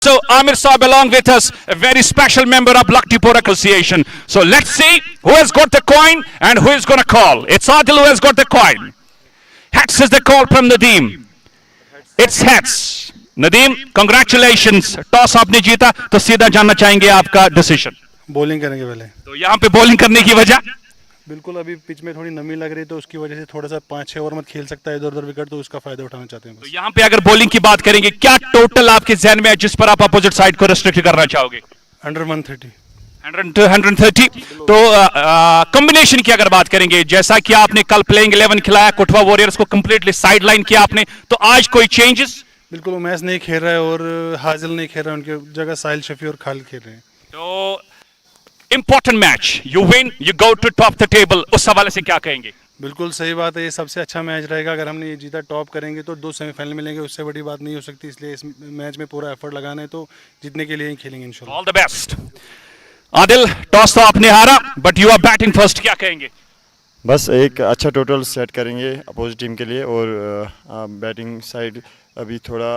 Mr. Amir Saab along with us, a very special member of Luktiora Association. So let's see who has got the coin and who is going to call. It's Adil who has got the coin. Heads is the call from Nadim. It's heads. Nadim, congratulations. Toss आपने जीता तो सीधा जानना चाहेंगे आपका decision. Bowling करेंगे पहले. तो यहाँ पे बॉलिंग करने की वजह बिल्कुल अभी पिच में थोड़ी नमी लग रही है तो उसकी वजह से थोड़ा सा 5-6 ओवर मत खेल सकता है इधर उधर विकेट, तो उसका फायदा उठाना चाहते हैं. तो यहाँ पे अगर बॉलिंग की बात करेंगे क्या टोटल आपके जहन में है जिस पर आप अपोजिट साइड को रेस्ट्रिक्ट करना चाहोगे? अंडर 130. 130. तो कॉम्बिनेशन की अगर बात करेंगे, जैसा कि आपने कल प्लेइंग 11 खिलाया कठुआ वॉरियर्स को कंप्लीटली साइडलाइन किया आपने, तो आज कोई चेंजेस? बिल्कुल वो मैच नहीं खेल रहा है और हाजिल नहीं खेल रहा है, उनके जगह साहिल शफी और खालिद खेल रहे हैं. तो important match, you win you go to top the table, उस हवाले से क्या कहेंगे? बिल्कुल सही बात है, ये सबसे अच्छा मैच रहेगा. अगर हमने ये जीता टॉप करेंगे तो 2 सेमीफाइनल मिलेंगे, उससे बड़ी बात नहीं हो सकती. इसलिए इस मैच में पूरा एफर्ट लगाना है, तो जीतने के लिए ही खेलेंगे इंशाल्लाह. All the best. Adil, toss तो आपने हारा but you are batting first, क्या कहेंगे? बस एक अच्छा टोटल सेट करेंगे अपोजिट टीम के लिए और बैटिंग साइड अभी थोड़ा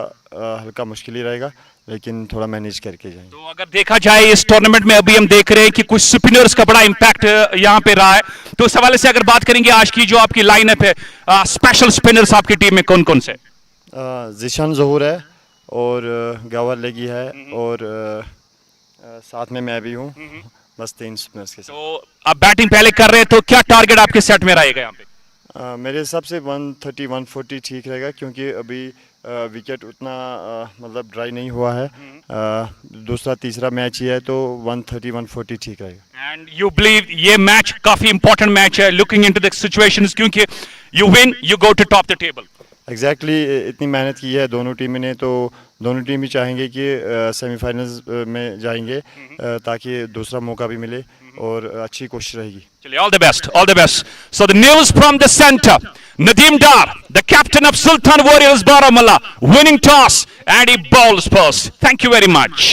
हल्का मुश्किल ही रहेगा, लेकिन थोड़ा मैनेज करके जाएंगे. तो अगर देखा जाए इस टूर्नामेंट में अभी हम देख रहे हैं कि कुछ स्पिनर्स का बड़ा इंपैक्ट यहाँ पे रहा है, तो इस हवाले से अगर बात करेंगे आज की जो आपकी लाइनअप है, स्पेशल स्पिनर्स आपकी टीम में कौन कौन से? जिशान ज़हूर है और गौहर लेगी है और साथ में मैं भी हूँ. बस 3 स्पिनर्स के साथ. तो आप बैटिंग पहले कर रहे हैं, तो क्या टारगेट आपके सेट में रहेगा यहाँ पे? मेरे हिसाब से 130-140 ठीक रहेगा, क्योंकि अभी विकेट उतना मतलब ड्राई नहीं हुआ है. दूसरा तीसरा मैच ही है, तो 130-140 ठीक रहेगा. एंड यू बिलीव ये मैच काफी इंपॉर्टेंट मैच है लुकिंग इनटू द सिचुएशंस, क्योंकि you win you go to top the table. Exactly इतनी मेहनत की है दोनों टीम ने, तो दोनों टीम ही चाहेंगे कि सेमीफाइनल्स में जाएंगे ताकि दूसरा मौका भी मिले और अच्छी कोशिश रहेगी. चलिए, all the best, all the best. So the news from the centre, Nadim Dar, the captain of Sultan Warriors Baramulla, winning toss and he bowls first. Thank you very much.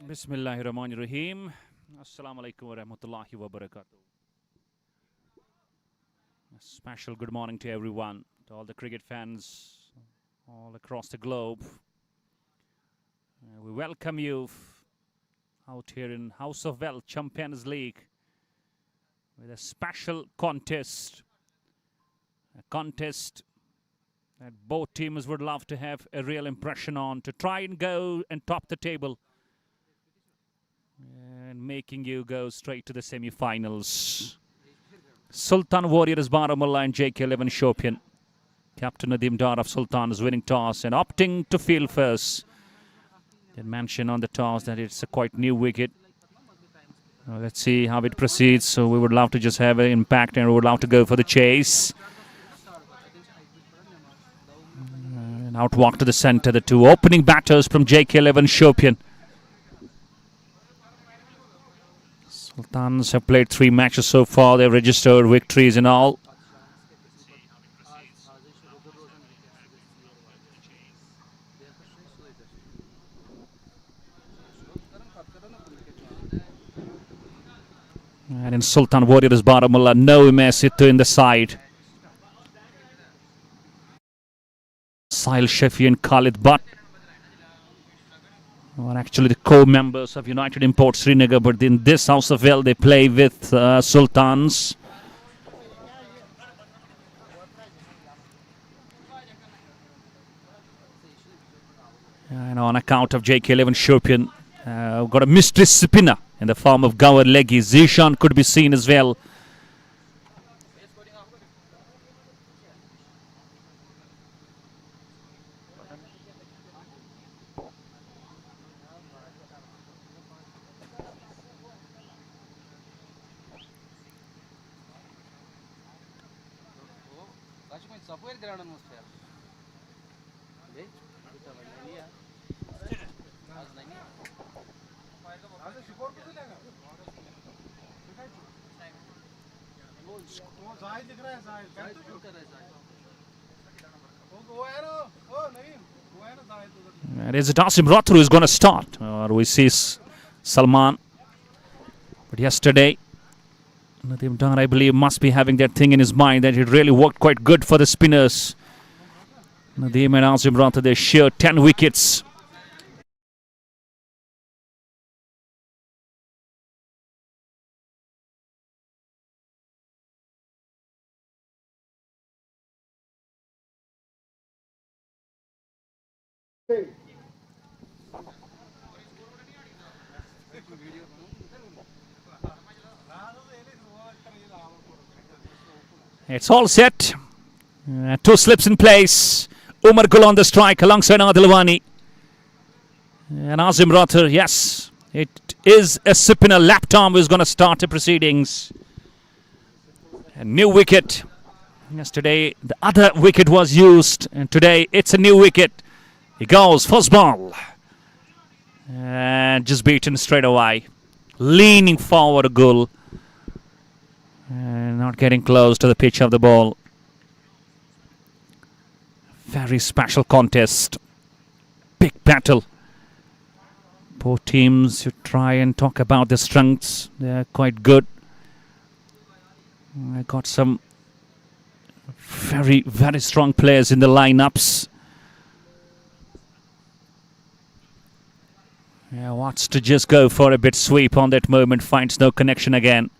Bismillahirrahmanirrahim. Assalamu alaikum wa rahmatullahi wa barakatuh. A special good morning to everyone, to all the cricket fans all across the globe. We welcome you out here in House of Wealth Champions League with a special contest. A contest that both teams would love to have a real impression on, to try and go and top the table and making you go straight to the semi-finals. Sultan Warriors Baramulla and JK Eleven Shopian. Captain Nadim Dar of Sultan is winning toss and opting to field first. They mention on the toss that it's a quite new wicket. Let's see how it proceeds. So we would love to just have an impact and we would love to go for the chase. And out walk to the center, the two opening batters from JK Eleven Shopian. Sultans have played 3 matches so far. They've registered victories in all. And in Sultan Warriors Baramulla, no Mesito in the side. Sahil Shafi and Khalid Butt are actually the co-members of United Import Srinagar, but in this House of Well they play with Sultans. And on account of JK Eleven Shopian, got a mystery spinner in the form of Gowhar Leggy. Zishan could be seen as well. And is it Asim Roth who is going to start? Or we see Salman. But yesterday, Nadim Dar, I believe, must be having that thing in his mind that it really worked quite good for the spinners. Nadim and Asim Roth, they shared 10 wickets. It's all set. 2 slips in place. Umar Gul on the strike alongside Adilwani. And Azim Roth, yes, it is a spinner. Laptom who is going to start the proceedings. A new wicket. Yesterday the other wicket was used, and today it's a new wicket. He goes first ball. And just beaten straight away. Leaning forward, Gul. And not getting close to the pitch of the ball. Very special contest. Big battle. Both teams should try and talk about their strengths. They're quite good. I got some very, very strong players in the lineups. Yeah, wants to just go for a bit sweep on that moment. Finds no connection again.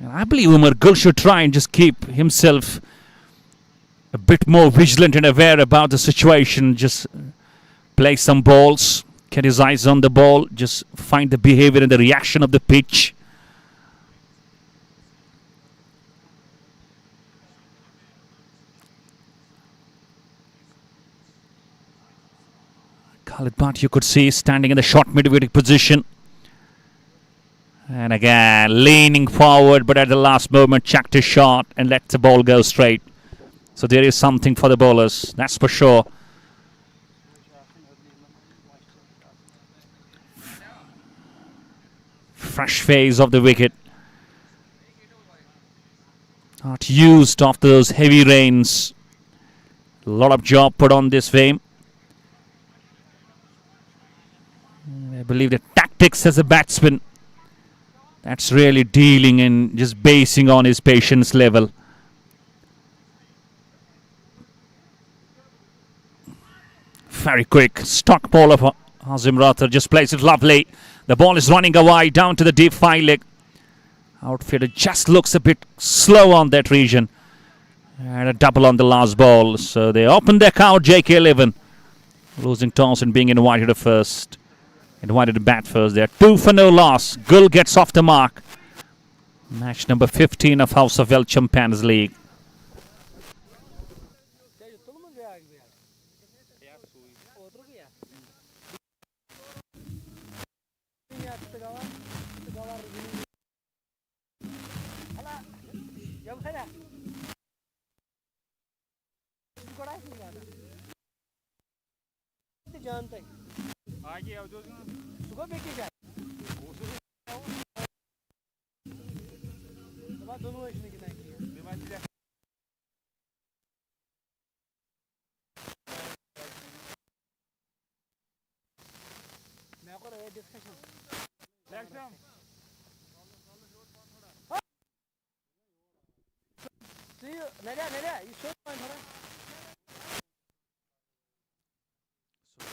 And I believe Umar Gul should try and just keep himself a bit more vigilant and aware about the situation. Just play some balls, get his eyes on the ball, just find the behavior and the reaction of the pitch. Khalid Butt, you could see, standing in the short mid-wicket position. And again, leaning forward, but at the last moment, chucked his shot and let the ball go straight. So there is something for the bowlers, that's for sure. fresh face of the wicket. Not used after those heavy rains. A lot of job put on this game. I believe the tactics as a batsman, that's really dealing and just basing on his patience level. Very quick stock ball of Hazim Rathar, just plays it lovely. The ball is running away down to the deep 5 leg. Outfielder just looks a bit slow on that region. And a double on the last ball. So they open their count, JK 11. Losing toss and being invited to first. Invited to bat first. They're 2 for no loss. Gul gets off the mark. Match number 15 of House of El Champions League.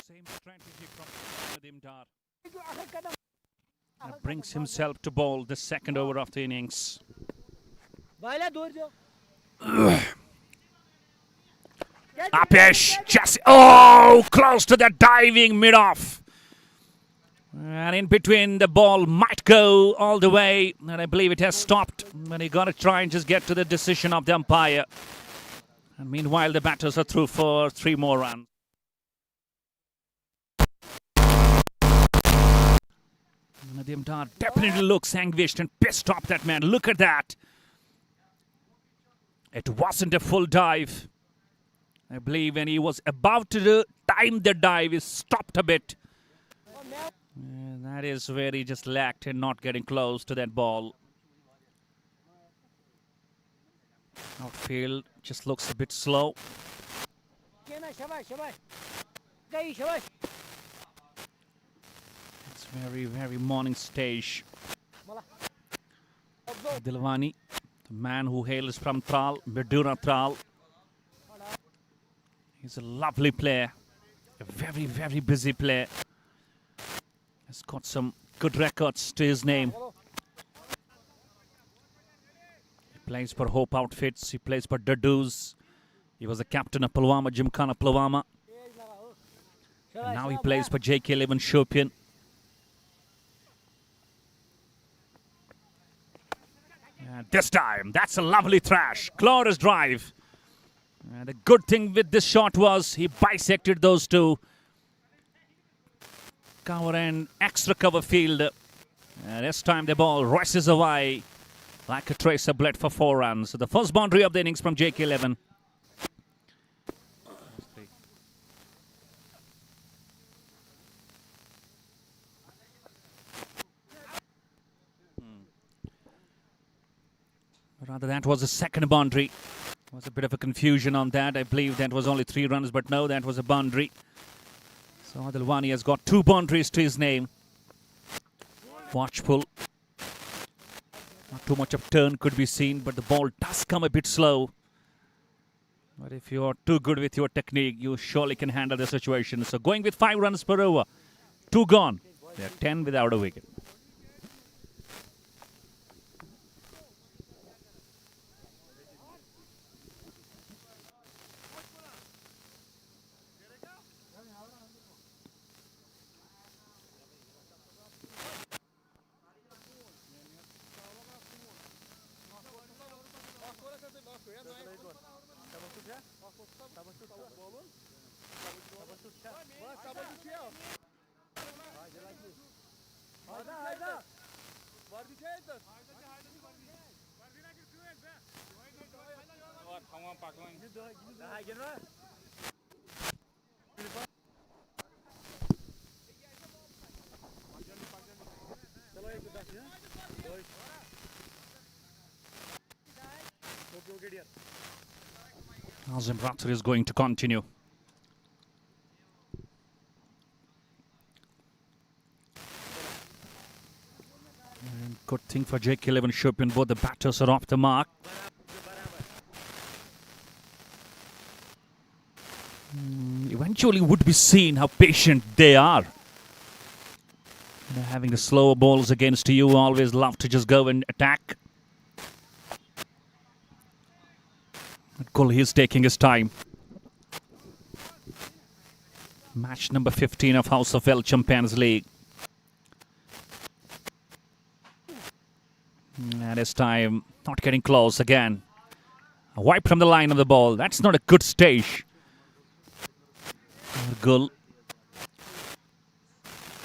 Same strategy from Nadim Dar. Brings himself to bowl the second over of the innings. Apesh just close to that diving mid-off. And in between, the ball might go all the way, and I believe it has stopped. But he got to try and just get to the decision of the umpire. And meanwhile, the batters are through for 3 more runs. Nadim Dar definitely looks anguished and pissed off that man. Look at that. It wasn't a full dive. I believe when he was about to time the dive, he stopped a bit. And that is where he just lacked in not getting close to that ball. Outfield just looks a bit slow. It's very, very morning stage. Dilwani, the man who hails from Tral, Medura Tral. He's a lovely player, a very, very busy player. He's got some good records to his name. He plays for Hope Outfits, he plays for Dadoos. He was the captain of Pulwama, Gymkhana Pulwama. And now he plays for JK Eleven Shopian. And this time, that's a lovely thrash. Glorious drive. And the good thing with this shot was he bisected those two. Cover and extra cover field. And this time the ball races away like a tracer bled for 4 runs. So the first boundary of the innings from JK 11. Rather, that was the second boundary. There was a bit of a confusion on that. I believe that was only 3 runs, but no, that was a boundary. So Dilwani has got 2 boundaries to his name. Watchful. Not too much of turn could be seen, but the ball does come a bit slow. But if you are too good with your technique, you surely can handle the situation. So going with 5 runs per over. 2 gone. They're 10 without a wicket. Nazim Rathar is going to continue. And good thing for JK 11 Shopian, both the batters are off the mark. Eventually would be seen how patient they are. Having the slower balls against you, always love to just go and attack. But Kohli is taking his time. Match number 15 of House of L Champions League. And this time, not getting close again. A wipe from the line of the ball. That's not a good stage. Gull.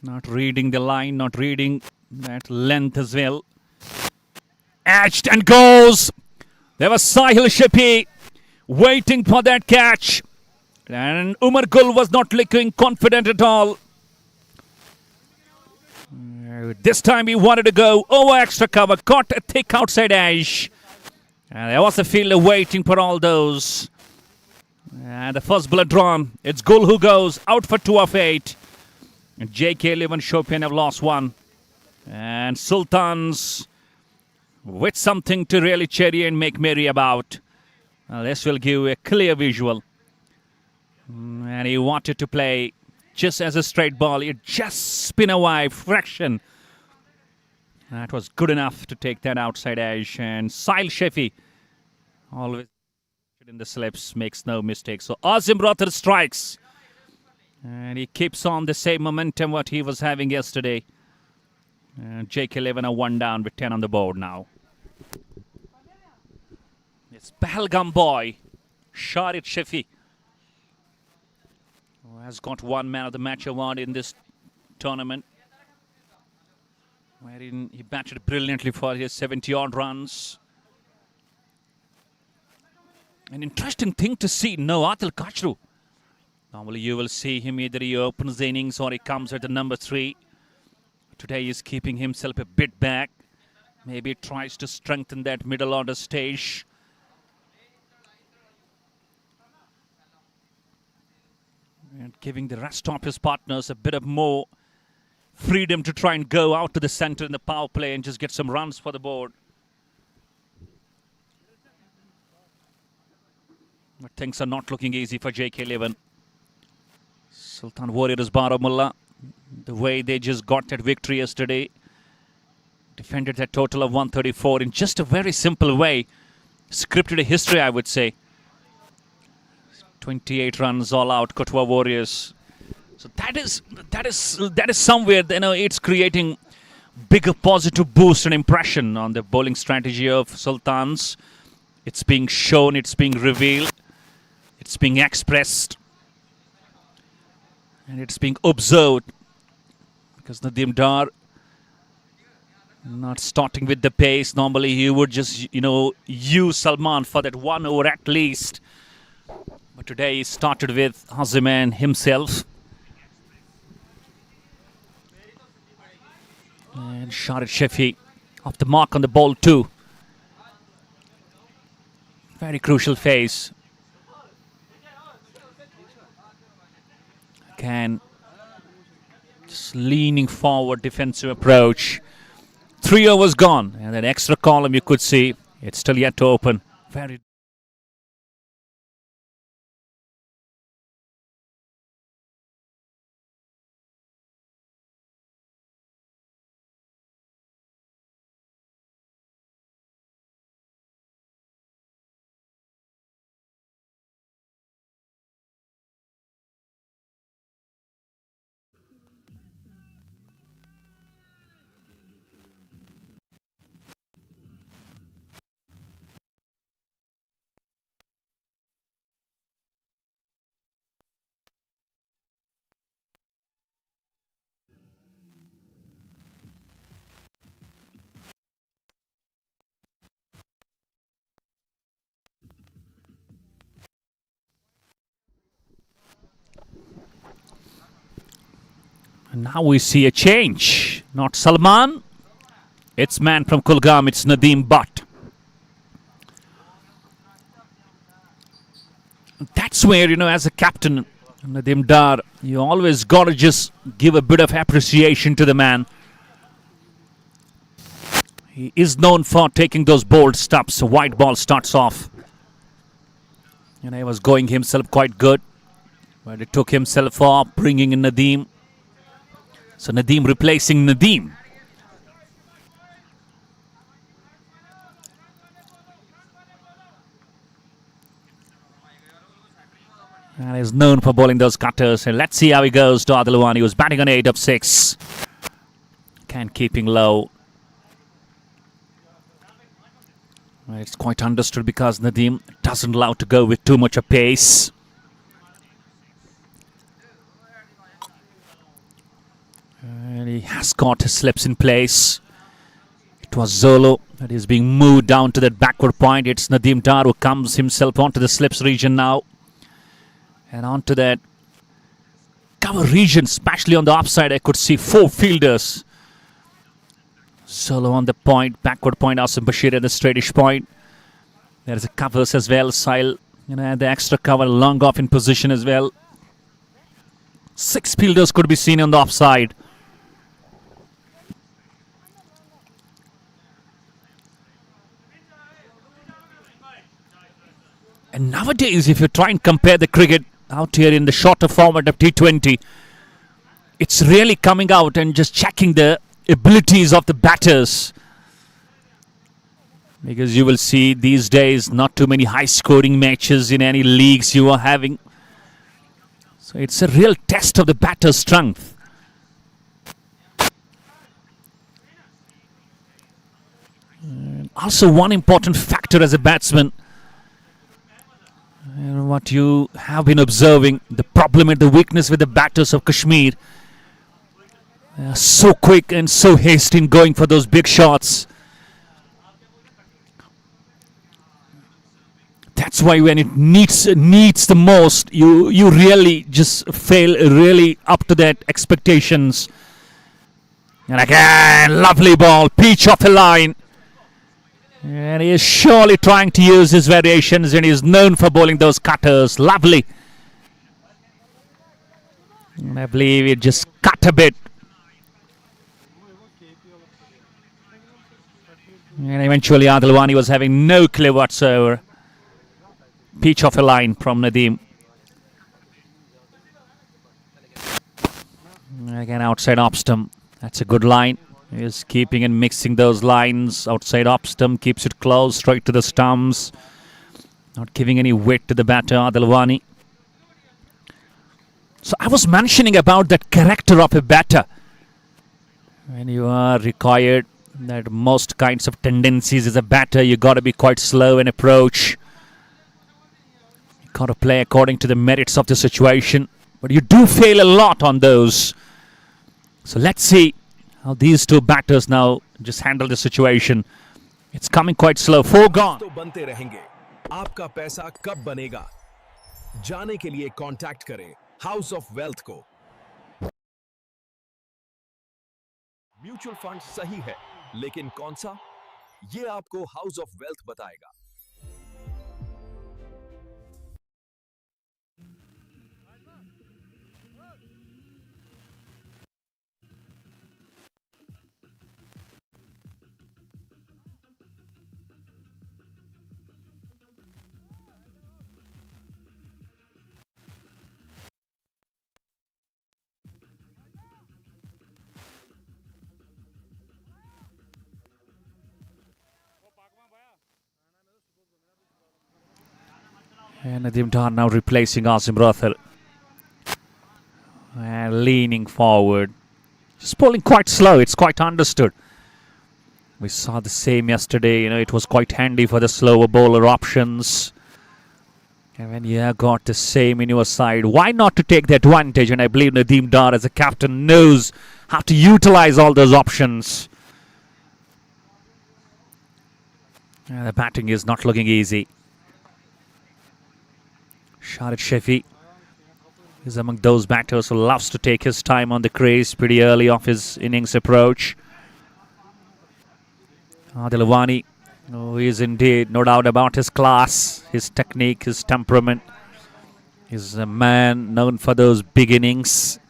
Not reading the line, not reading that length as well. Edged and goes. There was Sahil Shafi waiting for that catch. And Umar Gul was not looking confident at all. This time he wanted to go over extra cover. Caught a thick outside edge. And there was a fielder waiting for all those. And the first bullet drawn. It's Gul who goes out for 2 of 8. And JK 11 Shopian have lost 1. And Sultans with something to really cherry and make merry about. This will give a clear visual. And he wanted to play just as a straight ball. It just spin away, fraction. That was good enough to take that outside edge. And Sahil Shafi always in the slips, makes no mistake. So Azim Rathar strikes. And he keeps on the same momentum what he was having yesterday. And JK 11 are 1 down with 10 on the board now. It's Pahalgam boy, Shahid Shafi, who has got 1 man of the match award in this tournament, wherein he batted brilliantly for his 70-odd runs. An interesting thing to see, no Adil Kachru. Normally you will see him either he opens the innings or he comes at the number 3. Today he's keeping himself a bit back. Maybe tries to strengthen that middle order stage. And giving the rest of his partners a bit of more freedom to try and go out to the center in the power play and just get some runs for the board. But things are not looking easy for JK 11. Sultan Warriors Baramulla, the way they just got that victory yesterday, defended that total of 134 in just a very simple way. Scripted a history, I would say. 28 runs all out, Kathua Warriors. So that is somewhere, you know, it's creating bigger positive boost and impression on the bowling strategy of Sultans. It's being shown, it's being revealed, it's being expressed, and it's being observed. Because Nadim Dar not starting with the pace. Normally he would just, you know, use Salman for that 1 over at least. But today he started with Haziman himself. And Shahid Shafi off the mark on the ball too. Very crucial phase. Again, just leaning forward, defensive approach. 3 overs gone. And that extra column you could see, it's still yet to open. Very And now we see a change. Not Salman. It's man from Kulgam. It's Nadim Dar. That's where, as a captain, Nadim Dar, you always got to just give a bit of appreciation to the man. He is known for taking those bold stops. So white ball starts off. He was going himself quite good. But it took himself off, bringing in Nadim. So Nadim replacing Nadim. And he's known for bowling those cutters. And let's see how he goes to Adil. He was batting on 8 of 6. And keeping low. It's quite understood because Nadim doesn't allow to go with too much of pace. And he has got his slips in place. It was Zolo that is being moved down to that backward point. It's Nadim Dar who comes himself onto the slips region now. And onto that cover region, especially on the offside, I could see 4 fielders. Solo on the point, backward point, Asim Bashir at the straightish point. There is a covers as well, Sile, and the extra cover long off in position as well. 6 fielders could be seen on the offside. And nowadays, if you try and compare the cricket out here in the shorter format of T20, it's really coming out and just checking the abilities of the batters, because you will see these days not too many high scoring matches in any leagues you are having, so it's a real test of the batter's strength. And also one important factor as a batsman, and what you have been observing, the problem and the weakness with the batters of Kashmir. So quick and so hasty in going for those big shots. That's why when it needs the most, you really just fail really up to that expectations. And again, lovely ball, peach off the line. And he is surely trying to use his variations, and he is known for bowling those cutters. Lovely. And I believe it just cut a bit. And eventually Adil was having no clue whatsoever. Peach off a line from Nadim. Again, outside off stump. That's a good line. He's keeping and mixing those lines. Outside off stump, keeps it close, straight to the stumps. Not giving any weight to the batter, Adil. So I was mentioning about that character of a batter. When you are required that most kinds of tendencies as a batter, you got to be quite slow in approach. You got to play according to the merits of the situation, but you do fail a lot on those. So let's see how these two batters now just handle the situation. It's coming quite slow. 4 gone. बनते रहेंगे. आपका पैसा कब बनेगा? जाने के लिए contact करें हाउस ऑफ वेल्थ को. म्यूचुअल फंड सही है, लेकिन कौन सा? ये आपको हाउस ऑफ वेल्थ बताएगा. And Nadim Dar now replacing Asim Rathar. And leaning forward. Just bowling quite slow. It's quite understood. We saw the same yesterday. It was quite handy for the slower bowler options. And when you have got the same in your side, why not to take the advantage? And I believe Nadim Dar as a captain knows how to utilize all those options. And the batting is not looking easy. Shahid Shafi is among those batters who loves to take his time on the crease pretty early off his innings approach. Adil, who is indeed no doubt about his class, his technique, his temperament. He's a man known for those beginnings.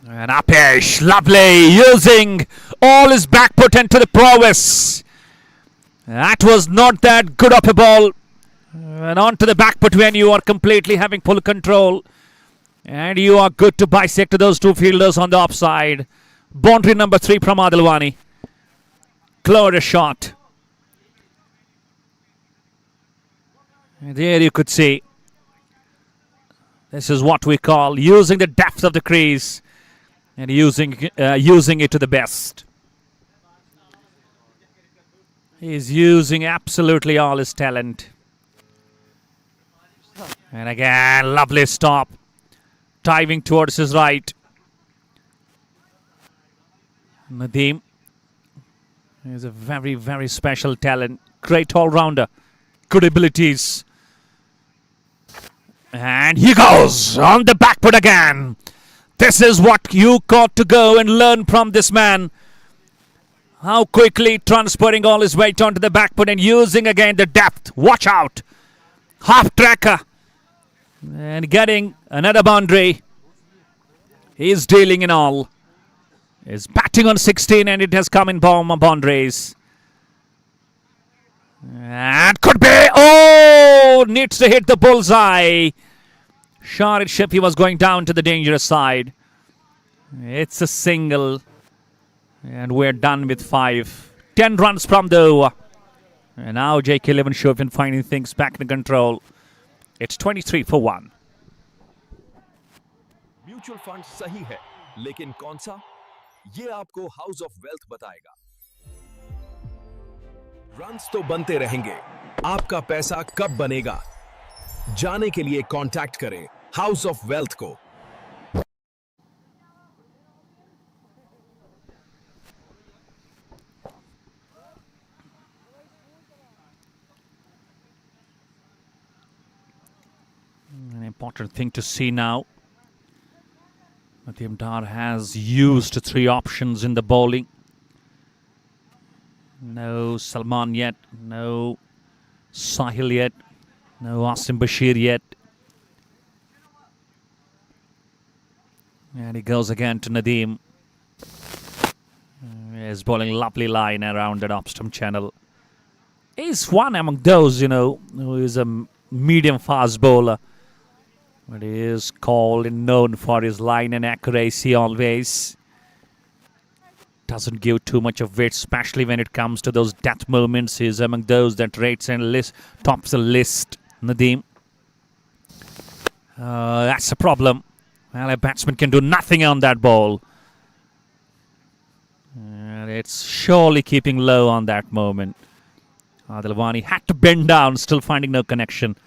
And Apesh, lovely, using all his back foot into the prowess. That was not that good of a ball. And onto the back foot when you are completely having full control. And you are good to bisect those two fielders on the offside. Boundary number 3 from Adilwani. Cleared a shot. And there you could see. This is what we call using the depth of the crease. And using it to the best. He's using absolutely all his talent. And again, lovely stop. Diving towards his right. Nadim is a very, very special talent. Great all-rounder. Good abilities. And he goes on the back foot again. This is what you got to go and learn from this man. How quickly transferring all his weight onto the back foot and using again the depth. Watch out. Half tracker. And getting another boundary. He's dealing in all. He's batting on 16 and it has come in boundaries. And could be. Oh! Needs to hit the bullseye. Shahid Shafi was going down to the dangerous side. It's a single. And we're done with 5. 10 runs from the over. And now JK Eleven Shopian finding things back in control. It's 23 for 1. Mutual fund सही है, लेकिन कौन सा? ये आपको house of wealth बताएगा। Runs तो बनते रहेंगे, आपका पैसा कब बनेगा? जाने के लिए कांटेक्ट करें हाउस ऑफ वेल्थ को। An important thing to see now. Nadim Dar has used 3 options in the bowling. No Salman yet, no Sahil yet, no Asim Bashir yet. And he goes again to Nadim. He's bowling lovely line around that off-stump channel. He's one among those, who is a medium fast bowler. But he is called and known for his line and accuracy always. Doesn't give too much of weight, especially when it comes to those death moments. He's among those that rates and tops the list. Nadim. That's a problem. Well, a batsman can do nothing on that ball. And it's surely keeping low on that moment. Adilwani had to bend down, still finding no connection.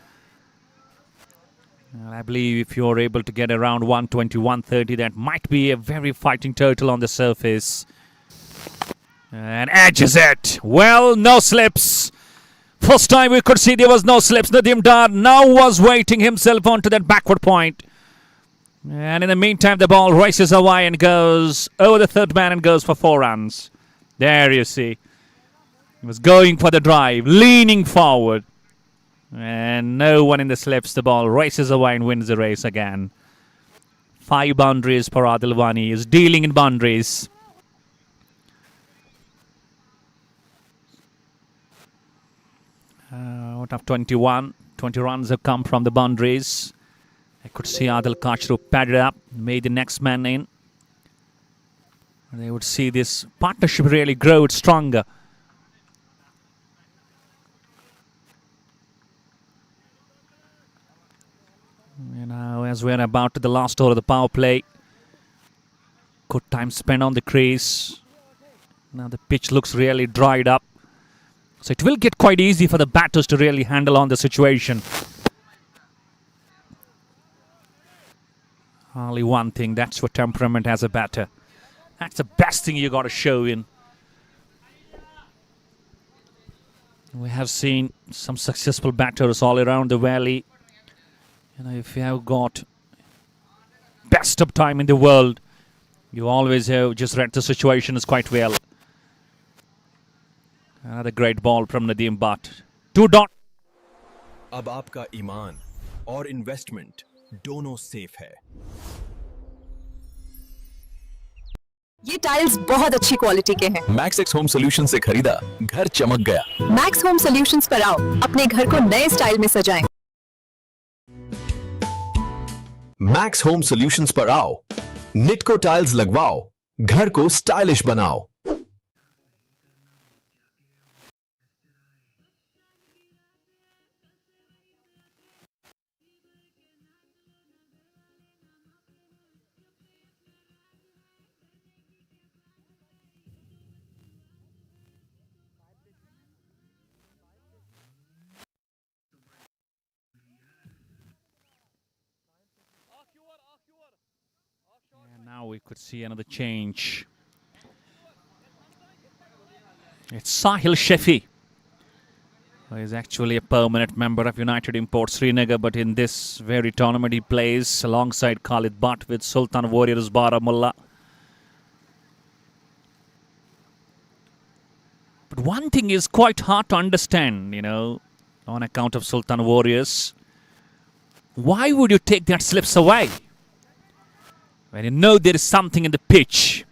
And I believe if you're able to get around 120, 130, that might be a very fighting total on the surface. And edges it. Well, no slips. First time we could see there was no slips. Nadim Dar now was waiting himself onto that backward point. And in the meantime, the ball races away and goes over the third man and goes for 4 runs. There you see. He was going for the drive, leaning forward. And no one in the slips. The ball races away and wins the race again. 5 boundaries for Adilwani. Is dealing in boundaries. Out of 21, 20 runs have come from the boundaries. I could see Adil Kachru padded up, made the next man in. And they would see this partnership really grow stronger. As we're about to the last over of the power play. Good time spent on the crease. Now the pitch looks really dried up. So it will get quite easy for the batters to really handle on the situation. Only one thing, that's what temperament as a batter. That's the best thing you got to show in. We have seen some successful batters all around the valley. If you have got best of time in the world, you always have just read the situations quite well. Another great ball from Nadim, but 2 dot. अब आपका ईमान और investment दोनों safe है। ये tiles बहुत अच्छी quality के हैं। मैक्स एक्स होम सोल्यूशन से खरीदा, घर चमक गया। मैक्स होम सॉल्यूशंस पर आओ, अपने घर को नए स्टाइल में सजाएं। मैक्स होम सॉल्यूशंस पर आओ, निटको टाइल्स लगवाओ, घर को स्टाइलिश बनाओ। And now we could see another change. It's Sahil Shefi, who is actually a permanent member of United Imports Srinagar, but in this very tournament he plays alongside Khalid Butt with Sultan Warriors Baramulla. But one thing is quite hard to understand, on account of Sultan Warriors. Why would you take their slips away? When you know there is something in the pitch.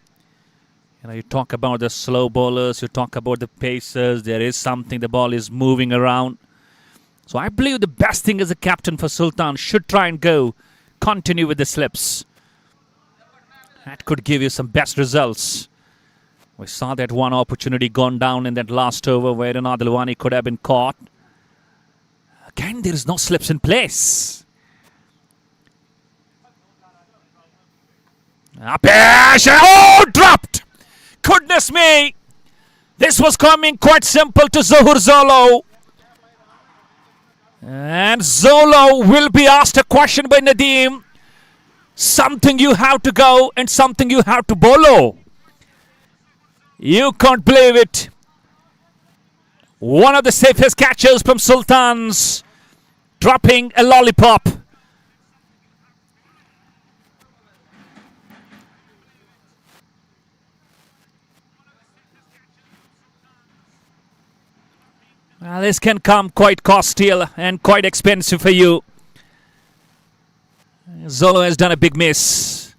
You talk about the slow bowlers, you talk about the pacers, there is something, the ball is moving around. So I believe the best thing as a captain for Sultan should try and continue with the slips. That could give you some best results. We saw that one opportunity gone down in that last over where Adilwani could have been caught. Again, there is no slips in place. Oh, dropped! Goodness me! This was coming quite simple to Zohur Zolo. And Zolo will be asked a question by Nadim. Something you have to go and something you have to bolo. You can't believe it. One of the safest catches from Sultans. Dropping a lollipop. Well, this can come quite costly and quite expensive for you. Zolo has done a big miss.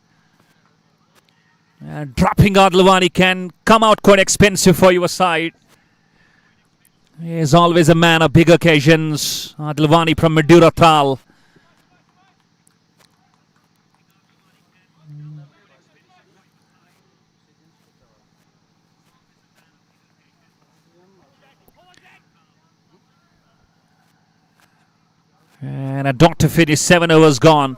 Dropping Adilwani can come out quite expensive for your side. He is always a man of big occasions. Adilwani from Madura Tal. And a dot to finish, 7 overs gone.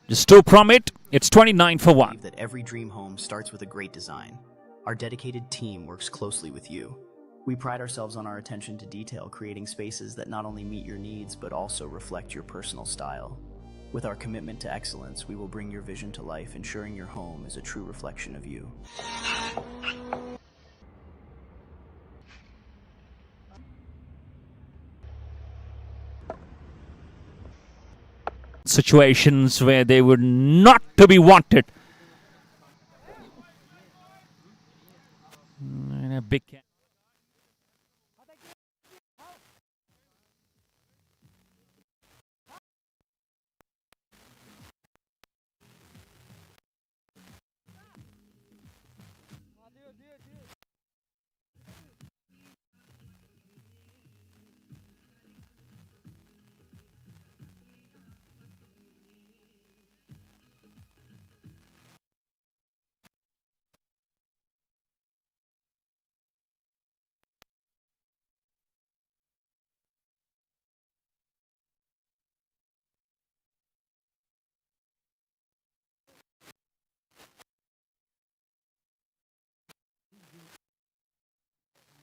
Just 2 from it, it's 29 for 1. That every dream home starts with a great design. Our dedicated team works closely with you. We pride ourselves on our attention to detail, creating spaces that not only meet your needs, but also reflect your personal style. With our commitment to excellence, we will bring your vision to life, ensuring your home is a true reflection of you. Situations where they would not to be wanted. And a big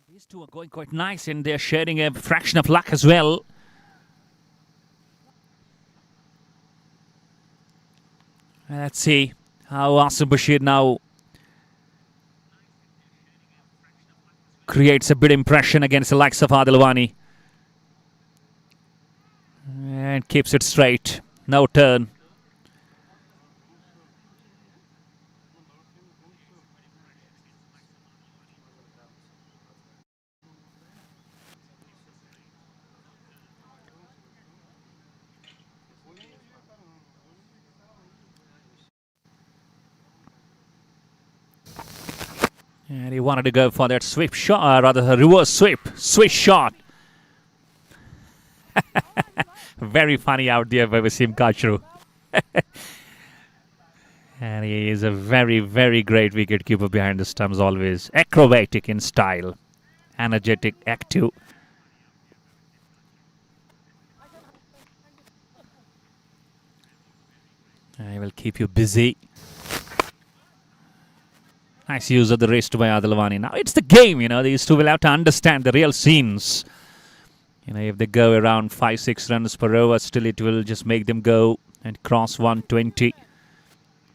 These two are going quite nice and they're sharing a fraction of luck as well. Let's see how Asim Bashir now creates a big impression against the likes of Adilwani. And keeps it straight. No turn. And he wanted to go for that sweep shot, rather a reverse sweep, swish shot. Very funny out there by Wasim Kachru. And he is a very, very great wicketkeeper behind the stumps always. Acrobatic in style. Energetic, active. I will keep you busy. Nice use of the wrist by Adilwani. Now it's the game, These two will have to understand the real scenes. If they go around 5-6 runs per over, still it will just make them go and cross 120.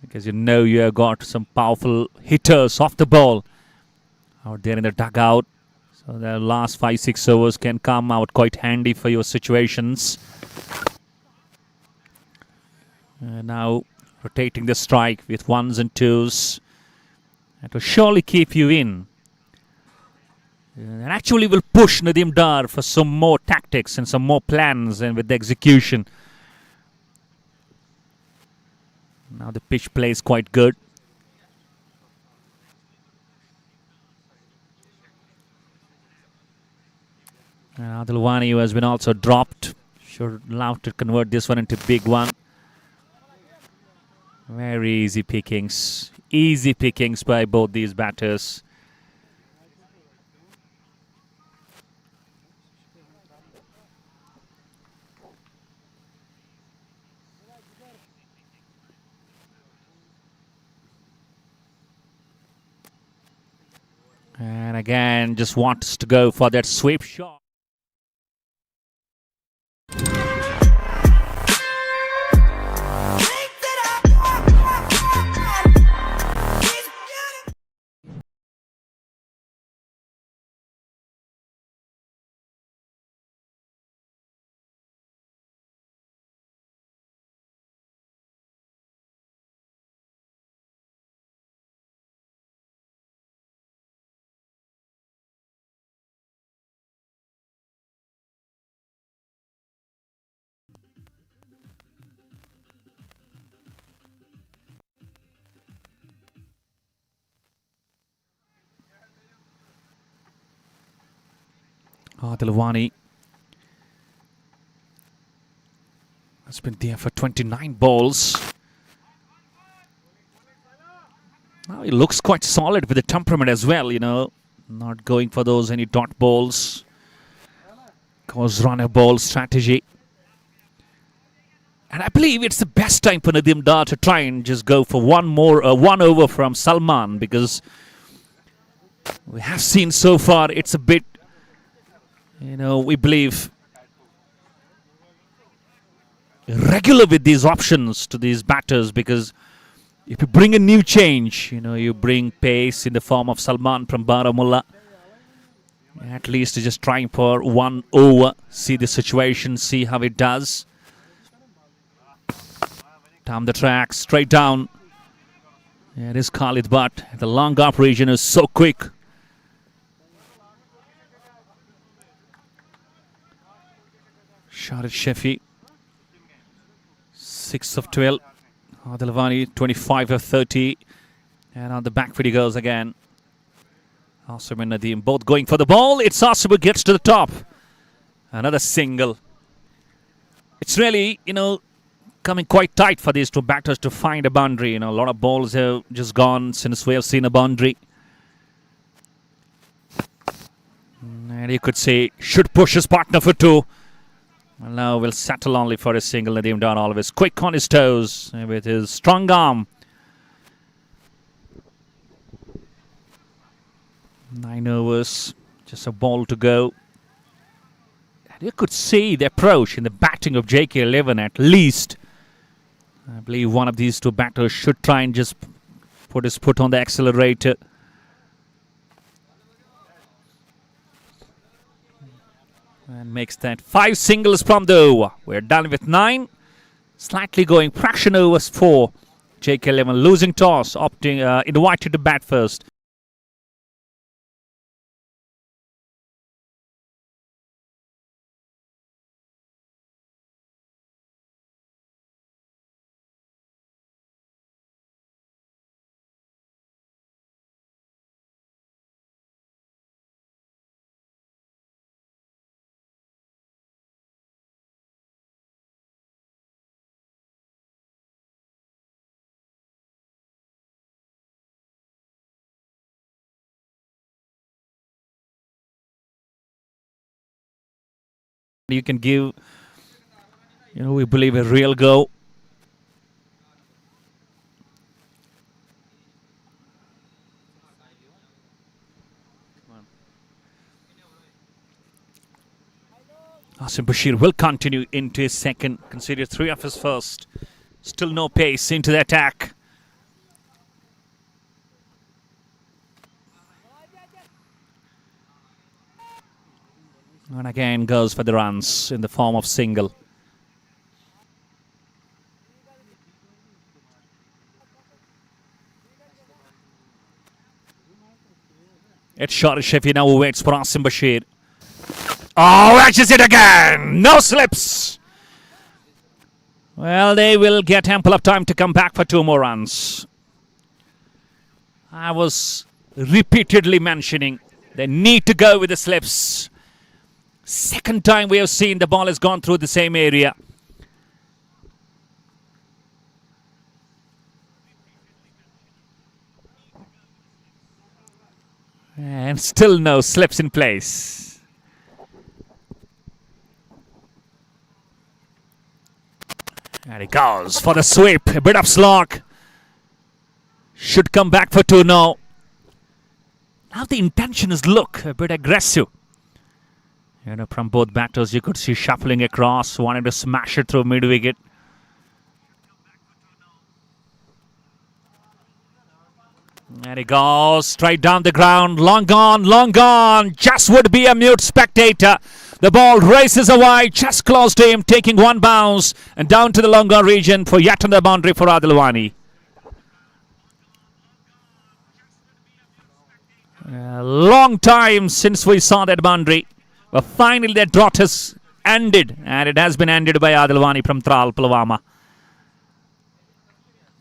Because you have got some powerful hitters off the ball out there in the dugout. So the last 5-6 overs can come out quite handy for your situations. Now rotating the strike with 1s and 2s. That will surely keep you in. And actually will push Nadim Dar for some more tactics and some more plans and with the execution. Now the pitch plays quite good. And Adilwani, who has been also dropped, should allow to convert this one into big one. Very easy pickings. Easy pickings by both these batters. And again, just wants to go for that sweep shot. Adilwani has been there for 29 balls. Now he looks quite solid with the temperament as well, Not going for those any dot balls. Cause runner ball strategy. And I believe it's the best time for Nadim Dar to try and just go for one over from Salman, because we have seen so far it's a bit, we believe, irregular with these options to these batters, because if you bring a new change, you bring pace in the form of Salman from Baramulla. At least just trying for one over, see the situation, see how it does. Down the track, straight down. It is Khalid, but the long operation is so quick. Shot at Shefi. 6 of 12. Adilwani 25 of 30. And on the back foot he goes again. Asim and Nadim both going for the ball. It's Asim who gets to the top. Another single. It's really, coming quite tight for these two batters to find a boundary. A lot of balls have just gone since we have seen a boundary. And you could say, should push his partner for 2. Well, now we'll settle only for a single. Nadim Dar always quick on his toes with his strong arm. 9 overs, just a ball to go. And you could see the approach in the batting of JK 11 at least. I believe one of these two batters should try and just put his foot on the accelerator. And makes that 5 singles from the over. We're done with 9. Slightly going fraction overs for JK 11. Losing toss, opting invited to bat first. you can give, we believe a real go. Asim Bashir will continue into his second, consider 3 of his first. Still no pace into the attack. And again goes for the runs in the form of single. It's Shari Shafi now who waits for Asim Bashir. Oh, catches it again! No slips! Well, they will get ample of time to come back for 2 more runs. I was repeatedly mentioning they need to go with the slips. Second time we have seen the ball has gone through the same area. And still no slips in place. And he goes for the sweep. A bit of slog. Should come back for 2 now. Now the intention is look a bit aggressive. From both batters you could see shuffling across, wanting to smash it through mid-wicket. And he goes straight down the ground. Long gone, long gone. Just would be a mute spectator. The ball races away, just close to him, taking 1 bounce and down to the long gone region for yet another boundary for Adilwani. A long time since we saw that boundary. But finally that drought has ended, and it has been ended by Adilwani from Tral, Pulwama.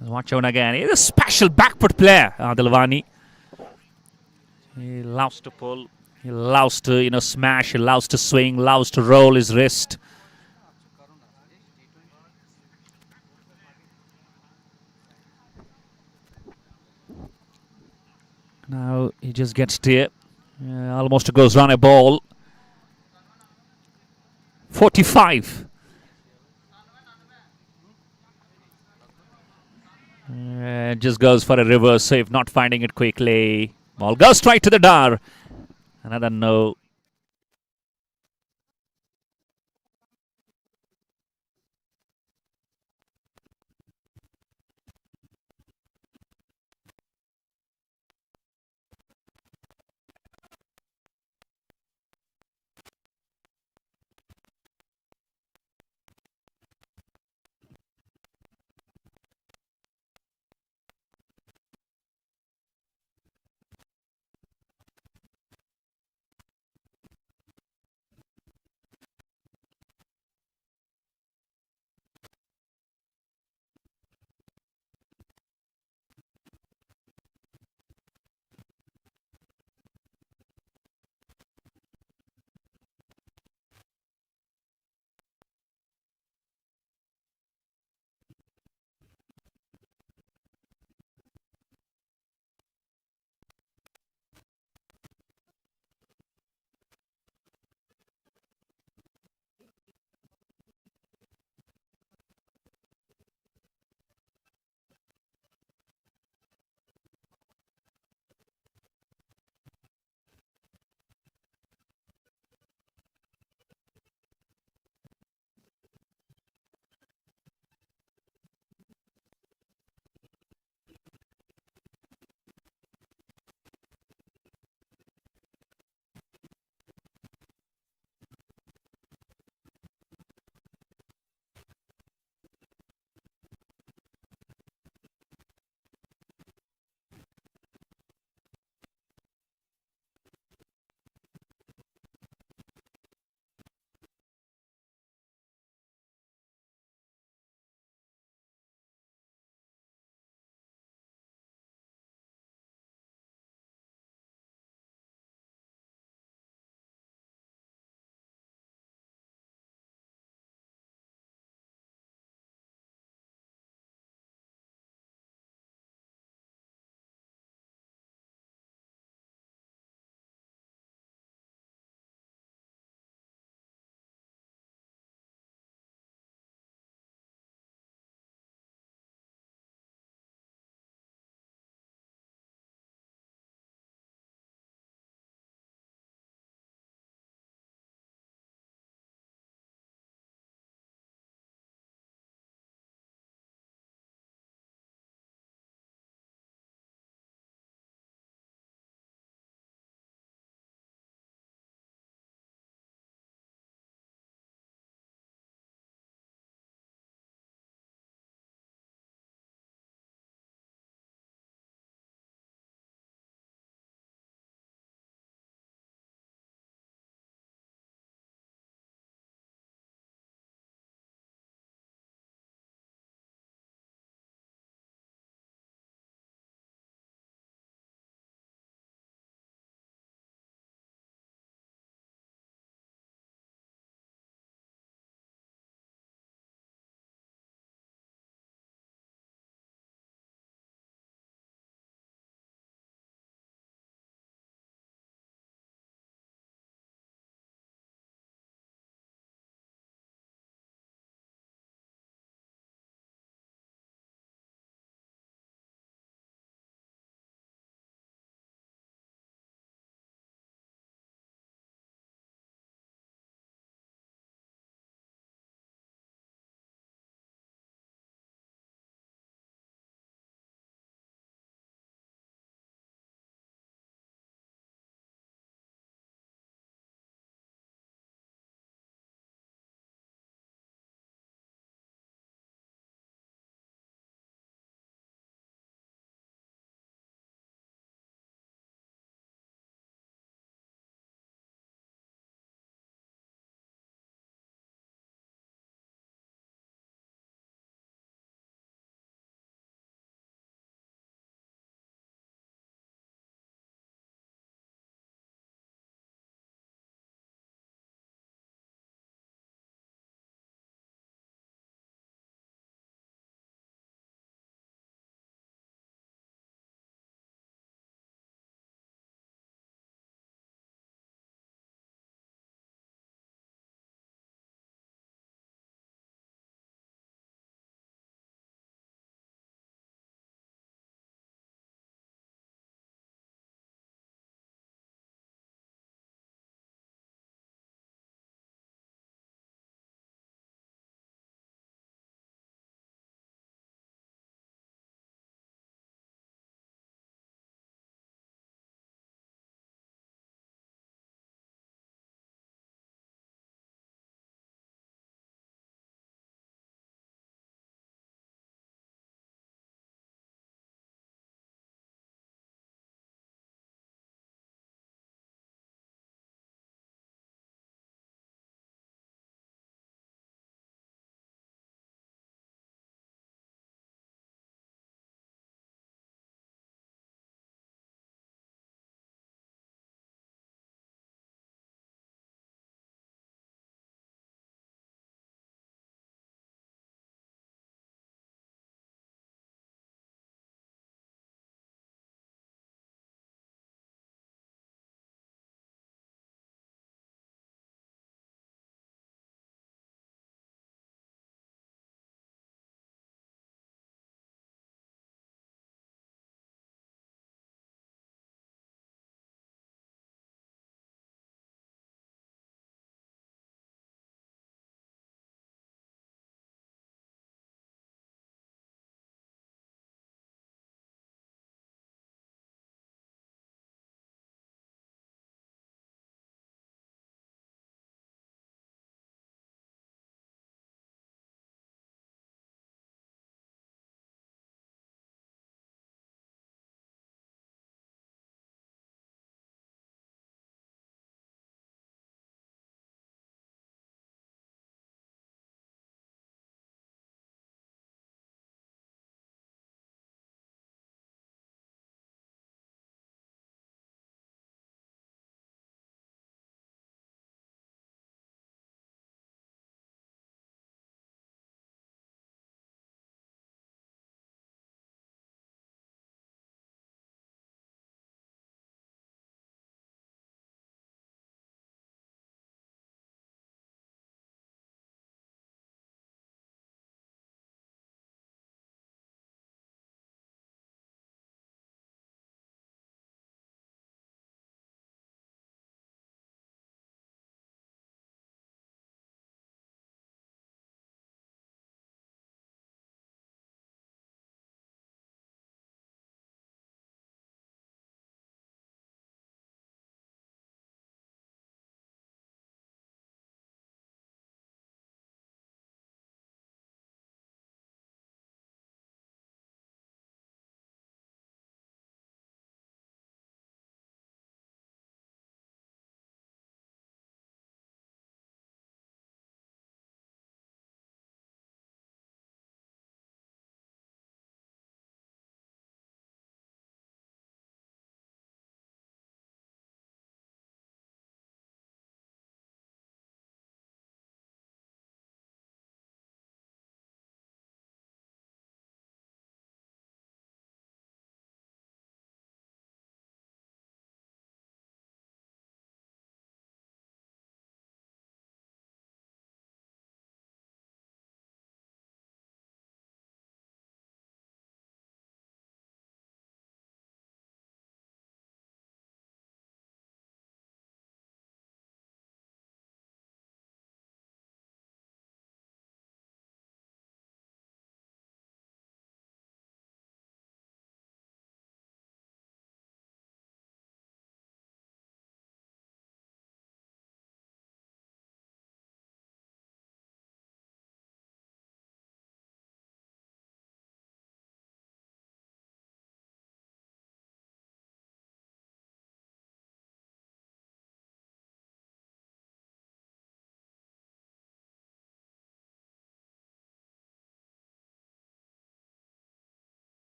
Watch out again. He's a special backfoot player, Adilwani. He loves to pull. He loves to, smash. He loves to swing. Loves to roll his wrist. Now he just gets to almost goes round a ball. 45. Just goes for a reverse save, not finding it quickly. Ball goes straight to the Dar. Another no.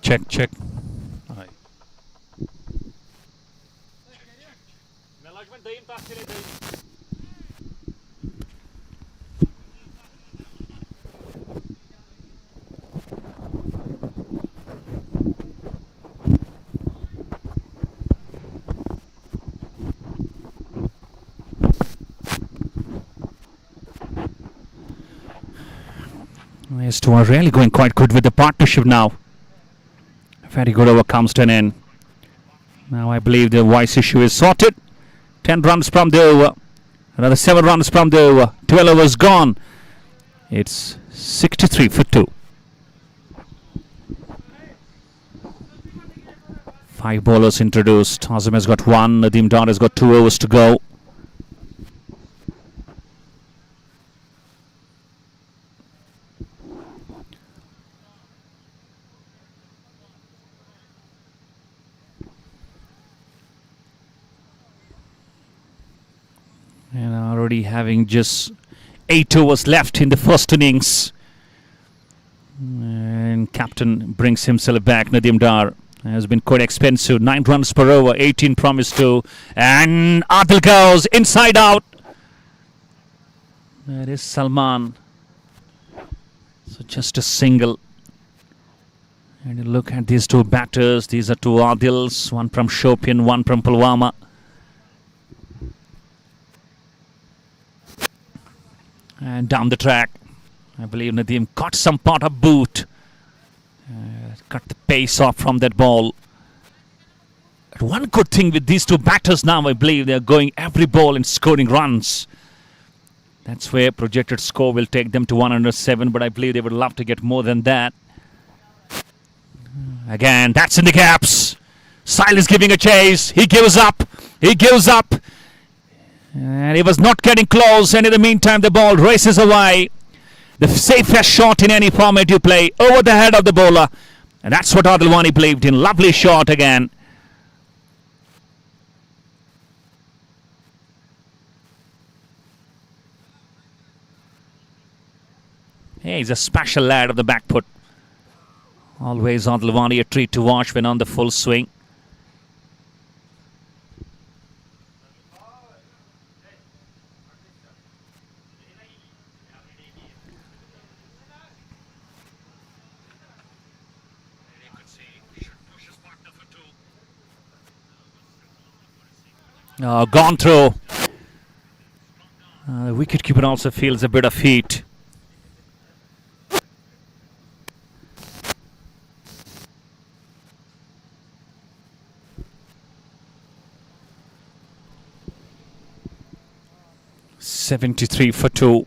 check. These two are really going quite good with the partnership now. Very good over comes to an end. Now I believe the voice issue is sorted. 10 runs from the over. Another 7 runs from the over. 12 overs gone. It's 63 for 2. 5 bowlers introduced. Azam has got 1. Nadim Dar has got 2 overs to go. And already having just 8 overs left in the first innings. And captain brings himself back. Nadim Dar has been quite expensive. 9 runs per over, 18 promised to. And Adil goes inside out. There is Salman. So just a single. And you look at these two batters. These are two Adils. One from Shopian, one from Pulwama. And down the track, I believe Nadim got some part of boot. Cut the pace off from that ball. But one good thing with these two batters now, I believe they're going every ball and scoring runs. That's where projected score will take them to 107, but I believe they would love to get more than that. Again, that's in the gaps. Sile is giving a chase. He gives up. And he was not getting close, and in the meantime the ball races away. The safest shot in any format you play, over the head of the bowler. And that's what Adilwani believed in. Lovely shot again. Hey, he's a special lad of the back foot. Always Adilwani a treat to watch when on the full swing. Gone through. The wicketkeeper also feels a bit of heat. .73 for 2.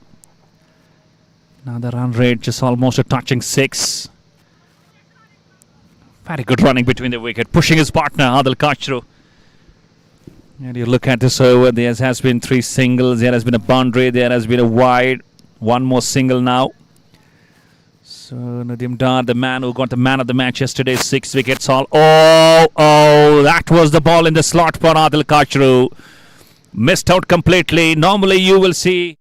Now the run rate just almost a touching 6. Very good running between the wicket, pushing his partner Adil Kachru. And you look at this over, there has been 3 singles, there has been a boundary, there has been a wide, 1 more single now. So Nadim Dar, the man who got the man of the match yesterday, 6 wickets all. Oh, that was the ball in the slot for Adil Kachru. Missed out completely. Normally you will see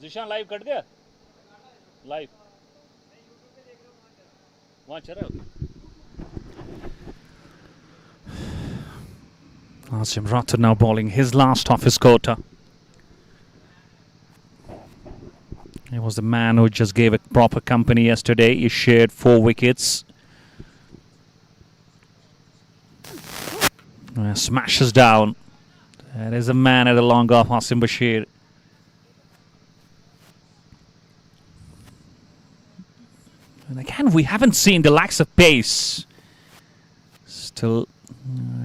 Zeeshan live cut गया live वहाँ चल रहा है Asim Rathod now bowling his last off his quota. He was the man who just gave it proper company yesterday. He shared 4 wickets. Smashes down. There is a man at the long off, Asim Bashir. And again, we haven't seen the likes of pace. Still,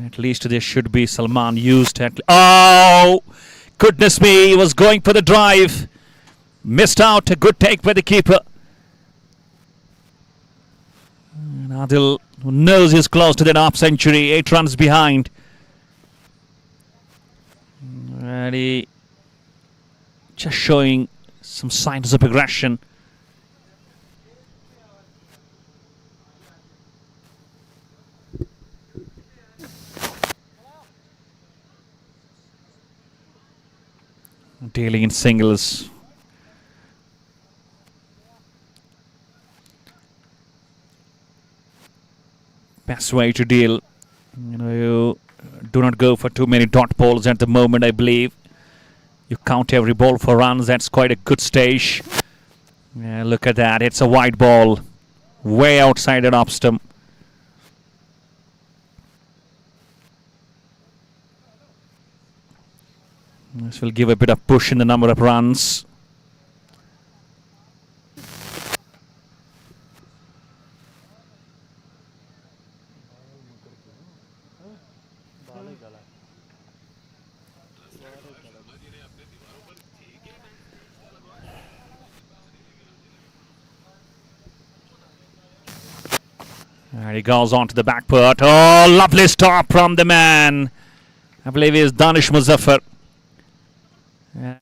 at least there should be Salman used. Oh, goodness me, he was going for the drive. Missed out, a good take by the keeper. And Adil, who knows he's close to the half century, 8 runs behind. Ready, just showing some signs of aggression. Dealing in singles. Best way to deal. You do not go for too many dot balls at the moment, I believe. You count every ball for runs. That's quite a good stage. Yeah, look at that. It's a wide ball. Way outside the off stump. This will give a bit of push in the number of runs. And he goes on to the back foot. Oh, lovely stop from the man. I believe he is Danish Muzaffar. Yeah.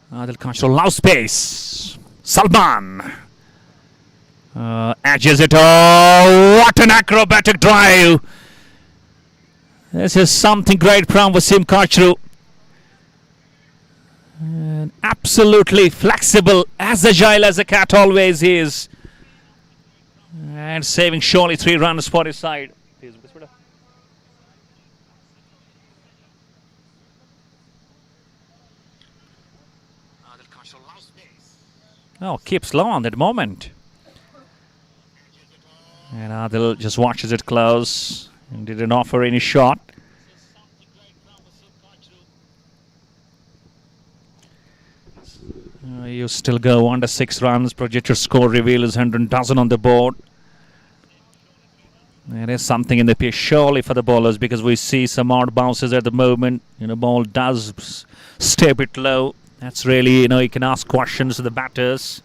Adil Khan allows space. Salman edges it. Oh, what an acrobatic drive! This is something great from Wasim Kachru. And absolutely flexible, as agile as a cat always is. And saving surely 3 runs for his side. Oh, keeps low on that moment. And Adil just watches it close and didn't offer any shot. You still go under 6 runs. Projected score reveal is 100 dozen on the board. There is something in the pitch surely for the bowlers, because we see some odd bounces at the moment. Ball does stay a bit low. That's really, you can ask questions to the batters.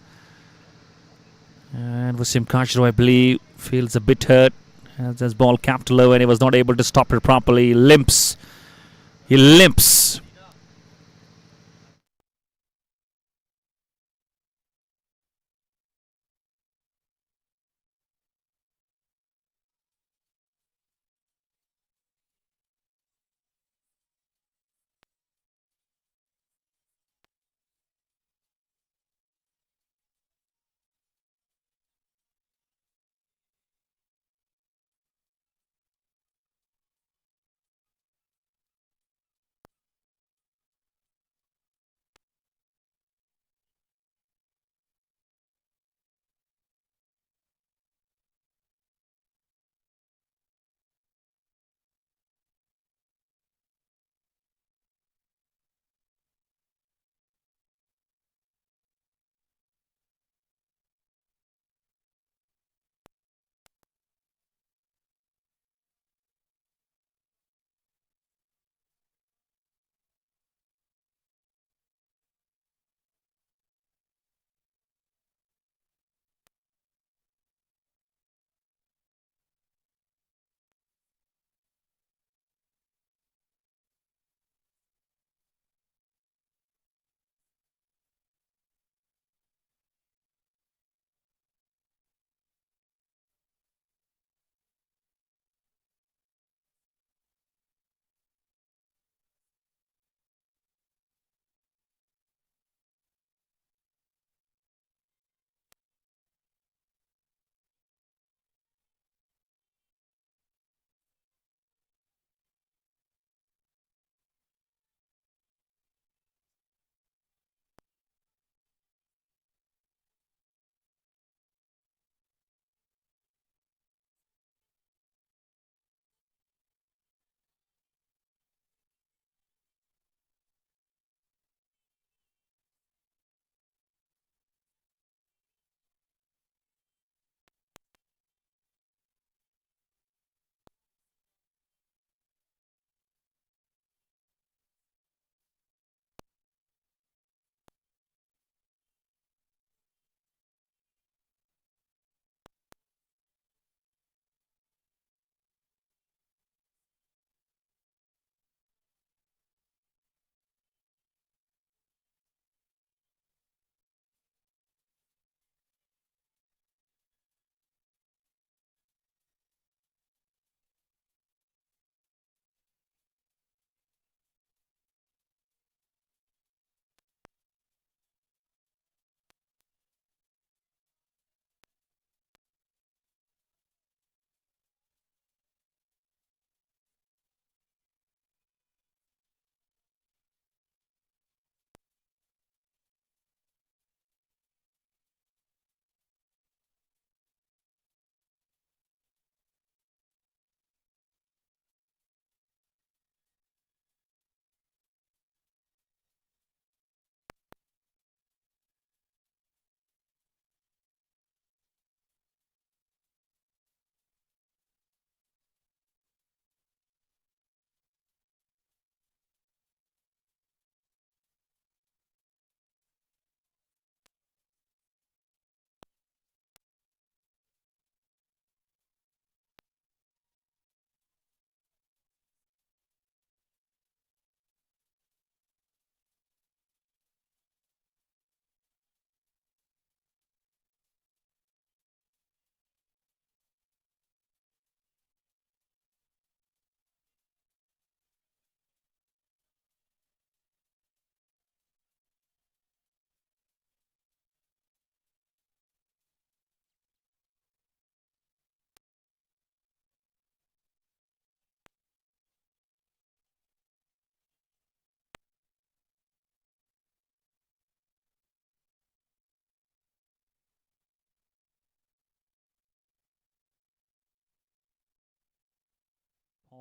And Wasim Kachru, I believe, feels a bit hurt as his ball capped low and he was not able to stop it properly. He limps. He limps.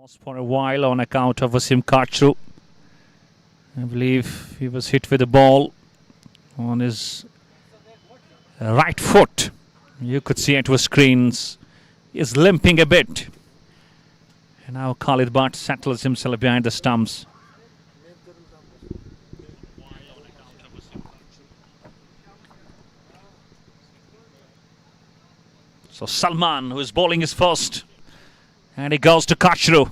Lost for a while on account of Wasim Kachru. I believe he was hit with the ball on his right foot. You could see it was screens. He is limping a bit. And now Khalid Bhatt settles himself behind the stumps. So Salman, who is bowling his first, and he goes to Kachru.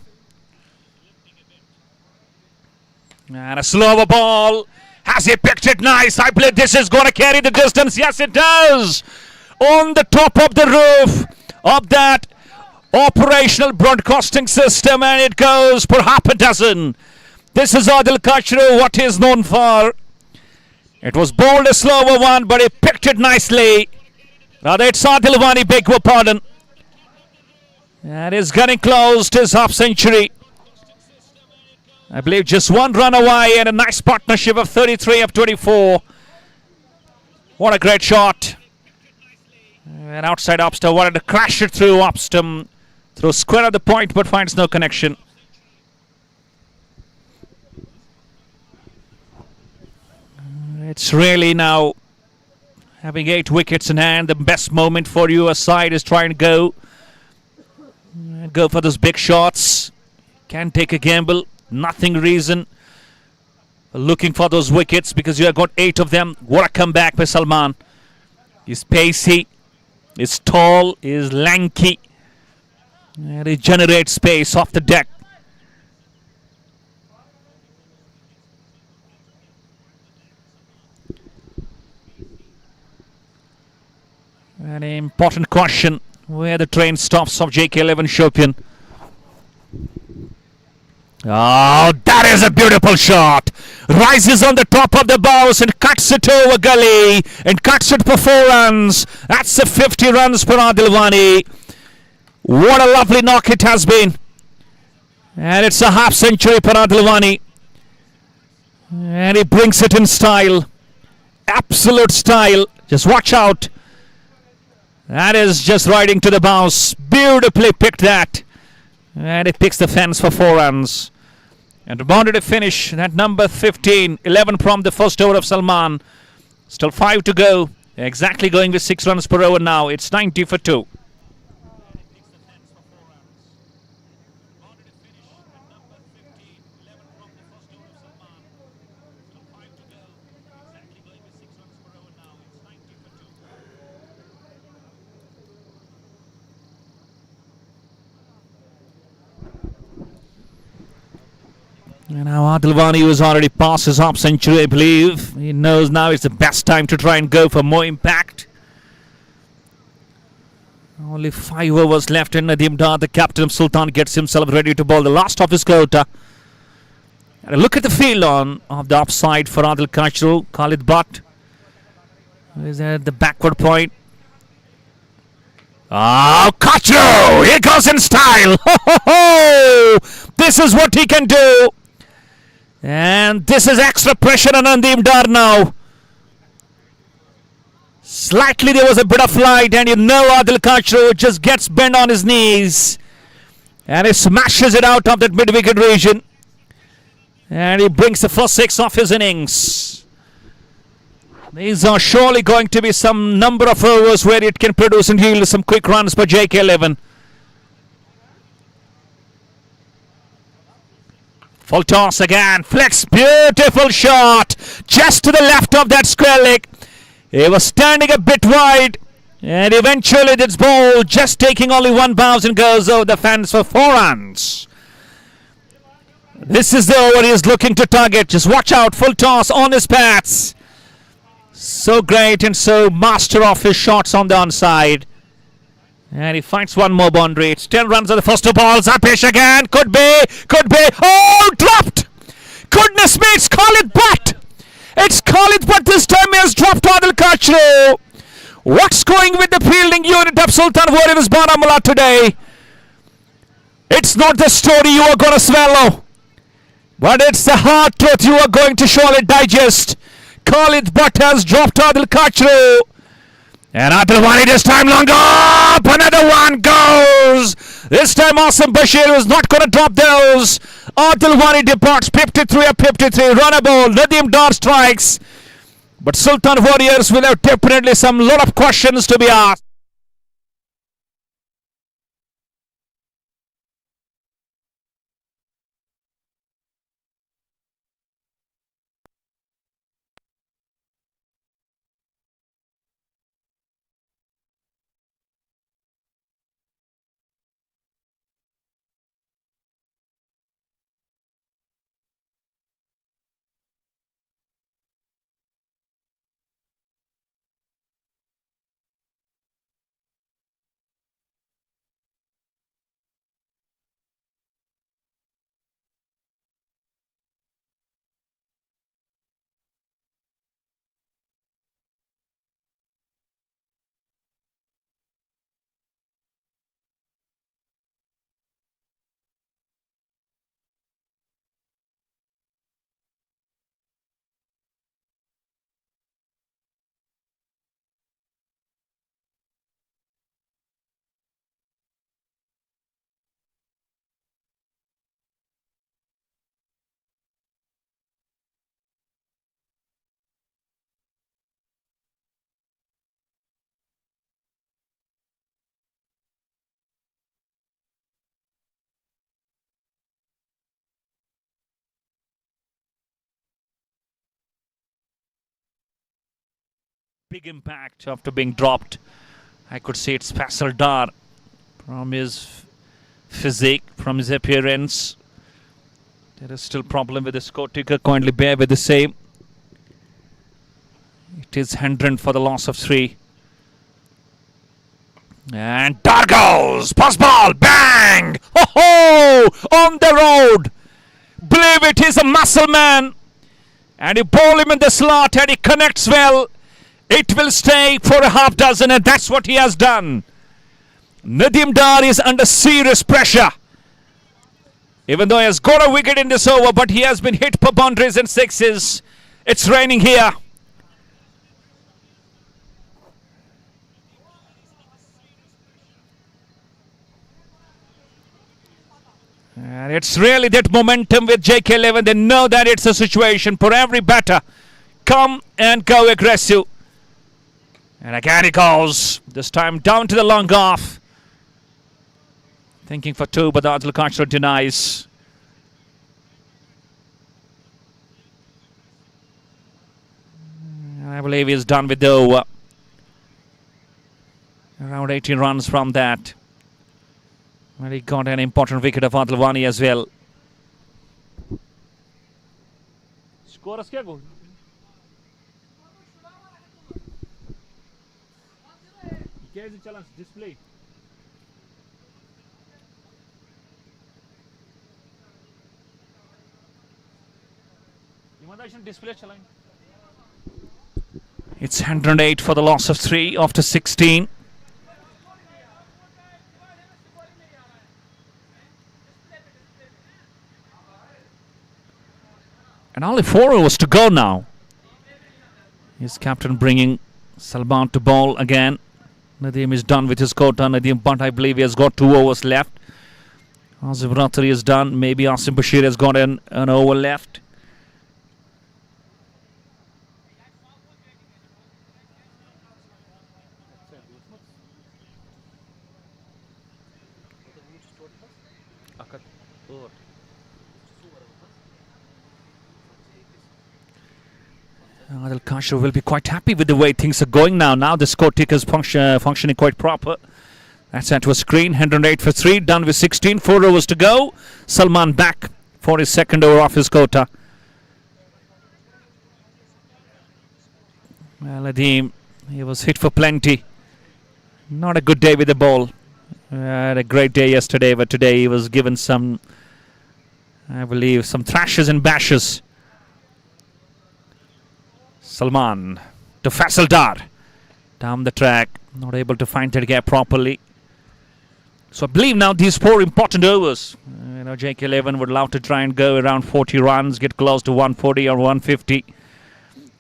And a slower ball. Has he picked it nice? I believe this is going to carry the distance. Yes, it does. On the top of the roof of that operational broadcasting system, and it goes for half a dozen. This is Adil Kachru, what he is known for. It was bowled a slower one, but he picked it nicely. Rather, it's Adil Wani, beg your pardon. And he's getting close to his half century. I believe just one run away and a nice partnership of 33 of 24. What a great shot. And outside Upston wanted to crash it through Upston. Through square at the point, but finds no connection. It's really now having 8 wickets in hand. The best moment for your side is trying to go for those big shots. Can take a gamble. Nothing reason looking for those wickets because you have got 8 of them. What a comeback by Salman. He's pacey, he's tall, he's lanky, and he generates space off the deck. An important question where the train stops of JK Eleven Shopian. Oh, that is a beautiful shot. Rises on the top of the bows and cuts it over gully and cuts it for 4 runs. That's the 50 runs for Adil Wani. What a lovely knock it has been. And it's a half century for Adil Wani. And he brings it in style. Absolute style. Just watch out. That is just riding to the bows. Beautifully picked that. And he picks the fence for 4 runs. And wanted to finish that number 15. 11 from the first over of Salman. Still 5 to go. Exactly going with 6 runs per over now. It's 90 for 2. And now Adil Wani, who's already passed his half century, I believe. He knows now it's the best time to try and go for more impact. Only 5 overs left, and Nadim Dar, the captain of Sultan, gets himself ready to bowl the last of his quota. And look at the field on of the upside for Adil Kachru. Khalid Bhatt is at the backward point. Oh, Kachru! He goes in style! Ho, ho, ho! This is what he can do. And this is extra pressure on Nadim Dar now. Slightly there was a bit of light, and you know Adil Kachru just gets bent on his knees. And he smashes it out of that mid-wicket region. And he brings the first 6 off his innings. These are surely going to be some number of overs where it can produce and yield some quick runs for JK 11. Full toss again. Flicks. Beautiful shot. Just to the left of that square leg. He was standing a bit wide. And eventually this ball just taking only 1 bounce and goes over the fence for 4 runs. This is the over he is looking to target. Just watch out. Full toss on his pads. So great and so master of his shots on the onside. And he finds 1 more boundary. It's 10 runs on the first 2 balls. Upish again. Could be. Oh, dropped. Goodness me, it's Khalid Bhatt. It's Khalid Bhatt this time. He has dropped Adil Kachru. What's going with the fielding unit of Sultan Warriors Baramulla today? It's not the story you are going to swallow, but it's the hard truth you are going to surely digest. Khalid Bhatt has dropped Adil Kachru. And Adil Wani this time long up. Another one goes. This time Asim Bashir is not going to drop those. Adil Wari departs 53 of 53. Run a ball. Nadim Dar strikes. But Sultan Warriors will have definitely some lot of questions to be asked. Big impact after being dropped. I could say it's Faseldar from his physique, from his appearance. There is still problem with the score ticker. Kindly bear with the same. It is 100 for the loss of 3. And Dar goes! Pass ball! Bang! Ho ho! On the road! Believe it, he's a muscle man. And you bowl him in the slot and he connects well. It will stay for a half dozen, and that's what he has done. Nadim Dar is under serious pressure. Even though he has got a wicket in this over, but he has been hit for boundaries and sixes. It's raining here. And it's really that momentum with JK 11. They know that it's a situation for every batter. Come and go aggressive. And again he goes. This time down to the long off. Thinking for 2, but the Adil Kashra denies. I believe he's done with the over. Around 18 runs from that. Well, he got an important wicket of Adil Wani as well. Score us kya display. It's 108 for the loss of 3 after 16. And only 4 overs to go now. His captain bringing Salman to bowl again. Nadim is done with his quota. Nadim, but I believe he has got 2 overs left. Azim Ratari is done. Maybe Asim Bashir has got an over left. Adil Kashra will be quite happy with the way things are going now. Now the score ticker is functioning quite proper. That's sent to a screen. 108 for 3. Done with 16. 4 overs to go. Salman back for his second over off his quota. Well, Nadim, he was hit for plenty. Not a good day with the ball. Had a great day yesterday, but today he was given some, I believe, some thrashes and bashes. Salman to Faseldar. Down the track. Not able to find that gap properly. So I believe now these 4 important overs. JK 11 would love to try and go around 40 runs, get close to 140 or 150.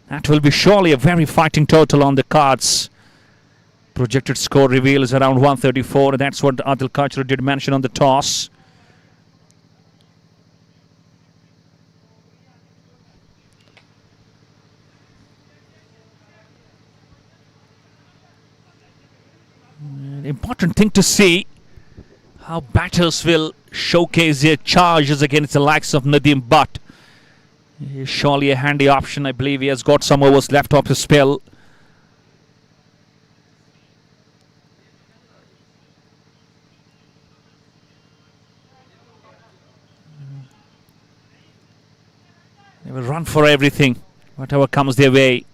That will be surely a very fighting total on the cards Projected score reveal is around 134. That's what Adil Kachru did mention on the toss. An important thing to see how batters will showcase their charges against the likes of Nadim Dar. He's surely a handy option. I believe he has got some overs left off his spell. They will run for everything, whatever comes their way.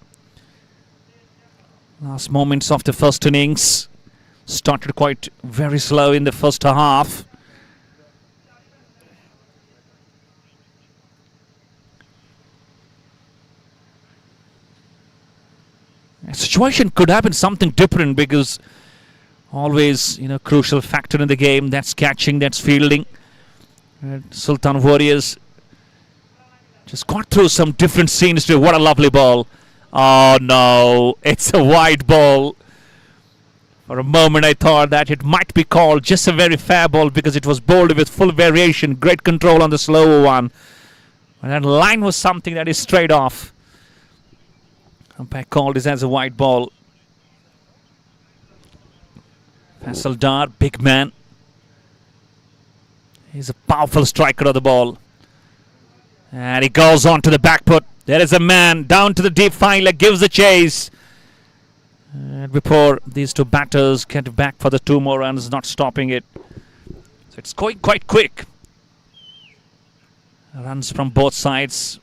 Last moments of the first innings. Started quite very slow in the first half. A situation could have been something different because always, crucial factor in the game. That's catching, that's fielding. Sultan Warriors just got through some different scenes today. What a lovely ball. Oh no, it's a wide ball. For a moment I thought that it might be called just a very fair ball because it was bowled with full variation. Great control on the slower one. And that line was something that is straight off. Umpire called this as a wide ball. Faseldar, big man. He's a powerful striker of the ball. And he goes on to the back foot. There is a man down to the deep fielder, gives the chase. And before these two batters get back for the 2 more runs, not stopping it. So it's going quite quick. Runs from both sides.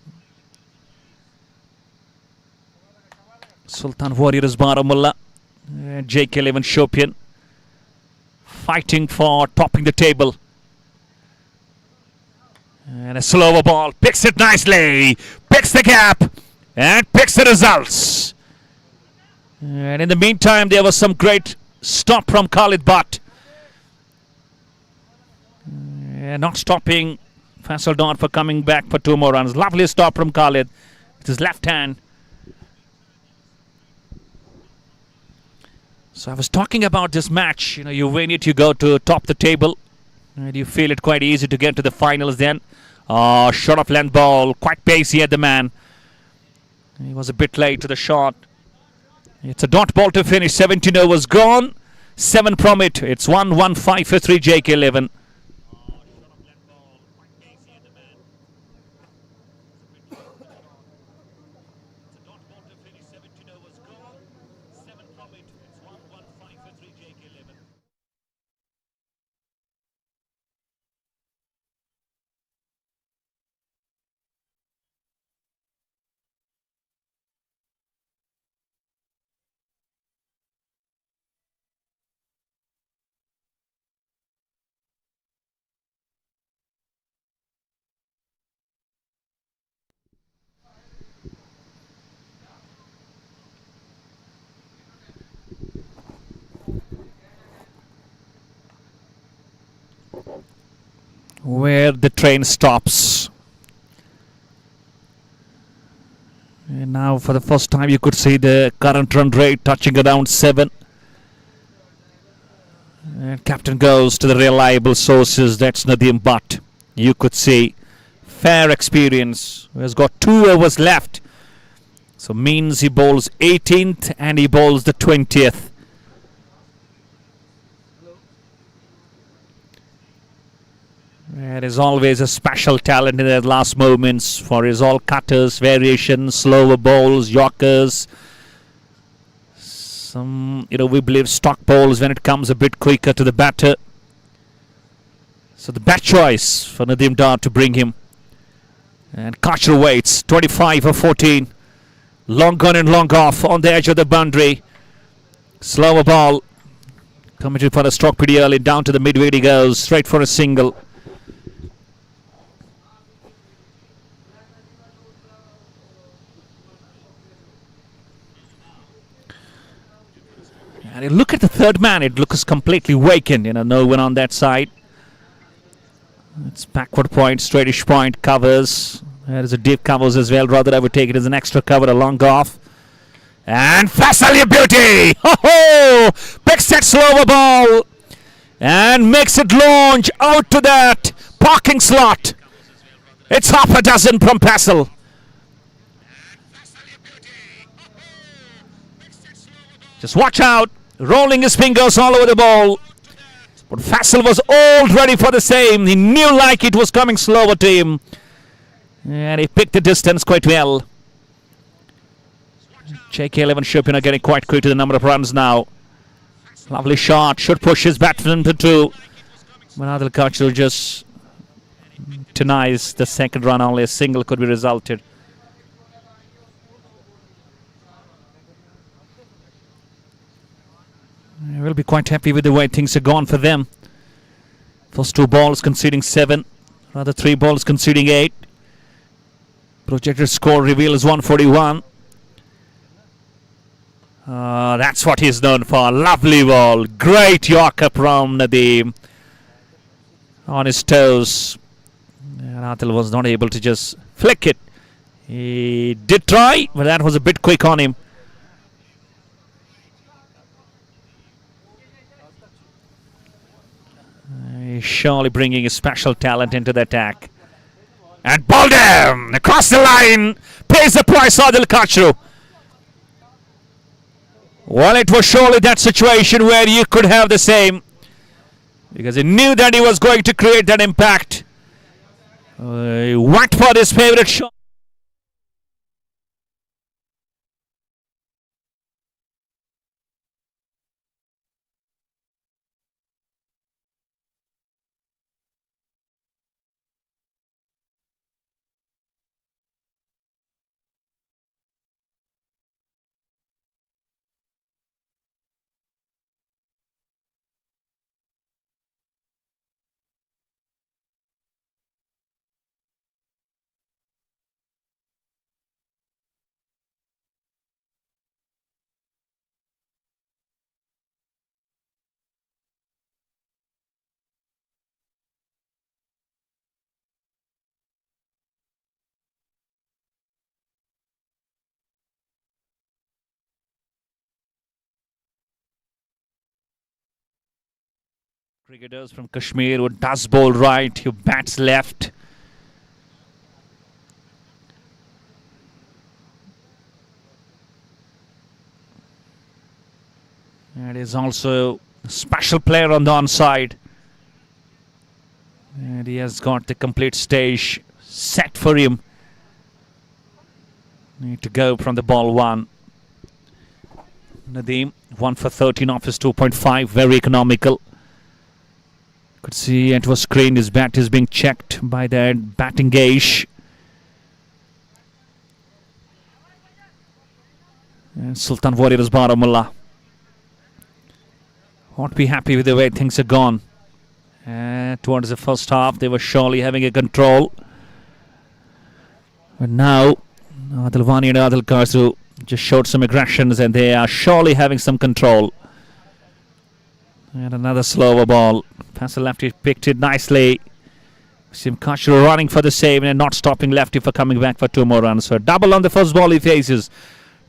Sultan Warriors Baramulla, JK Eleven Shopian fighting for topping the table. And a slower ball, picks it nicely, picks the gap and picks the results. And in the meantime, there was some great stop from Khalid Butt. Not stopping Faseldar for coming back for 2 more runs. Lovely stop from Khalid with his left hand. So I was talking about this match. You win it, you go to top the table. And you feel it quite easy to get to the finals then. Short of length ball, quite pacey at the man. He was a bit late to the shot. It's a dot ball to finish. 17 overs gone. 7 from it. It's 1-1-5 for 3 JK 11. Where the train stops. And now for the first time you could see the current run rate touching around 7. And captain goes to the reliable sources. That's Nadim Dar. You could see fair experience. He has got 2 overs left. So means he bowls 18th and he bowls the 20th. There is always a special talent in the last moments for his all cutters, variations, slower bowls, yorkers. Some, we believe stock bowls when it comes a bit quicker to the batter. So the bat choice for Nadim Dar to bring him. And Kachru waits, 25 for 14. Long on and long off on the edge of the boundary. Slower ball. Committed for a stroke pretty early. Down to the mid-wicket he goes, straight for a single. And you look at the third man, it looks completely vacant, no one on that side. It's backward point, straightish point, covers. There is a deep covers as well, rather I would take it as an extra cover, a long off. And Faisal, your beauty! Ho-ho! Picks that slower ball and makes it launch out to that parking slot. It's half a dozen from Faisal. Just watch out. Rolling his fingers all over the ball. But Faisal was all ready for the same. He knew like it was coming slower to him. And he picked the distance quite well. JK Eleven Shopian are getting quite quick to the number of runs now. Lovely shot. Should push his batsman to two. But Adil Kachru just denies the second run. Only a single could be resulted. We'll be quite happy with the way things have gone for them. First 2 balls conceding 7. Rather 3 balls conceding 8. Projected score reveal is 141. That's what he's known for. Lovely ball. Great Yorker from Nadim. On his toes. And Adil was not able to just flick it. He did try, but that was a bit quick on him. He's surely bringing his special talent into the attack. And bowled him! Across the line! Pays the price, Adil Kachru. Well, it was surely that situation where you could have the same. Because he knew that he was going to create that impact. He went for his favourite shot. Cricketers from Kashmir who does bowl right, who bats left. And is also a special player on the onside. And he has got the complete stage set for him. Need to go from the ball 1. Nadim, 1 for 13 off his 2.5, very economical. Could see it was screened. His bat is being checked by that batting gauge. And Sultan Warriors Baramulla won't be happy with the way things have gone. Towards the first half, they were surely having a control. But now, Adil Wani and Adil Kachru just showed some aggressions and they are surely having some control. And another slower ball. Faisal lefty picked it nicely. Sim Kachru running for the save and not stopping lefty for coming back for 2 more runs. So double on the first ball he faces.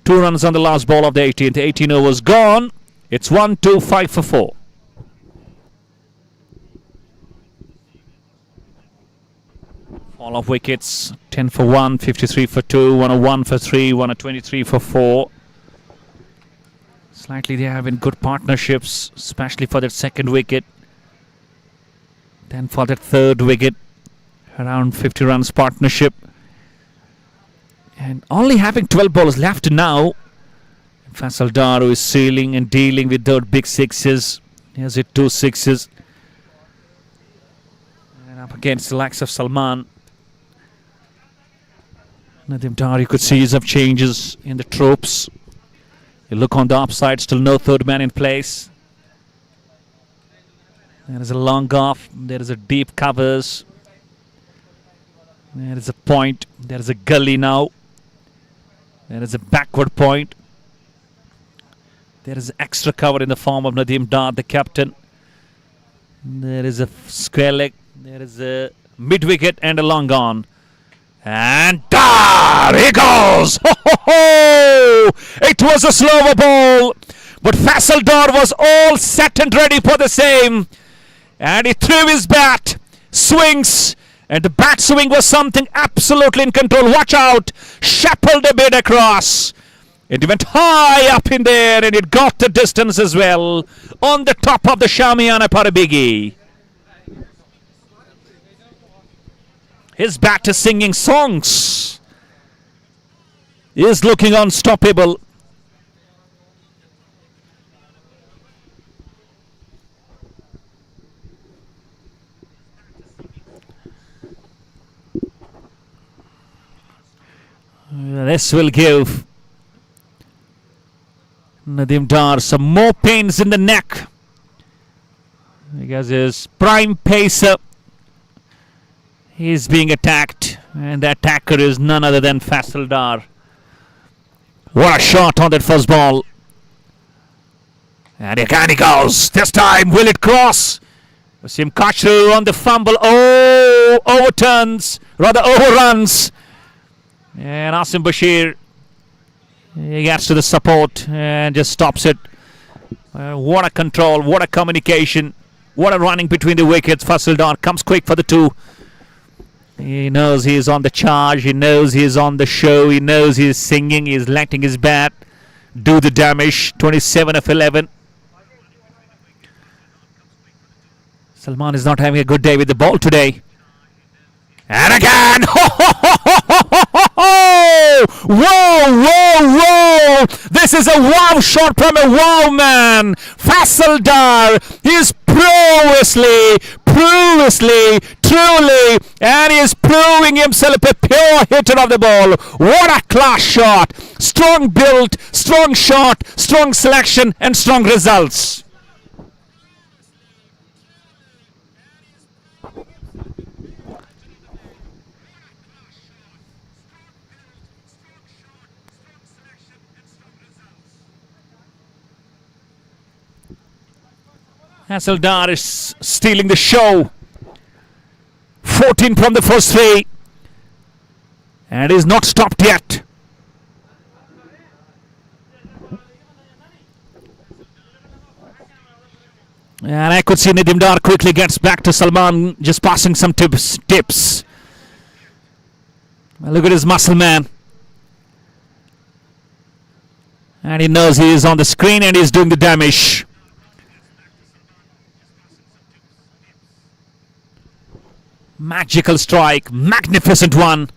2 runs on the last ball of the 18th. 18 overs gone. It's 1-2, 5 for 4. Fall of wickets. 10 for 1, 53 for 2, 101 for 3, 123 for 4. Slightly they have been good partnerships, especially for that second wicket. Then for that third wicket, around 50 runs partnership. And only having 12 balls left now. Faseldar, who is sealing and dealing with those big sixes. He has hit 2 sixes. And up against the likes of Salman. Nadim Dar, you could see some changes in the tropes. You look on the upside, still no third man in place. There is a long off, there is a deep covers. There is a point, there is a gully now. There is a backward point. There is extra cover in the form of Nadim Dar, the captain. There is a square leg, there is a mid wicket and a long on. And Dar he goes. Ho, ho, ho. It was a slower ball, but Faseldar was all set and ready for the same. And he threw his bat, swings, and the bat swing was something absolutely in control. Watch out, shuffled a bit across. It went high up in there and it got the distance as well. On the top of the Shamiana Parabigi. His bat is singing songs. He is looking unstoppable. This will give Nadim Dar some more pains in the neck, because his prime pacer is being attacked, and the attacker is none other than Faseldar. What a shot on that first ball. And again he goes. This time, will it cross? Wasim Kachru on the fumble. Oh, overruns. And Asim Bashir, he gets to the support and just stops it. What a control, what a communication, what a running between the wickets. Faseldar comes quick for the two. He knows he is on the charge, he knows he is on the show, he knows he is singing, he is letting his bat do the damage. 27 of 11. Salman is not having a good day with the ball today. And again! Whoa! This is a wow shot from a wow man. Faseldar is previously, truly, and he is proving himself a pure hitter of the ball. What a class shot! Strong build, strong shot, strong selection, and strong results. Faseldar is stealing the show. 14 from the first three. And is not stopped yet. And I could see Nadim Dar quickly gets back to Salman, just passing some tips. Look at his muscle man. And he knows he is on the screen and he's doing the damage. Magical strike, magnificent one.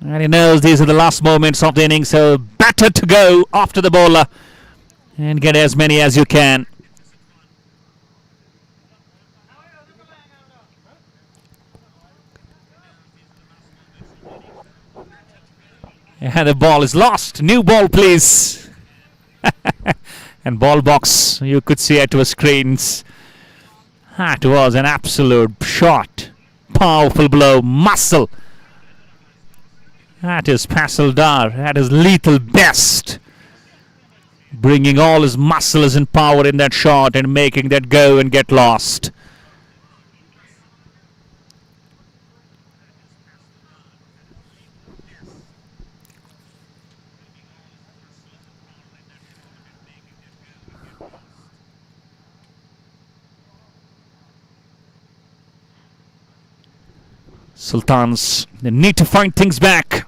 And he knows these are the last moments of the innings, so better to go after the bowler and get as many as you can. And the ball is lost. New ball, please. And ball box, you could see it was screens. That was an absolute shot. Powerful blow, muscle. That is Faseldar at his lethal best. Bringing all his muscles and power in that shot and making that go and get lost. Sultans, they need to find things back.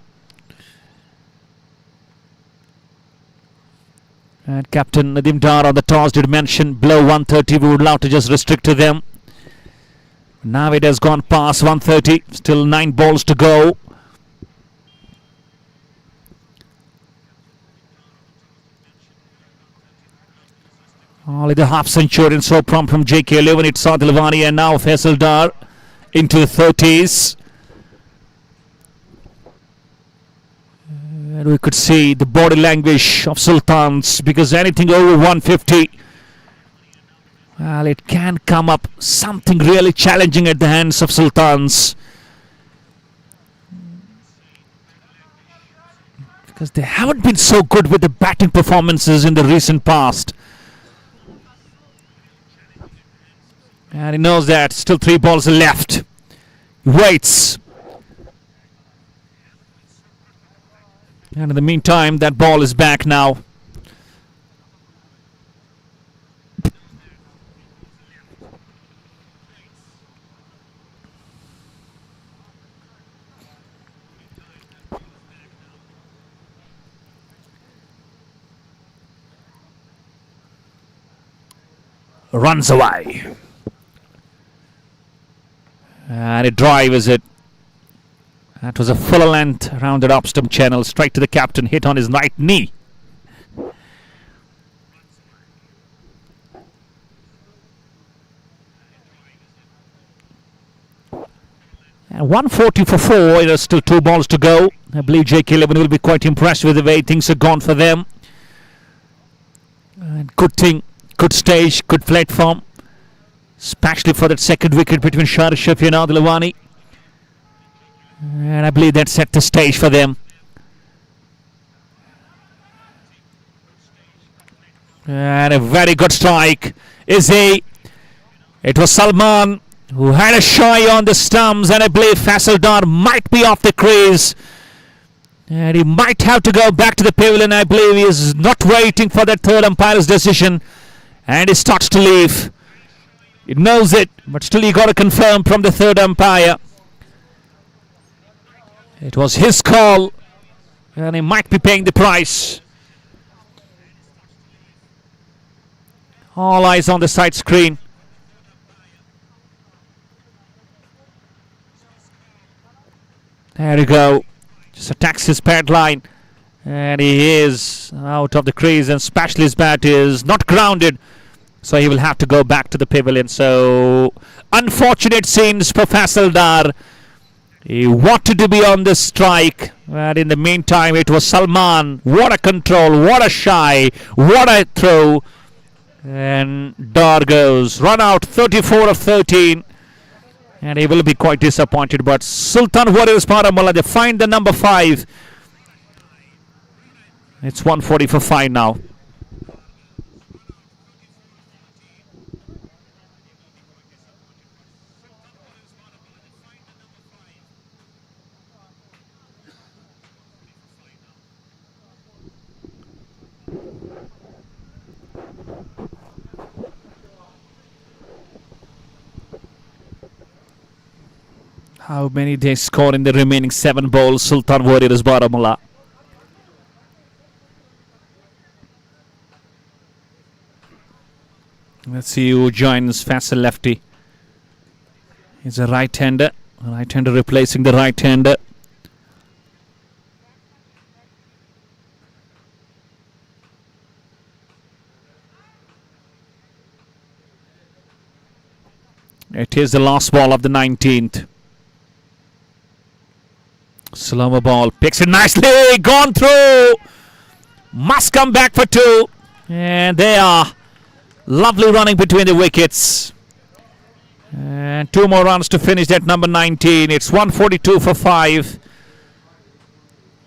And Captain Nadim Dar on the toss did mention below 130. We would love to just restrict to them. Now it has gone past 130. Still 9 balls to go. Only the half century and so prompt from JK 11. It's Adil Wani and now Faseldar into the 30s. And we could see the body language of Sultans, because anything over 150, well, it can come up something really challenging at the hands of Sultans, because they haven't been so good with the batting performances in the recent past. And he knows that still 3 balls left. Waits. And in the meantime, that ball is back now. Runs away. And a drive, is it? That was a full length rounded up stump channel, straight to the captain, hit on his right knee. And 140 for 4. There's still 2 balls to go. I believe JK 11 will be quite impressed with the way things have gone for them. And good thing, good stage, good platform, especially for that second wicket between Luktiora Shopian and Adil Awani. And I believe that set the stage for them. And a very good strike. It was Salman who had a shy on the stumps, and I believe Faseldar might be off the crease. And he might have to go back to the pavilion. I believe he is not waiting for that third umpire's decision. And he starts to leave. He knows it, but still he got to confirm from the third umpire. It was his call, and he might be paying the price. All eyes on the side screen. There you go. Just attacks his pad line. And he is out of the crease, and especially his bat is not grounded. So he will have to go back to the pavilion. So unfortunate scenes for Faseldar. He wanted to be on the strike. And in the meantime, it was Salman. What a control. What a shy. What a throw. And Dar goes. Run out 34 of 13. And he will be quite disappointed. But Sultan Warriors Baramulla, they find the number 5. It's 140 for 5 now. How many they score in the remaining 7 balls, Sultan Warriors Baramulla? Let's see who joins Faisal lefty. He's a right-hander. Right-hander replacing the right-hander. It is the last ball of the 19th. Slower ball. Picks it nicely. Gone through. Must come back for 2. And they are. Lovely running between the wickets. And 2 more runs to finish that number 19. It's 142 for 5.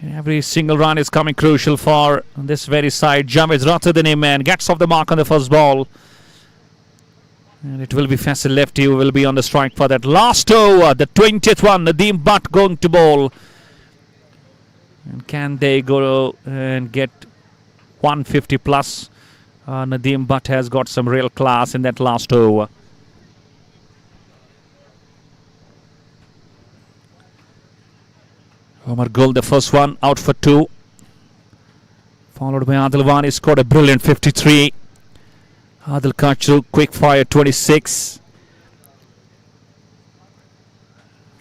Every single run is coming crucial for this very side. Jamid rather than him, and gets off the mark on the first ball. And it will be Faisal lefty who will be on the strike for that last over. The 20th one. Nadim Dar going to bowl. And can they go and get 150 plus? Nadim Dar has got some real class in that last over. Omar Gul, the first one, out for 2. Followed by Adil Awani, scored a brilliant 53. Adil Kachu, quick fire 26.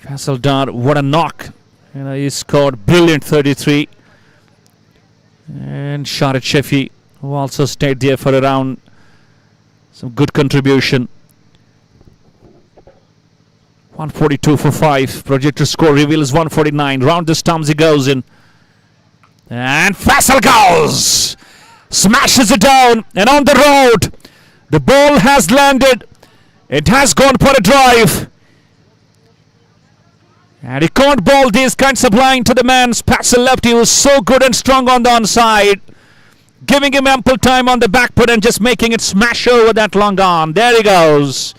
Faseldar, what a knock. He scored brilliant 33. And Shahid Shafi, who also stayed there for around some good contribution. 142 for 5. Projector score reveals 149. Round the stumps he goes in. And Faisal goes! Smashes it down, and on the road. The ball has landed. It has gone for a drive. And he can't bowl these kinds of line to the man's Faisal lefty, who was so good and strong on the onside. Giving him ample time on the back foot and just making it smash over that long arm. There he goes.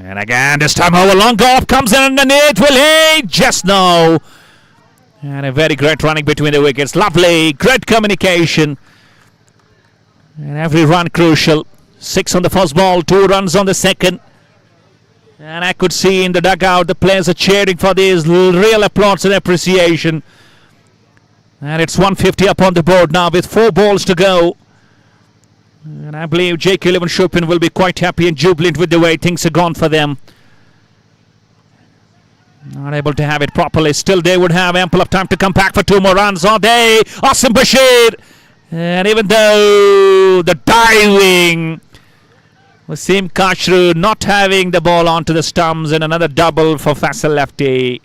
And again, this time over, long off comes in underneath. Will he? Just no. And a very great running between the wickets. Lovely, great communication. And every run crucial. 6 on the first ball, 2 runs on the second. And I could see in the dugout the players are cheering for this. Real applause and appreciation. And it's 150 up on the board now with 4 balls to go. And I believe JK Eleven Shopian will be quite happy and jubilant with the way things are gone for them. Not able to have it properly. Still, they would have ample of time to come back for 2 more runs, are they? Asim Bashir. And even though the diving, Wasim Kashru not having the ball onto the stumps, and another double for Faisal lefty.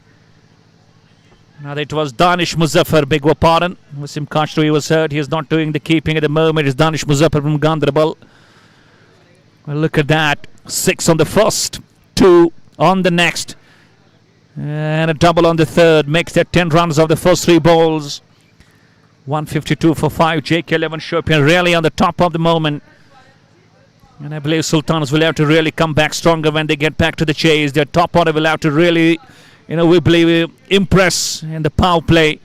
Now it was Danish Muzaffar, beg your pardon. Wasim Kashru, he was hurt. He is not doing the keeping at the moment. It's Danish Muzaffar from Gandrabal. Well, look at that. 6 on the first, 2 on the next. And a double on the third. Makes that 10 runs of the first 3 balls. 152 for 5. JK Eleven Shopian really on the top of the moment. And I believe Sultans will have to really come back stronger when they get back to the chase. Their top order will have to really, we believe, impress in the power play.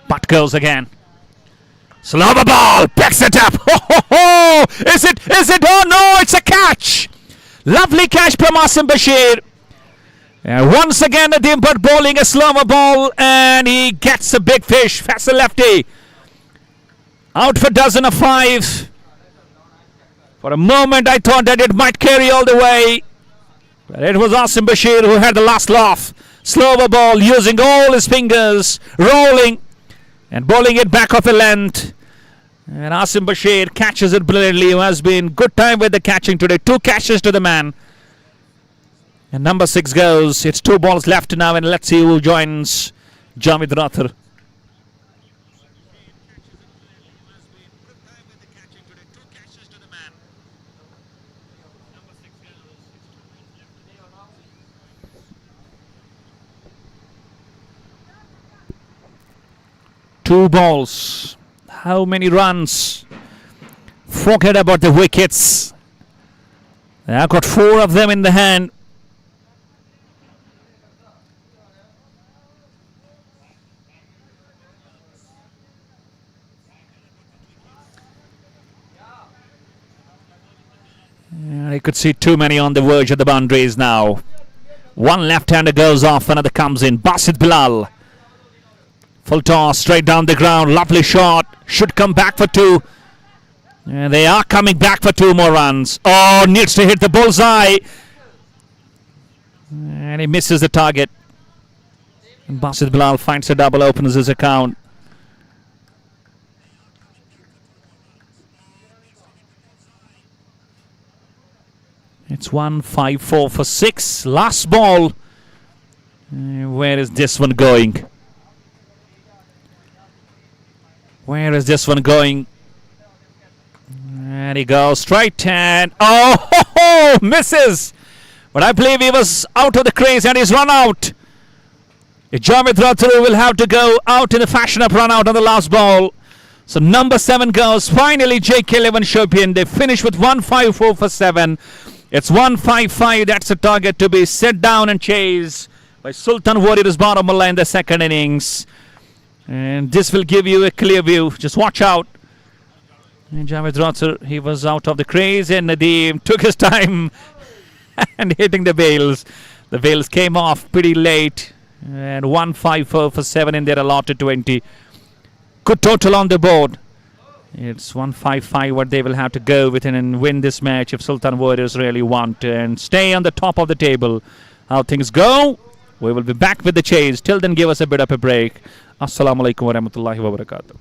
Butt goes again. Slower ball, picks it up. Ho, ho, ho. Is it? Oh no, it's a catch. Lovely catch from Asim Bashir. And once again, Nadim Dar bowling a slower ball, and he gets a big fish. Faisal lefty. Out for dozen of 5. For a moment, I thought that it might carry all the way. But it was Asim Bashir who had the last laugh. Slower ball, using all his fingers, rolling and bowling it back off a length. And Asim Bashir catches it brilliantly, who has been good time with the catching today. 2 catches to the man. And number 6 goes. It's 2 balls left now, and let's see who joins Jamid Rathar. Two balls. How many runs? Forget about the wickets. I've got 4 of them in the hand. And I could see too many on the verge of the boundaries now. 1 left-hander goes off, another comes in. Basit Bilal. Full toss, straight down the ground. Lovely shot. Should come back for 2. And they are coming back for 2 more runs. Oh, needs to hit the bullseye. And he misses the target. And Basit Bilal finds a double, opens his account. It's 154 for 6. Last ball. Where is this one going? Where is this one going? And he goes straight, and oh, misses. But I believe he was out of the crease and he's run out. Jamid Rathar will have to go out in the fashion of run out on the last ball. So number 7 goes. Finally, JK Eleven Shopian. They finish with 154 for 7. It's 155. That's the target to be set down and chased by Sultan Warriors Baramulla in the second innings. And this will give you a clear view. Just watch out. And Jamid Rathar, he was out of the crease, and Nadim took his time and hitting the bails. The bails came off pretty late. And 154 for 7 in their allotted 20. Good total on the board. It's 155 what they will have to go within and win this match if Sultan Warriors really want and stay on the top of the table. How things go, we will be back with the chase. Till then, give us a bit of a break. Assalamu alaikum wa rahmatullahi wa barakatuh.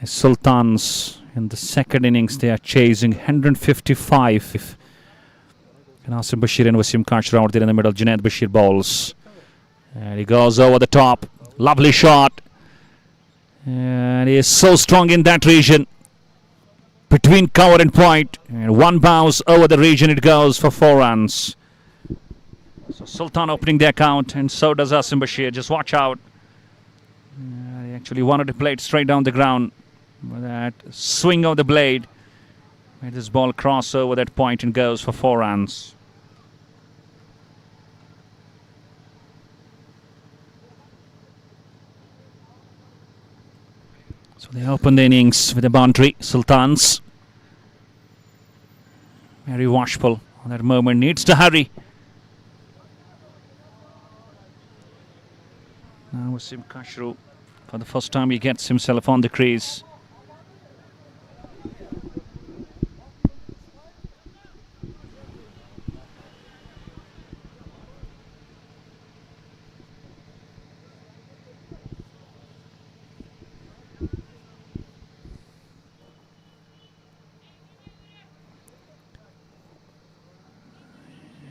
Sultans in the second innings, they are chasing 155. Nasir Bashir and Wasim Kashra out there in the middle. Junaid Bashir bowls. And he goes over the top. Lovely shot. And he is so strong in that region. Between cover and point. And one bounce over the region, it goes for 4 runs. So Sultan opening the account, and so does Wasim Bashir. Just watch out. He actually wanted to play it straight down the ground. That swing of the blade made this ball cross over that point and goes for 4 runs. So they open the innings with a boundary. Sultans very watchful on that moment, needs to hurry. Now Wasim Kashru, for the first time he gets himself on the crease.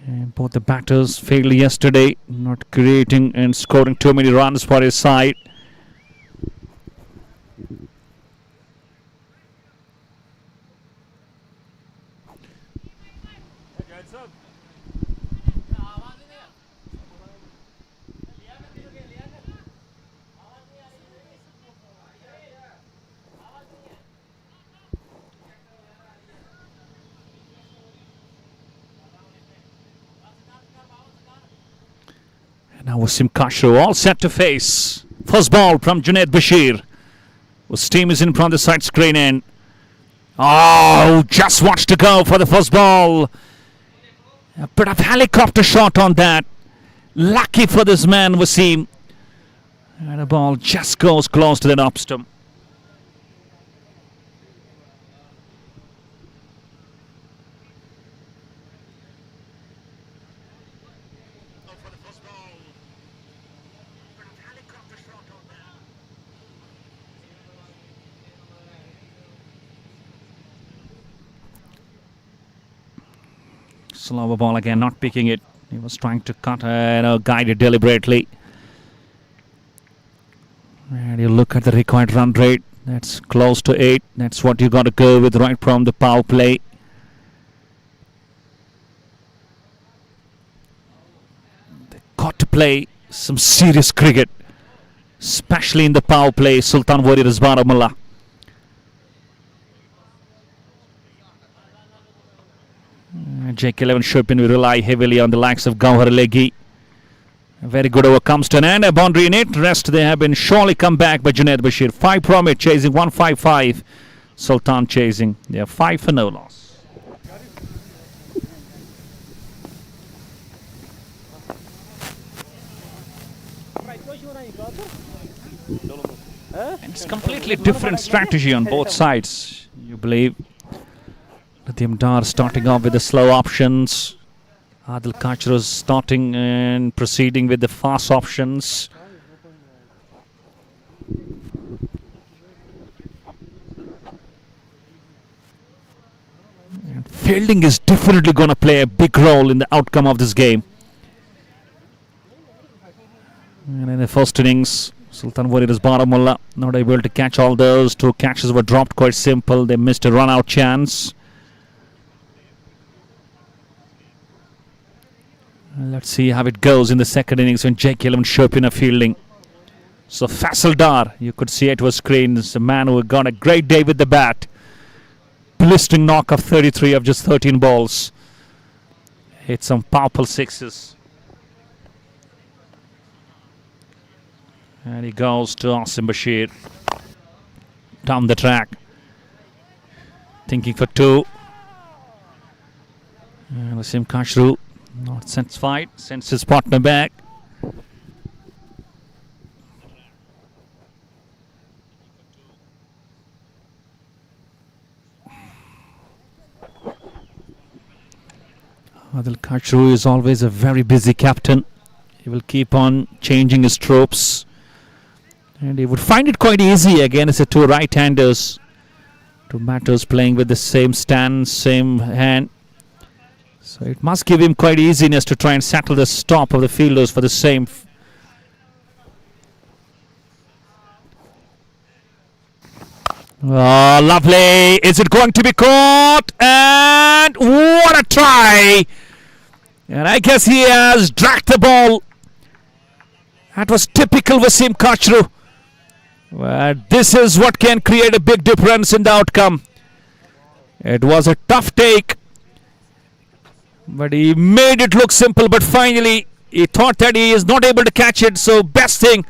And both the batters failed yesterday, not creating and scoring too many runs for his side. Now Wasim Kashru all set to face. First ball from Junaid Bashir. Whose team is in from the side screen end. Oh, just watch to go for the first ball. A bit of helicopter shot on that. Lucky for this man, Wasim. And the ball just goes close to the off stump. Slower ball again, not picking it. He was trying to guide it deliberately. And you look at the required run rate. That's close to 8. That's what you got to go with right from the power play. They got to play some serious cricket, especially in the power play. Sultan Warriors Baramulla. JK Eleven Shopian will rely heavily on the likes of Gowhar Ahmad. A very good over comes to an end. A boundary in it. Rest they have been surely come back by Junaid Bashir. 5 from it, chasing 155. Sultan chasing. They are 5 for no loss. And it's completely different strategy on both sides, you believe. Nadim Dar starting off with the slow options. Adil Kachra starting and proceeding with the fast options. And fielding is definitely going to play a big role in the outcome of this game. And in the first innings, Sultan Warriors Baramulla not able to catch all those. 2 catches were dropped, quite simple. They missed a run-out chance. Let's see how it goes in the second innings when JK Eleven Shopian are fielding. So Faseldar, you could see it was screen. It's a man who got a great day with the bat. Blistering knock of 33 of just 13 balls. Hit some powerful sixes. And he goes to Wasim Bashir. Down the track. Thinking for 2. And Wasim Kashru. Not satisfied, sends his partner back. Adil Kachru is always a very busy captain. He will keep on changing his tropes. And he would find it quite easy against the two right-handers. Two batters playing with the same stance, same hand. So it must give him quite easiness to try and settle the stop of the fielders for the same. Oh, lovely. Is it going to be caught? And what a try. And I guess he has dragged the ball. That was typical Wasim Kachru. This is what can create a big difference in the outcome. It was a tough take, but he made it look simple. But finally, he thought that he is not able to catch it. So best thing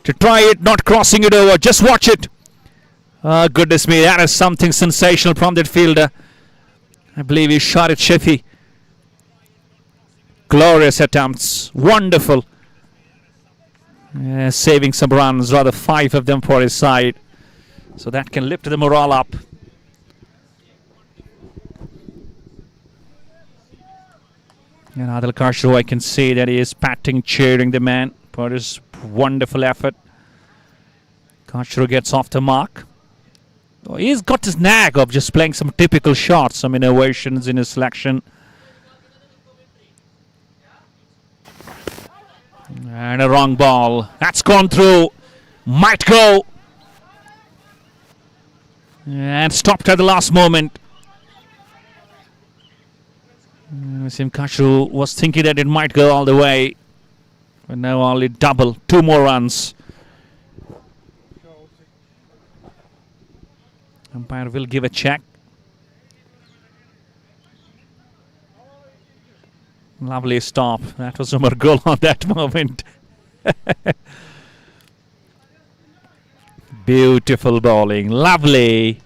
to try it, not crossing it over. Just watch it. Oh, goodness me, that is something sensational from that fielder. I believe he shot it Shafi. Glorious attempts. Wonderful. Saving some runs, rather 5 of them for his side. So that can lift the morale up. And Adil Kashru, I can see that he is patting, cheering the man for his wonderful effort. Kashru gets off the mark. Oh, he's got his knack of just playing some typical shots, some innovations in his selection. And a wrong ball. That's gone through. Might go. And stopped at the last moment. Wasim Kachru was thinking that it might go all the way. But now only double. 2 more runs. Umpire will give a check. Lovely stop. That was Umar goal on that moment. Beautiful bowling. Lovely.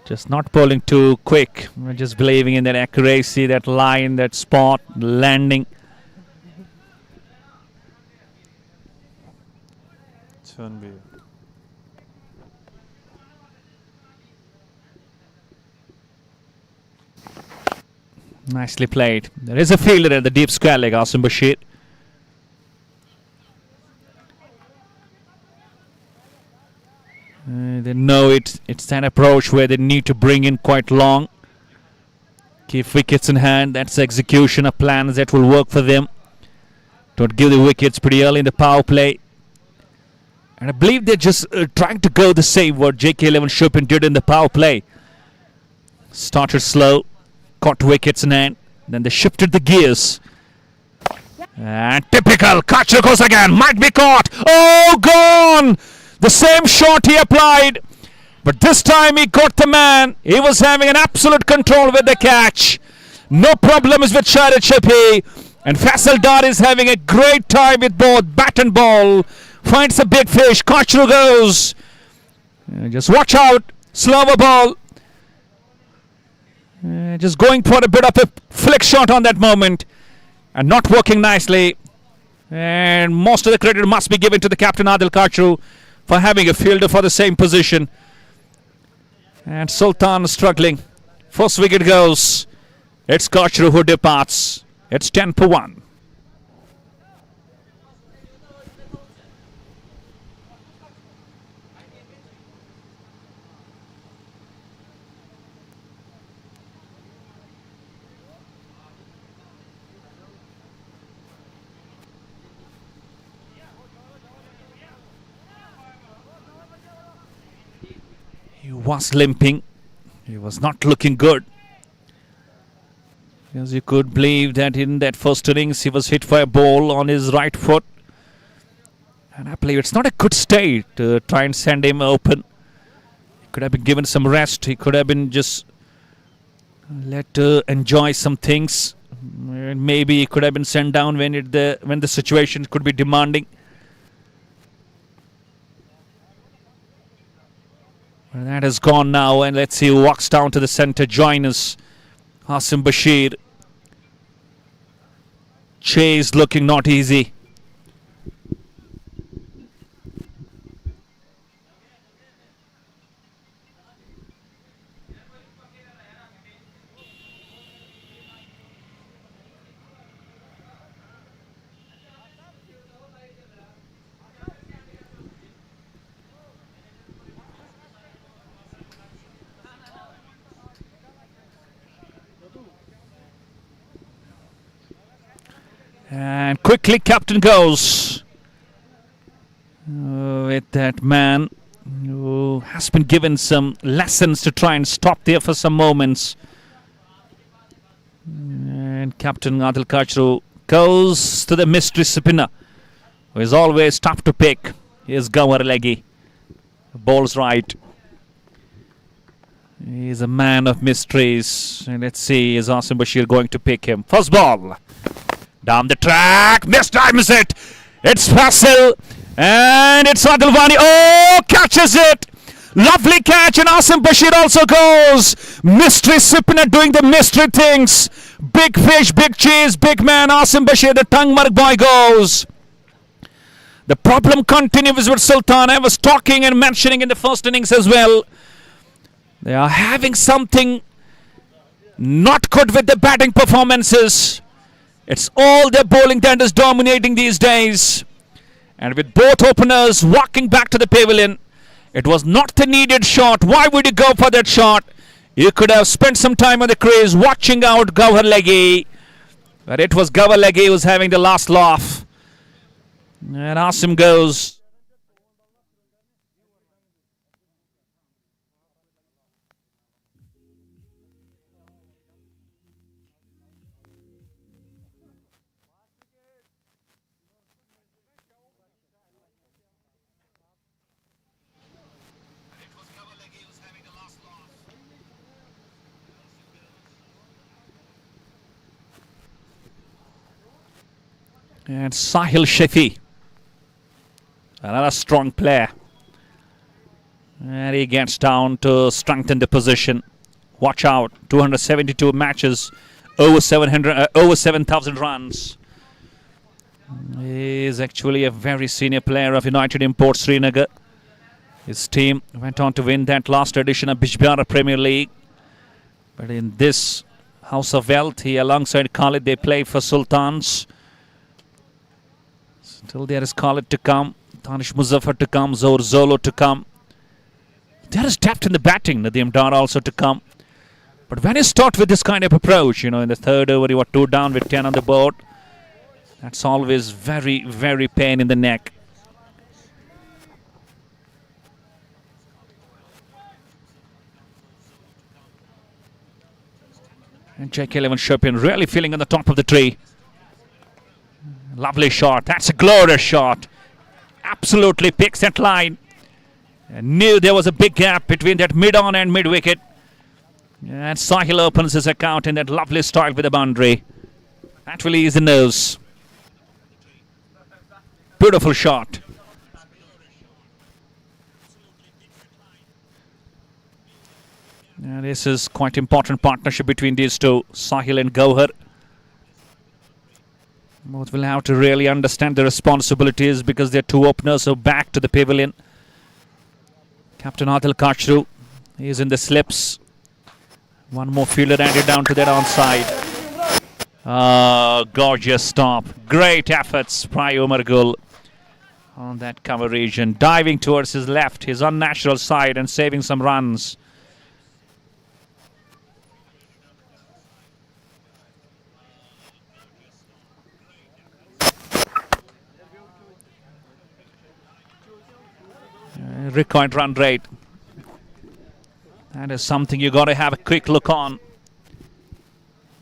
Just not bowling too quick. We're just believing in that accuracy, that line, that spot, landing. Nicely played. There is a fielder at the deep square leg, Asim Bashir. They know it's that approach where they need to bring in quite long. Keep wickets in hand. That's the execution of plans that will work for them. Don't give the wickets pretty early in the power play. And I believe they're just trying to go the same what JK Eleven Shopian did in the power play. Started slow. Caught wickets in hand. Then they shifted the gears. And typical. Kachru goes again. Might be caught. Oh, gone. The same shot he applied. But this time he caught the man. He was having an absolute control with the catch. No problems with Shahid Shafi. And Faseldar is having a great time with both bat and ball. Finds a big fish. Kachru goes. Just watch out. Slower ball. Just going for a bit of a flick shot on that moment and not working nicely. And most of the credit must be given to the captain Adil Kachru for having a fielder for the same position. And Sultan struggling. First wicket goes. It's Kachru who departs. It's 10 for 1. He was limping. He was not looking good. Because you could believe that in that first innings he was hit for a ball on his right foot. And I believe it's not a good state to try and send him open. He could have been given some rest. He could have been just let enjoy some things. And maybe he could have been sent down when the situation could be demanding. Well, that is gone now, and let's see who walks down to the centre. Join us. Asim Bashir. Chase looking not easy. And quickly captain goes with that man who has been given some lessons to try and stop there for some moments. And Captain Adil Kachru goes to the mystery spinner, who is always tough to pick. Here's Gowhar Leggy. Ball's right. He's a man of mysteries. And let's see, is Asim Bashir going to pick him? First ball. Down the track. Mistimes it. It's Fasil. And it's Adil Wani. Oh, catches it. Lovely catch. And Asim Bashir also goes. Mystery spinner doing the mystery things. Big fish, big cheese, big man. Asim Bashir, the tongue mark boy, goes. The problem continues with Sultan. I was talking and mentioning in the first innings as well. They are having something not good with the batting performances. It's all their bowling that is dominating these days. And with both openers walking back to the pavilion, it was not the needed shot. Why would you go for that shot? You could have spent some time on the crease watching out Gowhar Leggy. But it was Gowhar Leggy who was having the last laugh. And Asim goes. And Sahil Shafi, another strong player. And he gets down to strengthen the position. Watch out, 272 matches, over 7,000 runs. He is actually a very senior player of United Imports Srinagar. His team went on to win that last edition of Bijbara Premier League. But in this House of Wealth, he alongside Khalid, they play for Sultans. Still there is Khalid to come, Tanish Muzaffar to come, Zohar Zolo to come. There is depth in the batting, Nadim Dar also to come. But when you start with this kind of approach, you know, in the third over you are 2 down with 10 on the board, that's always very, very pain in the neck. And JK Eleven Shopian really feeling on the top of the tree. Lovely shot. That's a glorious shot. Absolutely picks that line. And knew there was a big gap between that mid-on and mid-wicket. And Sahil opens his account in that lovely style with the boundary. That will ease the nose. Beautiful shot. And this is quite important partnership between these two, Sahil and Gowhar. Both will have to really understand the responsibilities because their two openers are back to the pavilion. Captain Adil Kachru is in the slips. One more fielder handed down to that onside. Gorgeous stop. Great efforts by Umar Gul on that cover region. Diving towards his left, his unnatural side, and saving some runs. Required run rate. That is something you got to have a quick look on.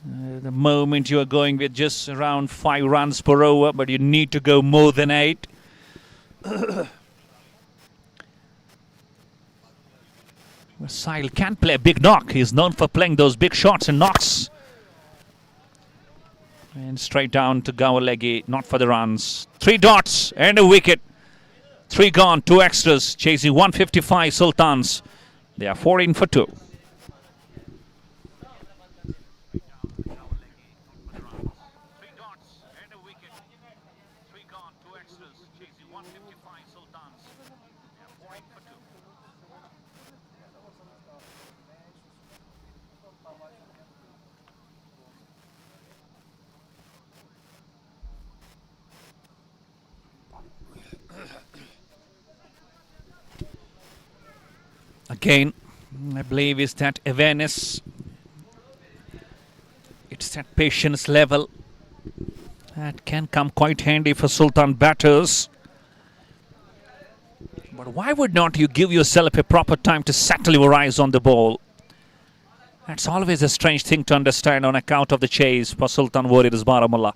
The moment you are going with just around 5 runs per over, but you need to go more than 8. Sahil can play a big knock. He's known for playing those big shots and knocks. And straight down to Gowhar Leggy, not for the runs. 3 dots and a wicket. 3 gone, 2 extras, chasing 155 Sultans. They are 14 for 2. Again, I believe it's that awareness, it's that patience level, That can come quite handy for Sultan batters. But why would not you give yourself a proper time to settle your eyes on the ball? That's always a strange thing to understand on account of the chase for Sultan Warriors Baramulla.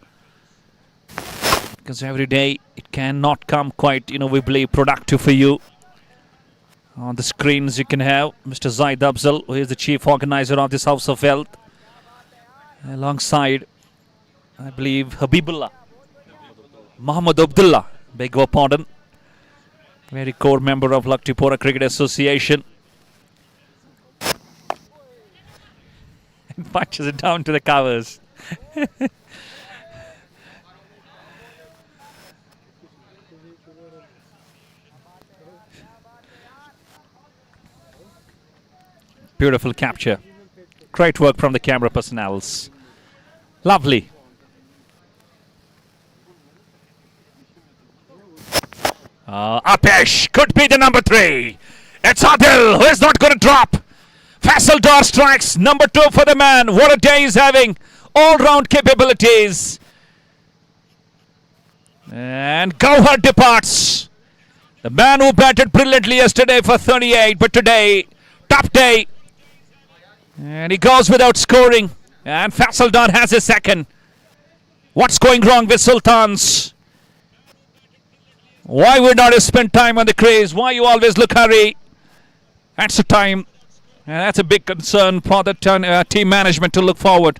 Because every day it cannot come quite, we believe, productive for you. On the screens you can have Mr. Zaid Afzal, who is the chief organizer of this House of Wealth. Alongside, I believe, Habibullah. Muhammad Abdullah, beg your pardon. Very core member of Luktiora Cricket Association. And punches it down to the covers. Beautiful capture. Great work from the camera personnels. Lovely. Apesh could be the number 3. It's Adil who is not going to drop. Faseldar strikes number 2 for the man. What a day he's having. All-round capabilities. And Gowhar departs. The man who batted brilliantly yesterday for 38, but today, top day. And he goes without scoring. And Faseldar has a second. What's going wrong with Sultans? Why would not you spend time on the crease? Why you always look hurry? That's the time. And that's a big concern for the team management to look forward.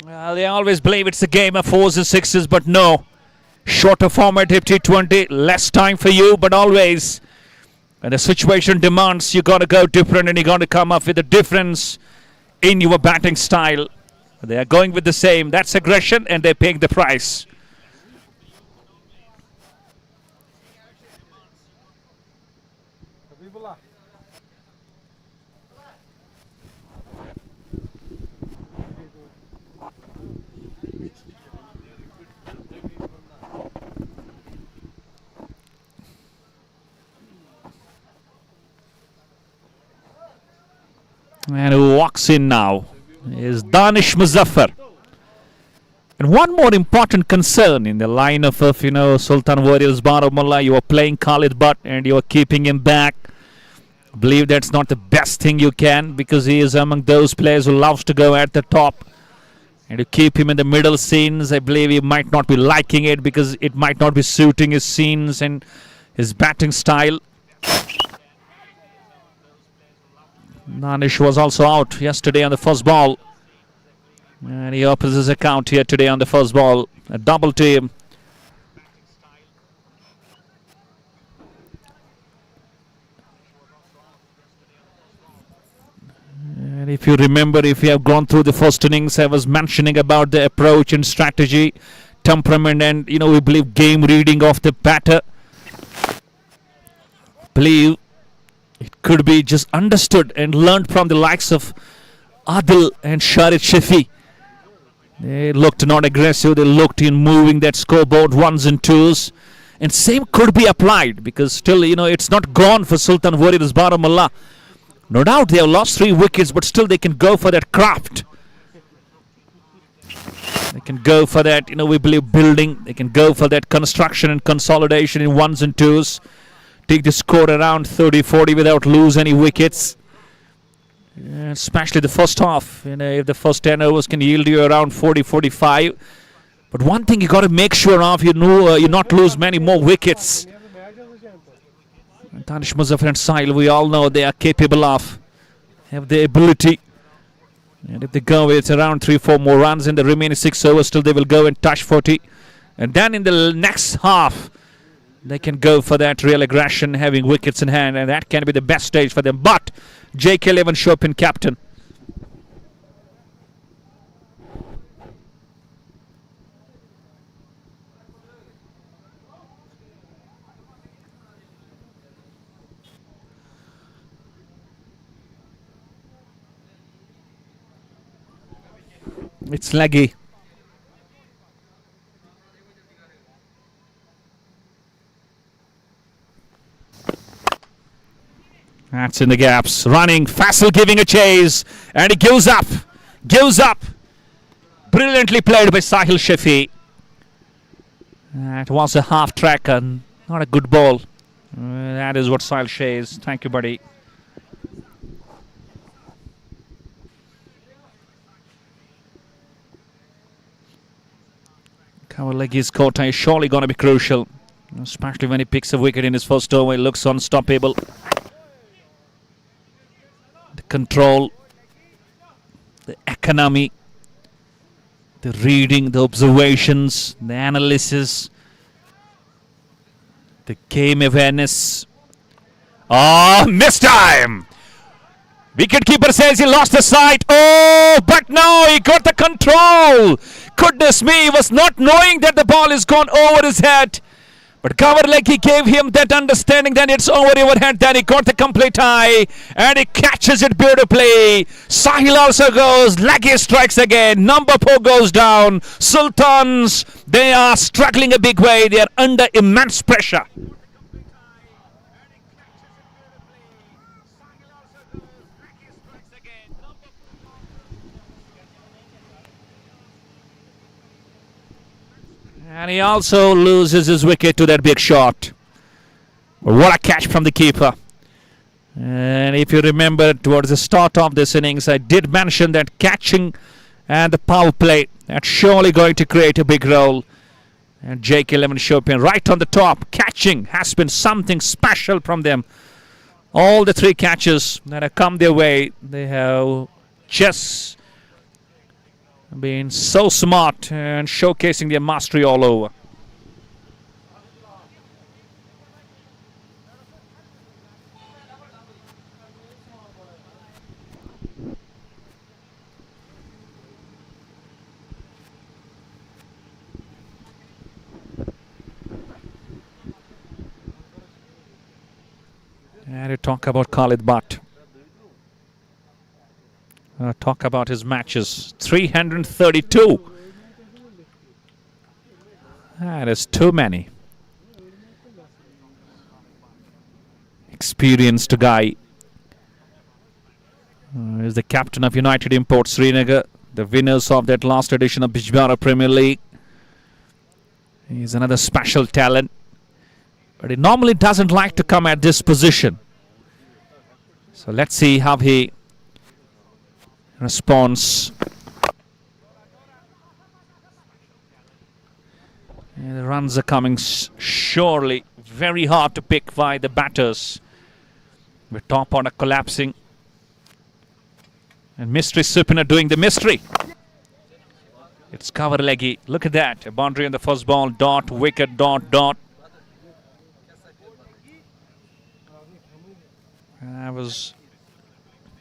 Well, they always believe it's a game of 4s and 6s, but no. Shorter format of T20, less time for you, but always when the situation demands, you got to go different and you got to come up with a difference in your batting style. They are going with the same. That's aggression, and they're paying the price. And who walks in now is Danish Muzaffar. And one more important concern in the lineup of, Sultan Warriors Baramulla, you are playing Khalid Butt and you are keeping him back. I believe that's not the best thing you can, because he is among those players who loves to go at the top. And to keep him in the middle scenes, I believe he might not be liking it, because it might not be suiting his scenes and his batting style. Danish was also out yesterday on the first ball. And he opens his account here today on the first ball. A double to him. And if you remember, if you have gone through the first innings, I was mentioning about the approach and strategy, temperament, and, we believe game reading of the batter. Believe it could be just understood and learned from the likes of Adil and Sharid Shafi. They looked not aggressive. They looked in moving that scoreboard 1s and 2s. And same could be applied, because still, it's not gone for Sultan Warriors Baramulla. No doubt they have lost 3 wickets, but still they can go for that craft. They can go for that, we believe, building. They can go for that construction and consolidation in 1s and 2s. Take the score around 30-40 without lose any wickets. Especially the first half. If the first 10 overs can yield you around 40-45. But one thing you got to make sure of, you not lose many more wickets. Danish Muzaffar and Sahil, we all know they are capable of, have the ability. And if they go with around 3-4 more runs in the remaining 6 overs, still they will go and touch 40. And then in the next half, they can go for that real aggression, having wickets in hand, and that can be the best stage for them. But JK Eleven Shopian, captain. It's leggy. That's in the gaps. Running. Faisal giving a chase. And he gives up. Gives up. Brilliantly played by Sahil Shafi. That was a half track and not a good ball. That is what Sahil says. Thank you, buddy. Kawalagi's quota is surely going to be crucial, especially when he picks a wicket in his first over. He looks unstoppable. The control, the economy, the reading, the observations, the analysis, the game awareness. Oh, missed time! Wicketkeeper says he lost the sight. Oh, but no, he got the control. Goodness me, he was not knowing that the ball is gone over his head. But Gowhar Leggy gave him that understanding that it's over your head. Then he got the complete eye and he catches it beautifully. Sahil also goes. Leggy strikes again. Number 4 goes down. Sultans, they are struggling a big way. They are under immense pressure. And he also loses his wicket to that big shot. What a catch from the keeper. And if you remember, towards the start of this innings, I did mention that catching and the power play, that's surely going to create a big role. And JK Eleven Shopian right on the top. Catching has been something special from them. All the 3 catches that have come their way, they have just been so smart and showcasing their mastery all over. And you talk about Khalid Butt. Talk about his matches. 332. That is too many. Experienced guy. Is the captain of United Imports Srinagar, the winners of that last edition of Bijbara Premier League. He's another special talent, but he normally doesn't like to come at this position. So let's see how he responds. And the runs are coming surely very hard to pick by the batters. With top order collapsing. And Mystery Supina doing the mystery. It's Gowhar Leggy. Look at that. A boundary on the first ball. Dot, wicket, dot, dot. I was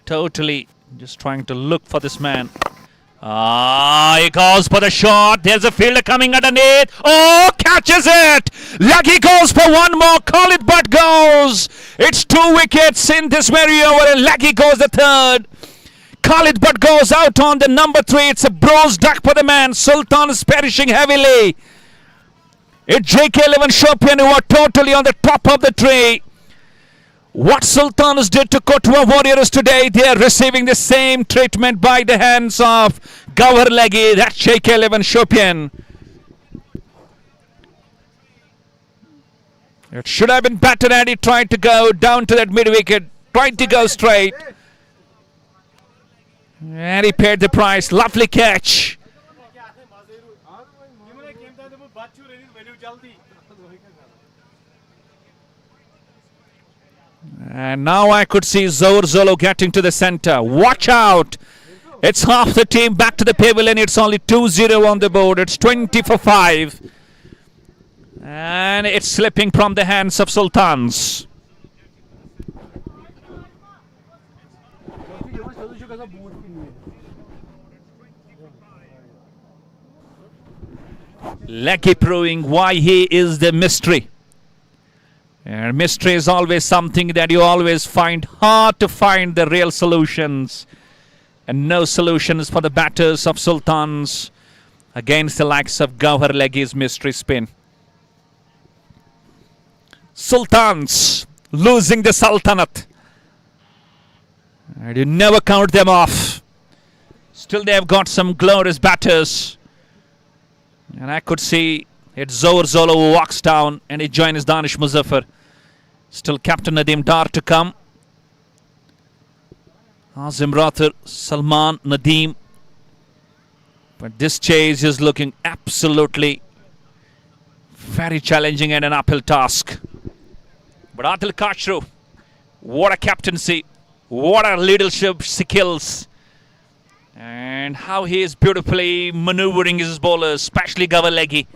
totally just trying to look for this man. He goes for the shot. There's a fielder coming underneath. Oh, catches it. Leggy goes for one more. Khalid Butt goes. It's 2 wickets in this very over. And Leggy goes the 3rd. Khalid Butt goes out on the number 3. It's a bronze duck for the man. Sultan is perishing heavily. It's JK Eleven Shopian who are totally on the top of the tree. What Sultans did to Kathua Warriors today, they are receiving the same treatment by the hands of Gowhar Leggy. That's JK Eleven Shopian. It should have been better and he tried to go down to that mid-wicket. Tried to go straight. And he paid the price. Lovely catch. And now I could see Zohar Zolo getting to the center. Watch out. It's half the team back to the pavilion. It's only 2-0 on the board. It's 20 for 5. And it's slipping from the hands of Sultans. Leggy proving why he is the mystery. And mystery is always something that you always find hard to find the real solutions. And no solutions for the batters of Sultans against the likes of Gowhar Leggy's mystery spin. Sultans losing the Sultanate. And you never count them off. Still they have got some glorious batters. And I could see it's Zohar Zolo who walks down and he joins Danish Muzaffar. Still Captain Nadim Dar to come. Azim Rathar, Salman, Nadim. But this chase is looking absolutely very challenging and an uphill task. But Adil Kachru, what a captaincy, what a leadership skills. And how he is beautifully maneuvering his bowlers, especially Gowhar.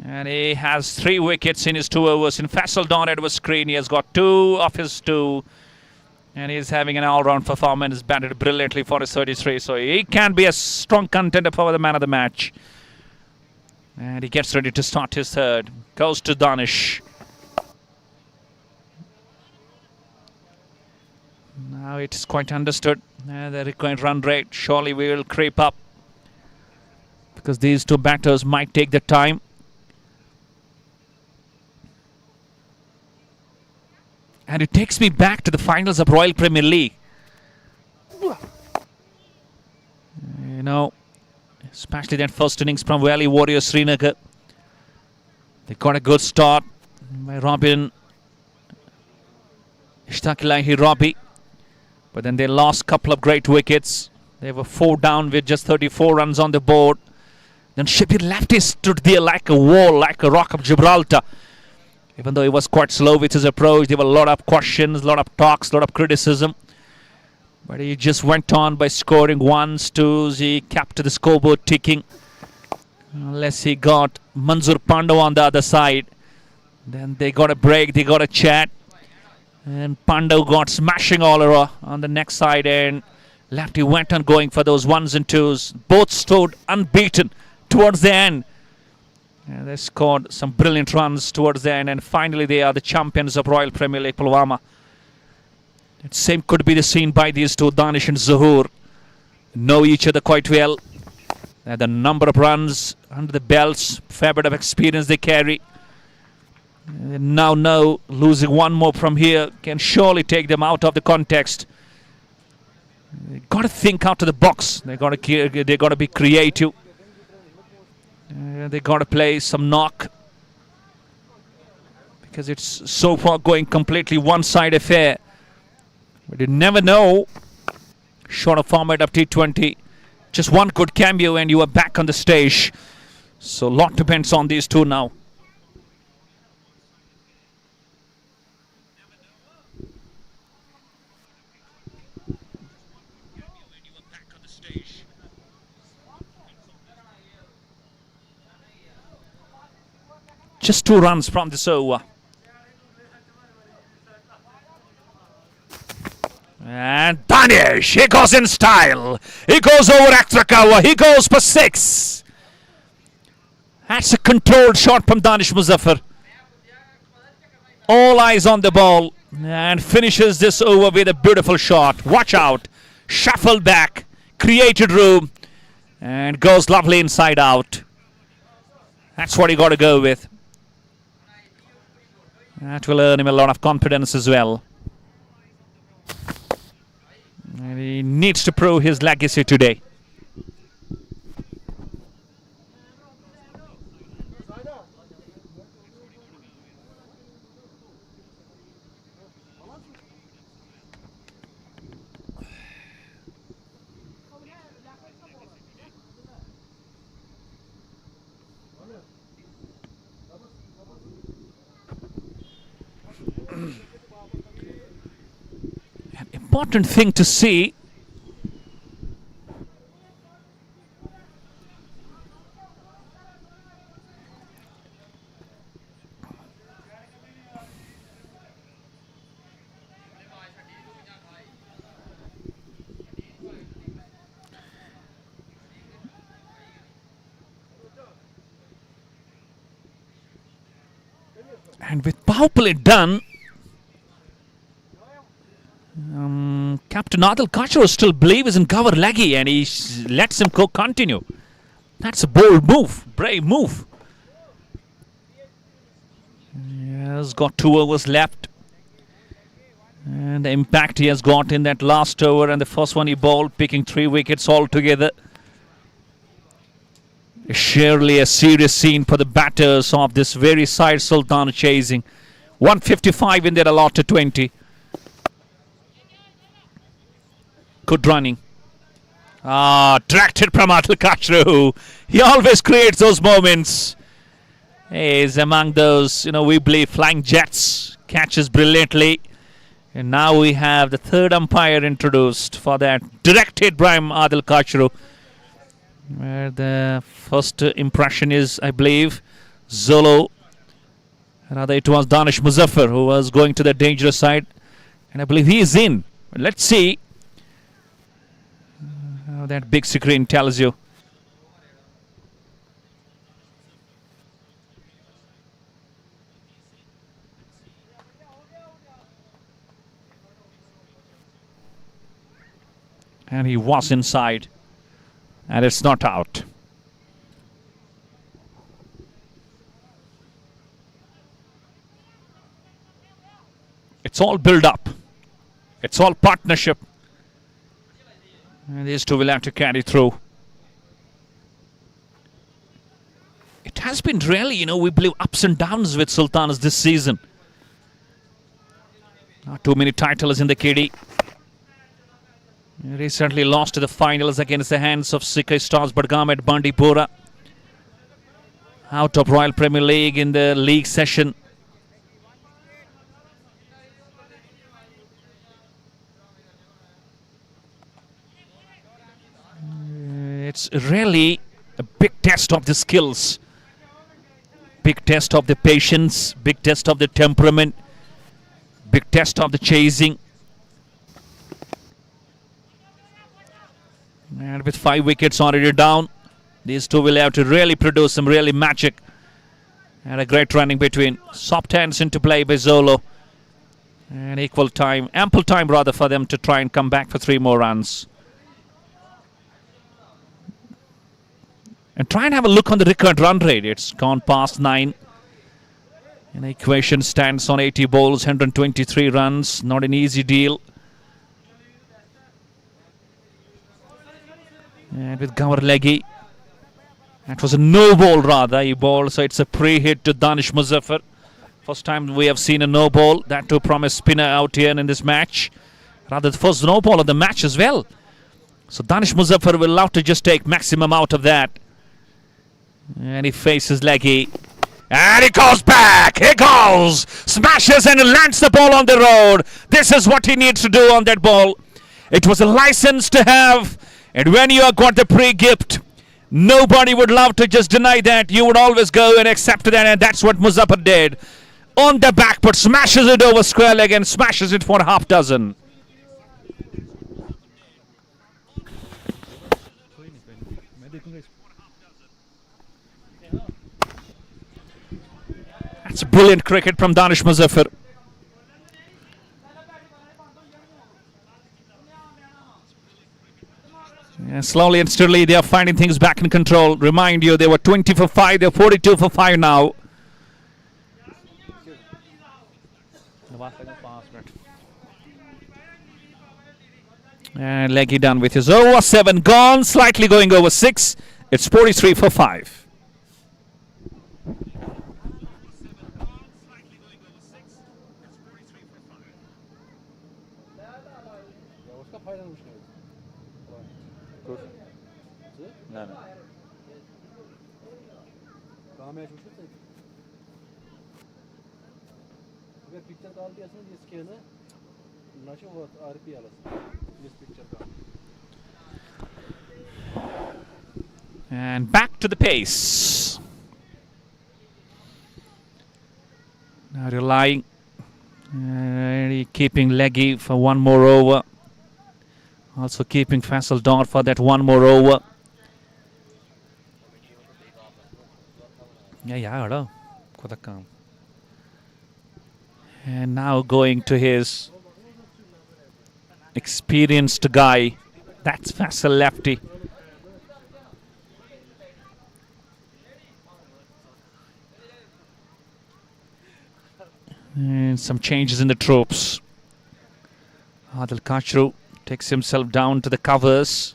And he has 3 wickets in his 2 overs. In Faseldar at was screen, he has got 2 of his 2. And he is having an all-round performance, batted brilliantly for his 33. So he can be a strong contender for the man of the match. And he gets ready to start his 3rd. Goes to Danish. Now it is quite understood. The required run rate surely will creep up. Because these 2 batters might take the time. And it takes me back to the finals of Royal Premier League. You know, especially that first innings from Valley Warriors Srinagar. They got a good start by Robin Ishtaqilahi Robbie. But then they lost a couple of great wickets. They were 4 down with just 34 runs on the board. Then Shapir Lefty stood there like a wall, like a rock of Gibraltar. Even though he was quite slow with his approach, there were a lot of questions, a lot of talks, a lot of criticism. But he just went on by scoring 1s, 2s. He kept the scoreboard ticking. Unless he got Manzoor Pandau on the other side. Then they got a break, they got a chat. And Pandau got smashing all over on the next side. And Lefty went on going for those 1s and 2s. Both stood unbeaten towards the end. And they scored some brilliant runs towards the end, and finally they are the champions of Royal Premier League Pulwama. The same could be the scene by these 2, Danish and Zohar. Know each other quite well. And the number of runs under the belts, fair bit of experience they carry. And now losing 1 more from here can surely take them out of the context. They got to think out of the box. They got to be creative. They got to play some knock, because it's so far going completely one-side affair. But you never know. Shorter format of T20, just 1 good cameo and you are back on the stage. So a lot depends on these 2 now. Just 2 runs from this over. And Danish, he goes in style. He goes over extra cover. He goes for 6. That's a controlled shot from Danish Muzaffar. All eyes on the ball. And finishes this over with a beautiful shot. Watch out. Shuffled back. Created room. And goes lovely inside out. That's what he got to go with. That will earn him a lot of confidence as well. And he needs to prove his legacy today. An important thing to see . And with power play done, Captain Adil Kachru still believes in Gowhar Laggy and he lets him go continue. That's a bold move, brave move. He has got 2 overs left. And And the impact he has got in that last over, and the first one he bowled, picking 3 wickets altogether. Surely a serious scene for the batters of this very side Sultan chasing. 155 in their allotted 20. Good running. Tracked it from Adil Kachru. He always creates those moments. He is among those, we believe, flying jets. Catches brilliantly. And now we have the third umpire introduced for that direct hit by Adil Kachru. Where the first impression is, I believe, Zolo. Rather, it was Danish Muzaffar who was going to the dangerous side. And I believe he is in. Let's see how that big screen tells you. And he was inside. And it's not out. It's all build up. It's all partnership. And these two will have to carry through. It has been really, we believe, ups and downs with Sultans this season. Not too many titles in the kitty. Recently lost to the finals against the hands of Sikh Stars Badgam at Bandipora. Out of Royal Premier League in the league session. It's really a big test of the skills. Big test of the patience. Big test of the temperament. Big test of the chasing. And with 5 wickets already down, these two will have to really produce some really magic. And a great running between. Soft hands into play by Zolo. And equal time, ample time rather, for them to try and come back for 3 more runs. And try and have a look on the record run rate. It's gone past 9. And the equation stands on 80 balls, 123 runs. Not an easy deal. And with Gowhar leggy, that was a no ball rather. He bowled, so it's a pre-hit to Danish Muzaffar. First time we have seen a no ball. That too from a spinner out here in this match. Rather the first no ball of the match as well. So Danish Muzaffar will love to just take maximum out of that. And he faces leggy. And he goes back. He goes. Smashes and lands the ball on the road. This is what he needs to do on that ball. It was a license to have. And when you have got the pre-gift, nobody would love to just deny that. You would always go and accept that, and that's what Muzaffar did. On the back, but smashes it over square leg and smashes it for a half dozen. That's brilliant cricket from Danish Muzaffar. Yeah, slowly and steadily they are finding things back in control. Remind you, they were 20 for 5, they're 42 for 5 now. And leggy done with his over 7 gone, slightly going over 6. It's 43 for 5. And back to the pace. Now relying, keeping leggy for 1 more over. Also keeping Faseldar for that 1 more over. Yeah. And now going to his experienced guy. That's Fasel lefty. And some changes in the troops. Adil Kachru takes himself down to the covers.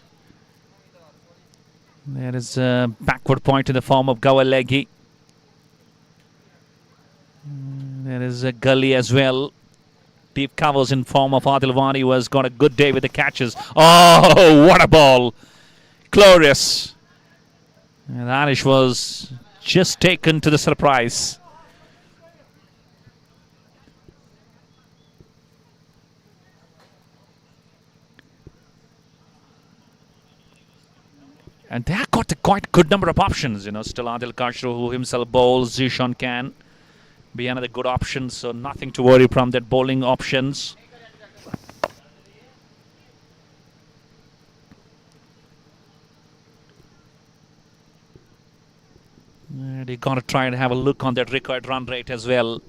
There is a backward point in the form of Gawalegi. There is a gully as well. Deep covers in form of Adil Wani, who has got a good day with the catches. Oh, what a ball. Glorious. And Anish was just taken to the surprise. And they have got a quite good number of options, you know. Still Adil Kachru, who himself bowls. Zishan can be another good option, so nothing to worry from that bowling options. And you got to try and have a look on that required run rate as well.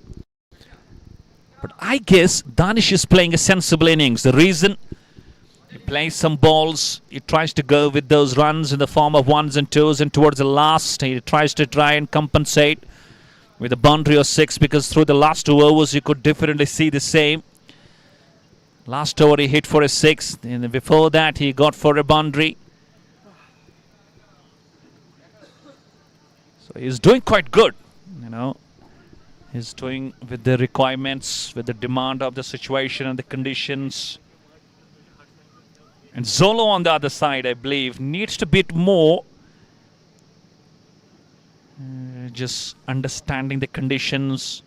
But I guess Danish is playing a sensible innings. The reason, he plays some balls, he tries to go with those runs in the form of ones and twos, and towards the last he tries to try and compensate with a boundary of 6, because through the last 2 overs you could definitely see the same. Last over he hit for a 6, and before that he got for a boundary. So he's doing quite good, you know. He's doing with the requirements, with the demand of the situation and the conditions. And Zolo on the other side, I believe, needs to bit more. Just understanding the conditions.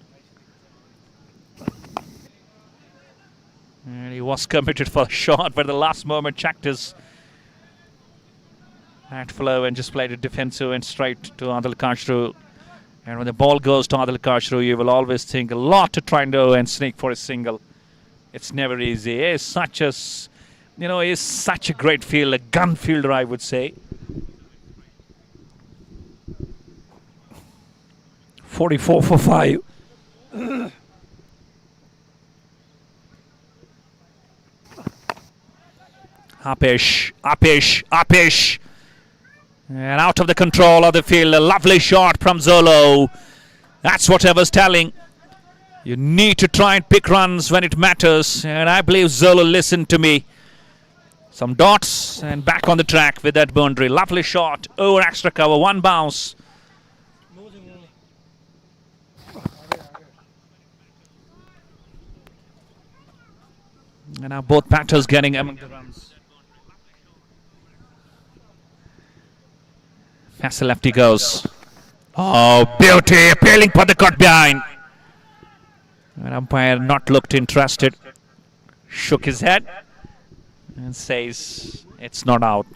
And he was committed for a shot, but at the last moment checked his bat flow and just played it defensive and straight to Adil Kachru. And when the ball goes to Adil Kachru, you will always think a lot to try and do and sneak for a single. It's never easy. He's such a, you know, he's such a great fielder, a gun fielder, I would say. 44 for 5. Apish. And out of the control of the field, a lovely shot from Zolo. That's what I was telling. You need to try and pick runs when it matters. And I believe Zolo listened to me. Some dots and back on the track with that boundary. Lovely shot over extra cover, 1 bounce. And now both batters getting among the runs. Fast lefty goes. Oh, beauty. Appealing for the cut behind. And umpire not looked interested. Shook his head and says it's not out.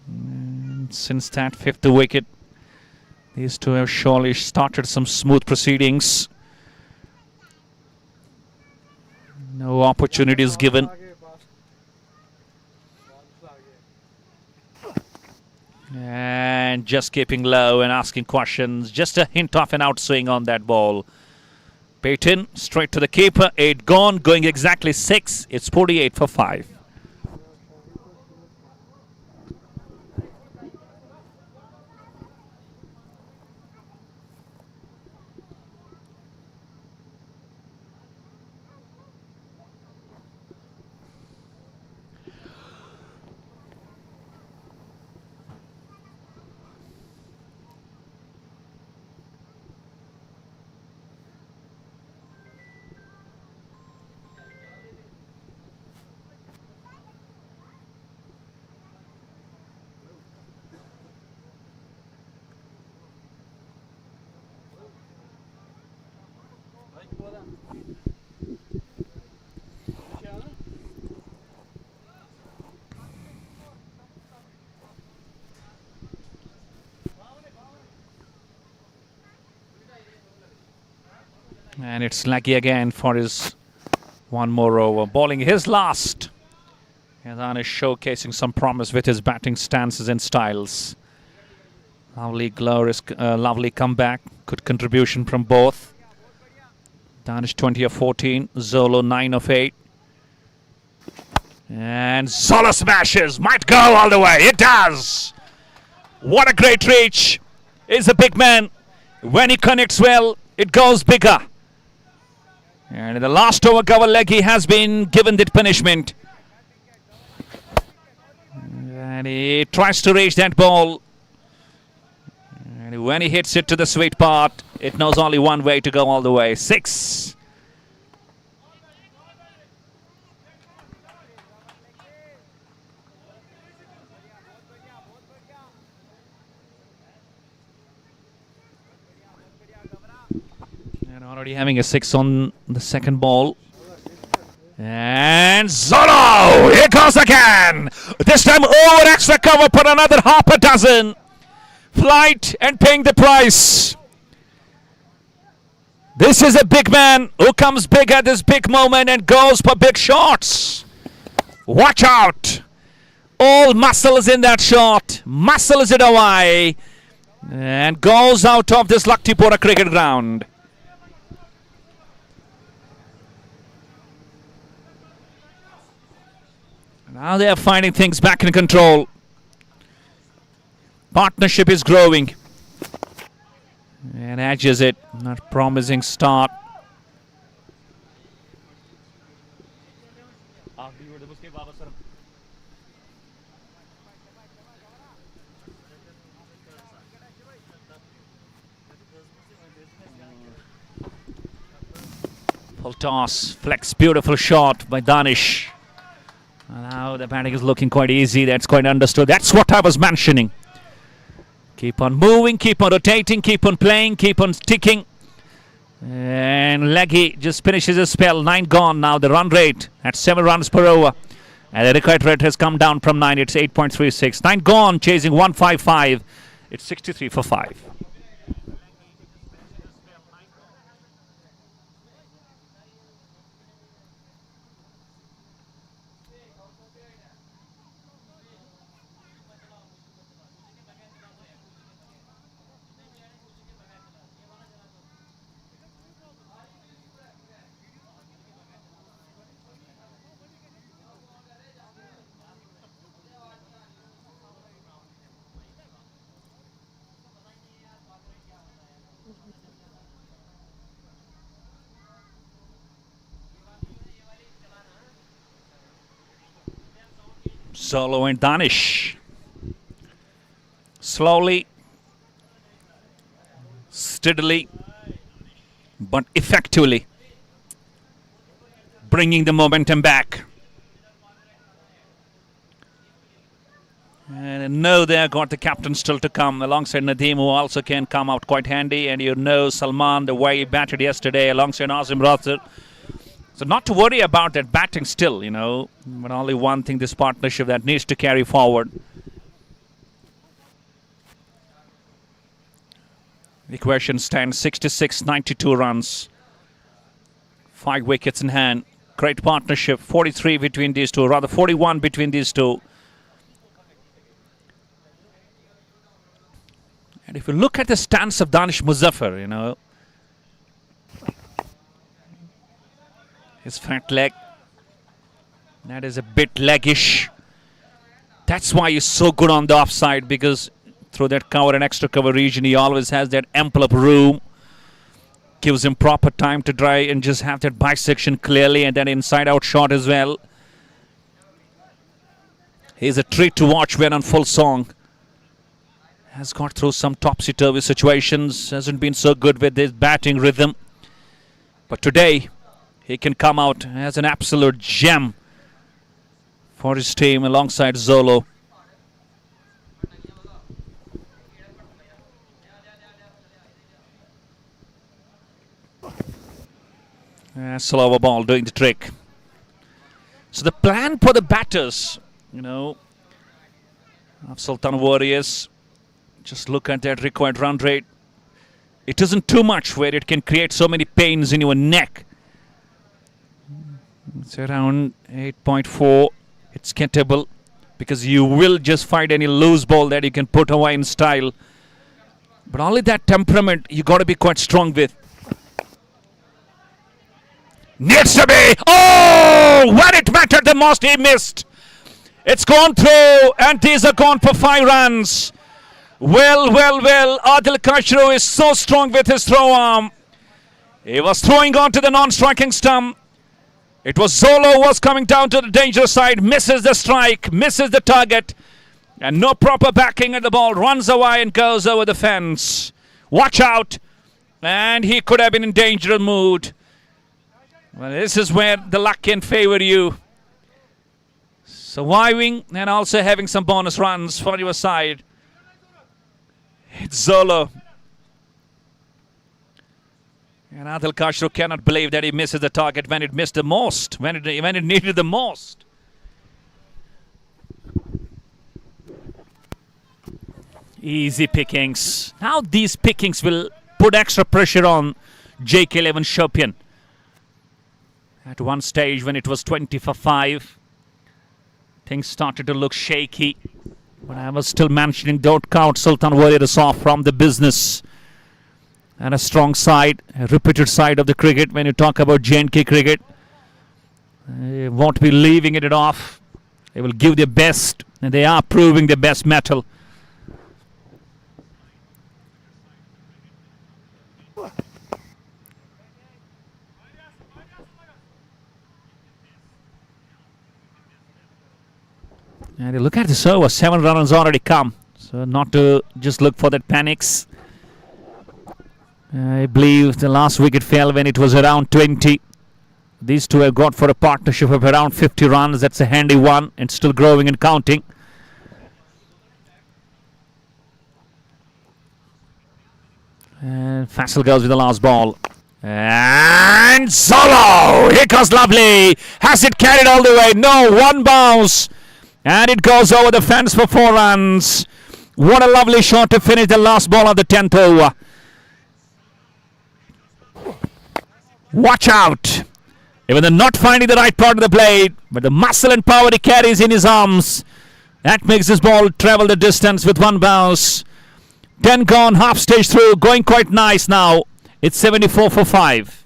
And since that 5th wicket, these two have surely started some smooth proceedings. No opportunities given. And just keeping low and asking questions. Just a hint of an outswing on that ball. Payton straight to the keeper. 8 gone, going exactly 6. It's 48 for 5. And it's lucky again for his 1 more over. Bowling his last. And Anish showcasing some promise with his batting stances and styles. Lovely, glorious, lovely comeback. Good contribution from both. Danish 20 of 14. Zolo 9 of 8. And Zolo smashes. Might go all the way. It does. What a great reach. He's a big man. When he connects well, it goes bigger. And in the last over, Gowhar Leggy has been given that punishment. And he tries to reach that ball. And when he hits it to the sweet part, it knows only one way to go all the way. 6. And already having a 6 on the second ball. And Zolo! Here goes again! This time over extra cover, put another half a dozen. Flight and paying the price. This is a big man who comes big at this big moment and goes for big shots. Watch out. All muscles in that shot. Muscles it away. And goes out of this Luktiora cricket ground. Now they are finding things back in control. Partnership is growing. And edges it. Not promising start. Full toss. Flex. Beautiful shot by Danish. Now the batting is looking quite easy. That's quite understood. That's what I was mentioning. Keep on moving, keep on rotating, keep on playing, keep on ticking. And Leggy just finishes his spell. 9 gone now. The run rate at 7 runs per over. And the required rate has come down from 9. It's 8.36. 9 gone, chasing 155. It's 63 for 5. Solo and Danish. Slowly, steadily, but effectively bringing the momentum back. And I know they got the captain still to come alongside Nadim, who also can come out quite handy. And you know Salman, the way he batted yesterday alongside Azim Rathir. So not to worry about that batting still, you know. But only one thing, this partnership that needs to carry forward. The equation stands 66-92 runs. 5 wickets in hand. Great partnership. 43 between these two, rather 41 between these two. And if you look at the stance of Danish Muzaffar, you know, his front leg, that is a bit leggish. That's why he's so good on the offside, because through that cover and extra cover region, he always has that ample of room. Gives him proper time to try and just have that bisection clearly, and then inside out shot as well. He's a treat to watch when on full song. Has got through some topsy-turvy situations. Hasn't been so good with his batting rhythm. But today, he can come out as an absolute gem for his team alongside Zolo. Slower ball doing the trick. So the plan for the batters, you know, of Sultan Warriors, just look at that required run rate. It isn't too much where it can create so many pains in your neck. It's around 8.4. It's gettable because you will just find any loose ball that you can put away in style. But only that temperament you got to be quite strong with. Needs to be. Oh, when it mattered the most, he missed. It's gone through, and these are gone for 5 runs. Well. Adil Kashru is so strong with his throw arm. He was throwing onto the non-striking stump. It was Zolo who was coming down to the danger side. Misses the strike, misses the target. And no proper backing at the ball. Runs away and goes over the fence. Watch out. And he could have been in dangerous mood. Well, this is where the luck can favor you. Surviving and also having some bonus runs for your side. It's Zolo. And Adil Kashru cannot believe that he misses the target when it missed the most, when it needed the most. Easy pickings. Now these pickings will put extra pressure on JK Eleven Shopian. At one stage when it was 20 for 5, things started to look shaky. But I was still mentioning, don't count Sultan Warriors off from the business. And a strong side, a repeated side of the cricket when you talk about J&K cricket. They won't be leaving it off. They will give their best, and they are proving their best mettle. And you look at this over, 7 runs already come. So not to just look for that panics. I believe the last wicket fell when it was around 20. These two have got for a partnership of around 50 runs. That's a handy one and still growing and counting. And Faseldar goes with the last ball. And Solo! Here goes lovely. Has it carried all the way? No, one bounce. And it goes over the fence for 4 runs. What a lovely shot to finish the last ball of the 10th over. Watch out. Even though not finding the right part of the blade, but the muscle and power he carries in his arms, that makes this ball travel the distance with 1 bounce. 10 gone, half stage through, going quite nice now. It's 74 for 5.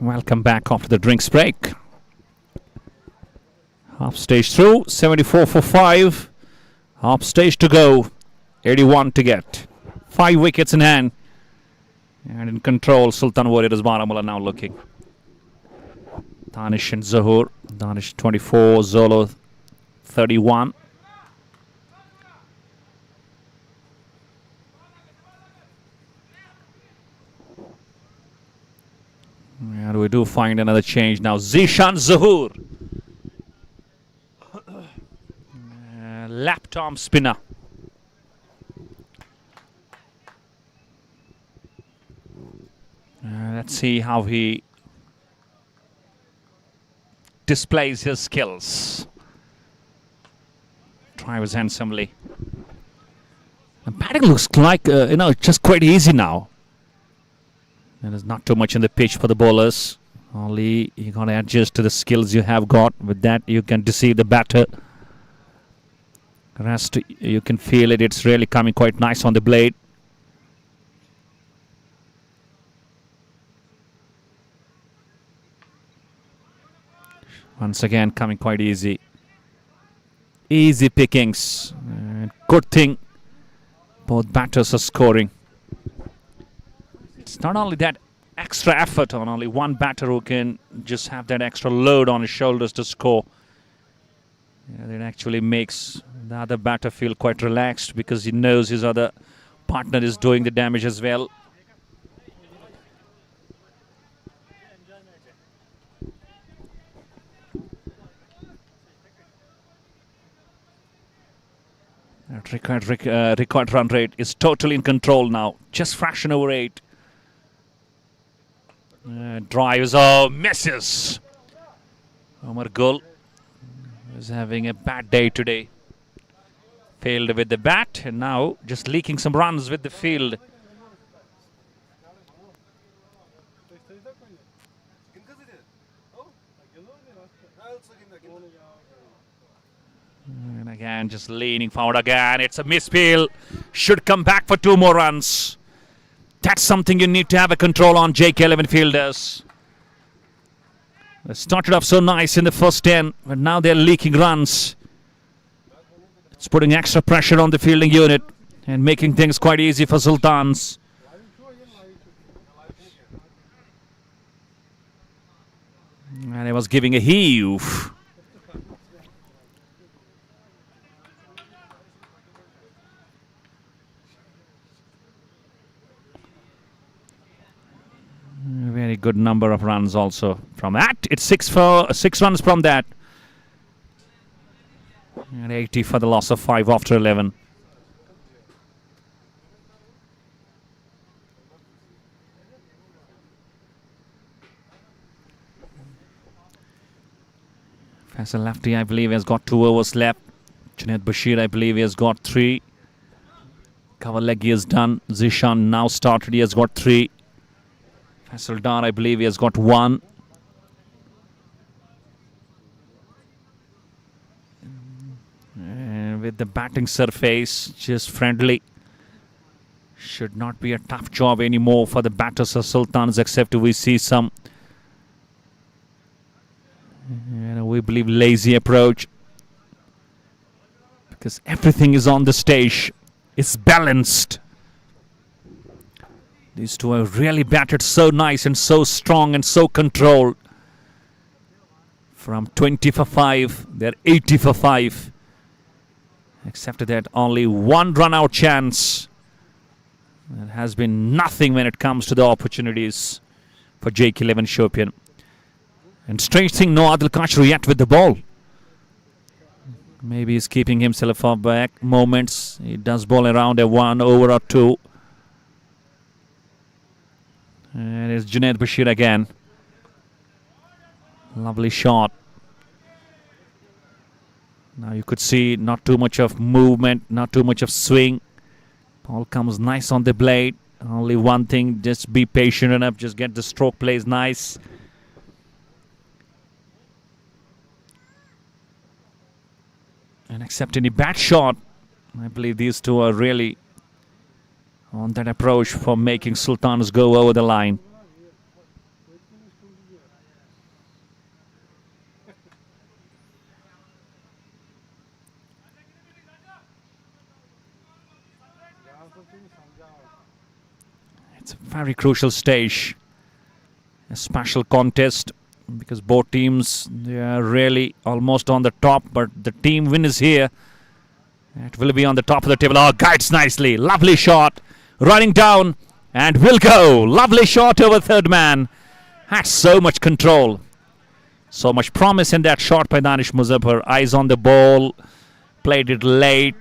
Welcome back after the drinks break. Half stage through, 74 for 5. Half stage to go, 81 to get. 5 wickets in hand. And in control, Sultan Warriors Baramulla now looking. Danish and Zohor. Danish 24, Zolo 31. And we do find another change now. Zishan Zohor. Left arm spinner. Let's see how he displays his skills. Tries handsomely. The batting looks like, just quite easy now. There's not too much in the pitch for the bowlers. Only you got to adjust to the skills you have got. With that, you can deceive the batter. Rest, you can feel it. It's really coming quite nice on the blade. Once again, coming quite easy. Easy pickings. Good thing both batters are scoring. It's not only that extra effort on only one batter who can just have that extra load on his shoulders to score. It actually makes the other batter feel quite relaxed because he knows his other partner is doing the damage as well. Record run rate is totally in control now. Just fraction over 8. Drives, misses. Omar Gul is having a bad day today. Failed with the bat and now just leaking some runs with the field. And again, just leaning forward again. It's a misfield. Should come back for 2 more runs. That's something you need to have a control on, JK 11 fielders. They started off so nice in the first 10, but now they're leaking runs. It's putting extra pressure on the fielding unit and making things quite easy for Sultans. And he was giving a heave. Very good number of runs also from that. It's 6 runs from that. And 80 for the loss of 5 after 11. Faisal Lefty, I believe, has got 2 overs left. Junaid Bashir, I believe, he has got 3. Kavalegi is done. Zishan now started. He has got 3. Faseldar, I believe, he has got 1. And with the batting surface, just friendly. Should not be a tough job anymore for the batters of Sultans, except we see some, we believe, lazy approach. Because everything is on the stage. It's balanced. These two are really batted so nice and so strong and so controlled. From 20 for 5, they're 80 for 5. Except that only 1 run-out chance. There has been nothing when it comes to the opportunities for JK Eleven Shopian. And strange thing, no Adil Kashru yet with the ball. Maybe he's keeping himself for back moments. He does bowl around a 1 over or 2. And it's Junaid Bashir again. Lovely shot. Now you could see not too much of movement, not too much of swing. Ball comes nice on the blade. Only one thing, just be patient enough. Just get the stroke plays nice. And except any bad shot, I believe these two are really on that approach for making Sultans go over the line. It's a very crucial stage. A special contest because both teams, they are really almost on the top, but the team win is here. It will be on the top of the table. Oh, guides nicely. Lovely shot. Running down and will go. Lovely shot over third man. Had so much control. So much promise in that shot by Danish Muzaffar. Eyes on the ball. Played it late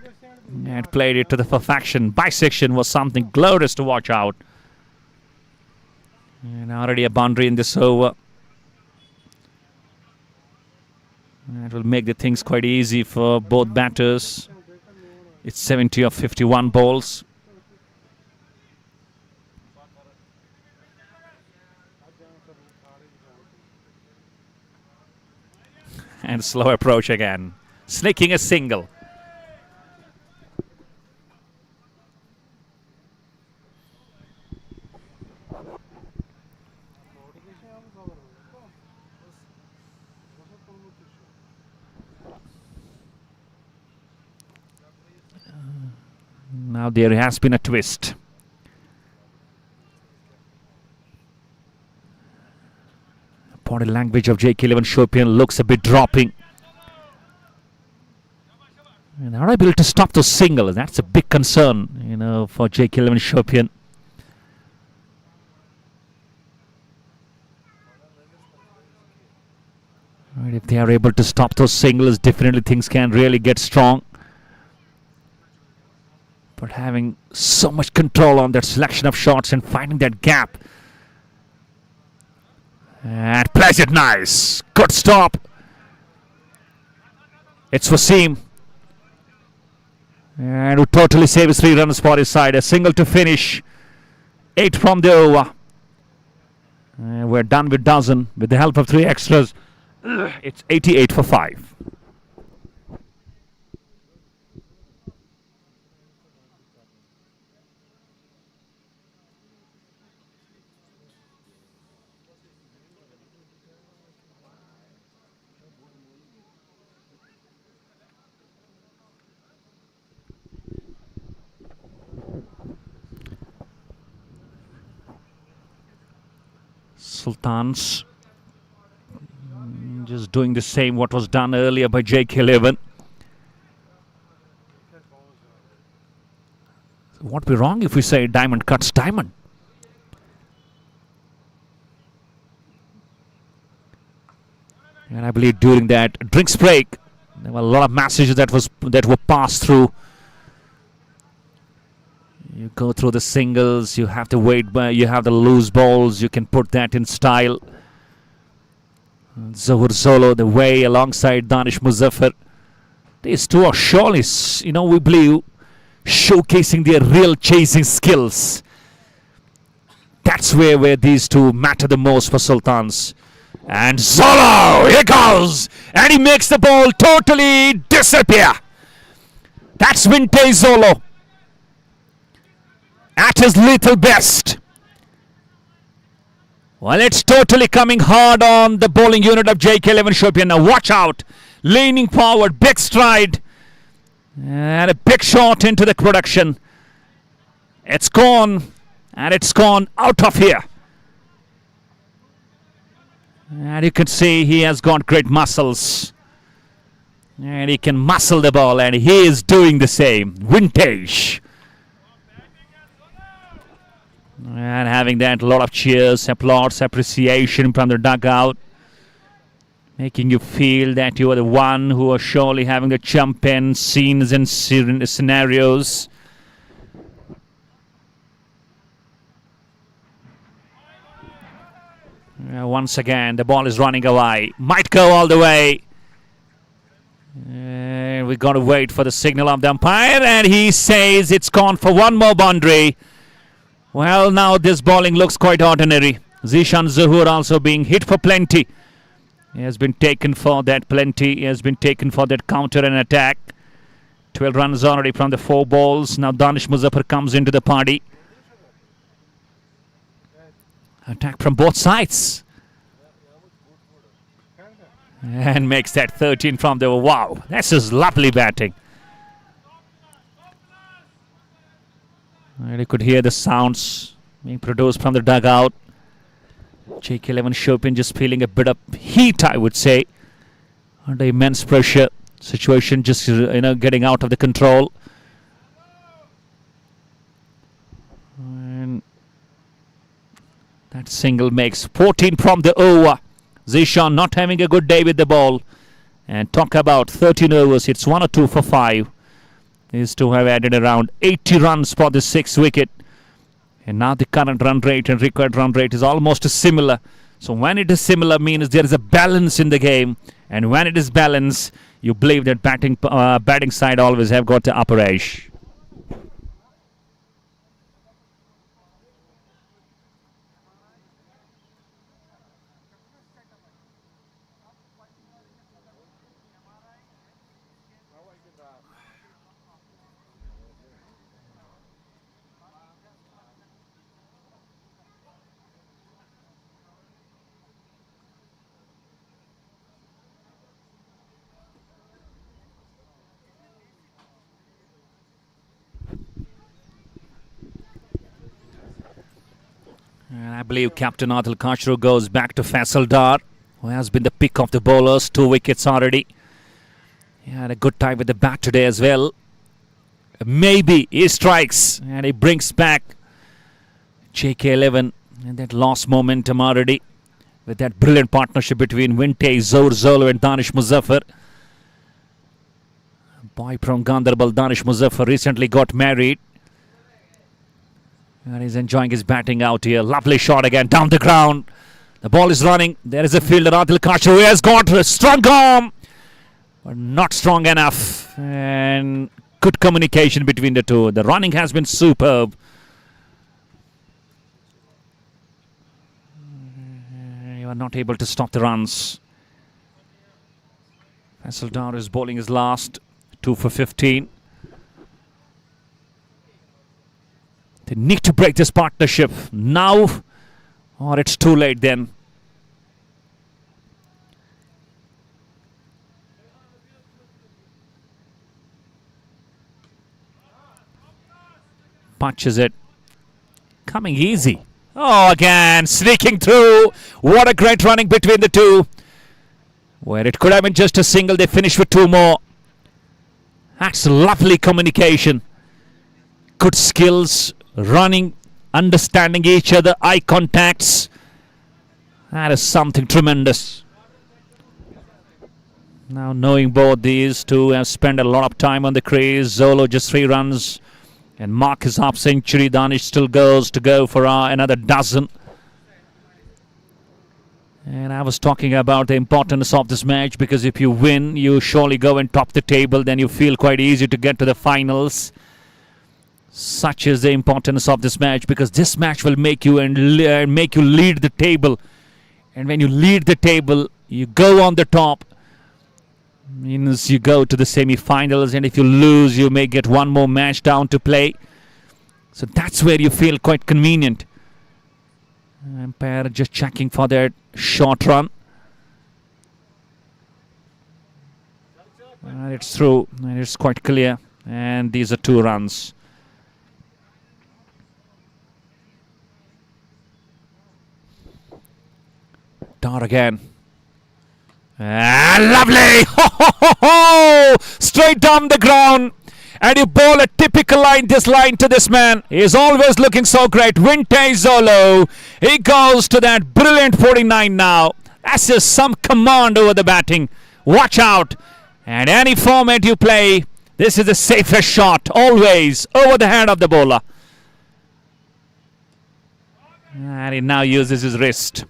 and played it to the perfection. Bisection was something glorious to watch out. And already a boundary in this over. That will make the things quite easy for both batters. It's 70 of 51 balls. And slow approach again. Sneaking a single. Now there has been a twist. Body language of JK Eleven Shopian looks a bit dropping. And not able to stop those singles. That's a big concern, for JK Eleven Shopian. Right, if they are able to stop those singles, definitely things can really get strong. But having so much control on that selection of shots and finding that gap. And plays it nice. Good stop. It's Wasim. And who totally saves 3 runs for his side. A single to finish. 8 from the over. And we're done with dozen with the help of 3 extras. It's 88 for 5. Sultans just doing the same what was done earlier by JK 11. What would be wrong if we say diamond cuts diamond? And I believe during that drinks break, there were a lot of messages that were passed through. You go through the singles, you have to wait, you have the loose balls, you can put that in style. Zohar Solo, the way alongside Danish Muzaffar. These two are surely, we believe, showcasing their real chasing skills. That's where these two matter the most for Sultans. And Solo, here goes! And he makes the ball totally disappear. That's vintage Solo. At his lethal best. Well, it's totally coming hard on the bowling unit of JK Eleven Shopian. Now watch out. Leaning forward, big stride. And a big shot into the production. It's gone. And it's gone out of here. And you can see he has got great muscles. And he can muscle the ball. And he is doing the same. Vintage. And having that, a lot of cheers, applause, appreciation from the dugout. Making you feel that you are the one who are surely having the champion scenes and scenarios. Once again, the ball is running away. Might go all the way. We've got to wait for the signal of the umpire. And he says it's gone for one more boundary. Well, now this bowling looks quite ordinary. Zishan Zuhur also being hit for plenty. He has been taken for that plenty. He has been taken for that counter and attack. 12 runs already from the 4 balls. Now Danish Muzaffar comes into the party. Attack from both sides. And makes that 13 from the... Wow, this is lovely batting. And you could hear the sounds being produced from the dugout. JK 11 Shopian just feeling a bit of heat, I would say, under immense pressure. Situation just getting out of the control. And that single makes 14 from the over. Zishan not having a good day with the ball. And talk about 13 overs. It's 1 or 2 for 5. These two have added around 80 runs for the 6th wicket. And now the current run rate and required run rate is almost similar. So when it is similar means there is a balance in the game. And when it is balanced, you believe that batting side always have got the upper edge. And I believe Captain Adil Kashru goes back to Faseldar, who has been the pick of the bowlers. 2 wickets already. He had a good time with the bat today as well. Maybe he strikes and he brings back JK 11 and that lost momentum already with that brilliant partnership between Winte, Zohar Zolo and Danish Muzaffar. Boy from Gandarbal, Danish Muzaffar, recently got married. And he's enjoying his batting out here. Lovely shot again down the ground. The ball is running. There is a fielder, Adil Kashru, who has got a strong arm, but not strong enough. And good communication between the two. The running has been superb. You are not able to stop the runs. Faseldar is bowling his last. 2 for 15. They need to break this partnership now, or it's too late then. Punches it. Coming easy. Oh, again, sneaking through. What a great running between the two. Where it could have been just a single, they finish with 2 more. That's lovely communication. Good skills. Running, understanding each other, eye contacts. That is something tremendous. Now knowing both these two have spent a lot of time on the crease. Zolo just 3 runs and mark his half century. Danish still goes to go for another dozen. And I was talking about the importance of this match, because if you win, you surely go and top the table. Then you feel quite easy to get to the finals. Such is the importance of this match, because this match will make you lead the table. And when you lead the table, you go on the top. Means you go to the semi-finals, and if you lose, you may get 1 more match down to play. So that's where you feel quite convenient. Umpire just checking for that short run. And it's through, and it's quite clear. And these are 2 runs. Dar again. Lovely! Ho, ho, ho, ho! Straight down the ground. And you bowl a typical line, this line to this man. He is always looking so great. Winte Zolo. He goes to that brilliant 49 now. That's just some command over the batting. Watch out. And any format you play, this is the safest shot. Always over the head of the bowler. And he now uses his wrist.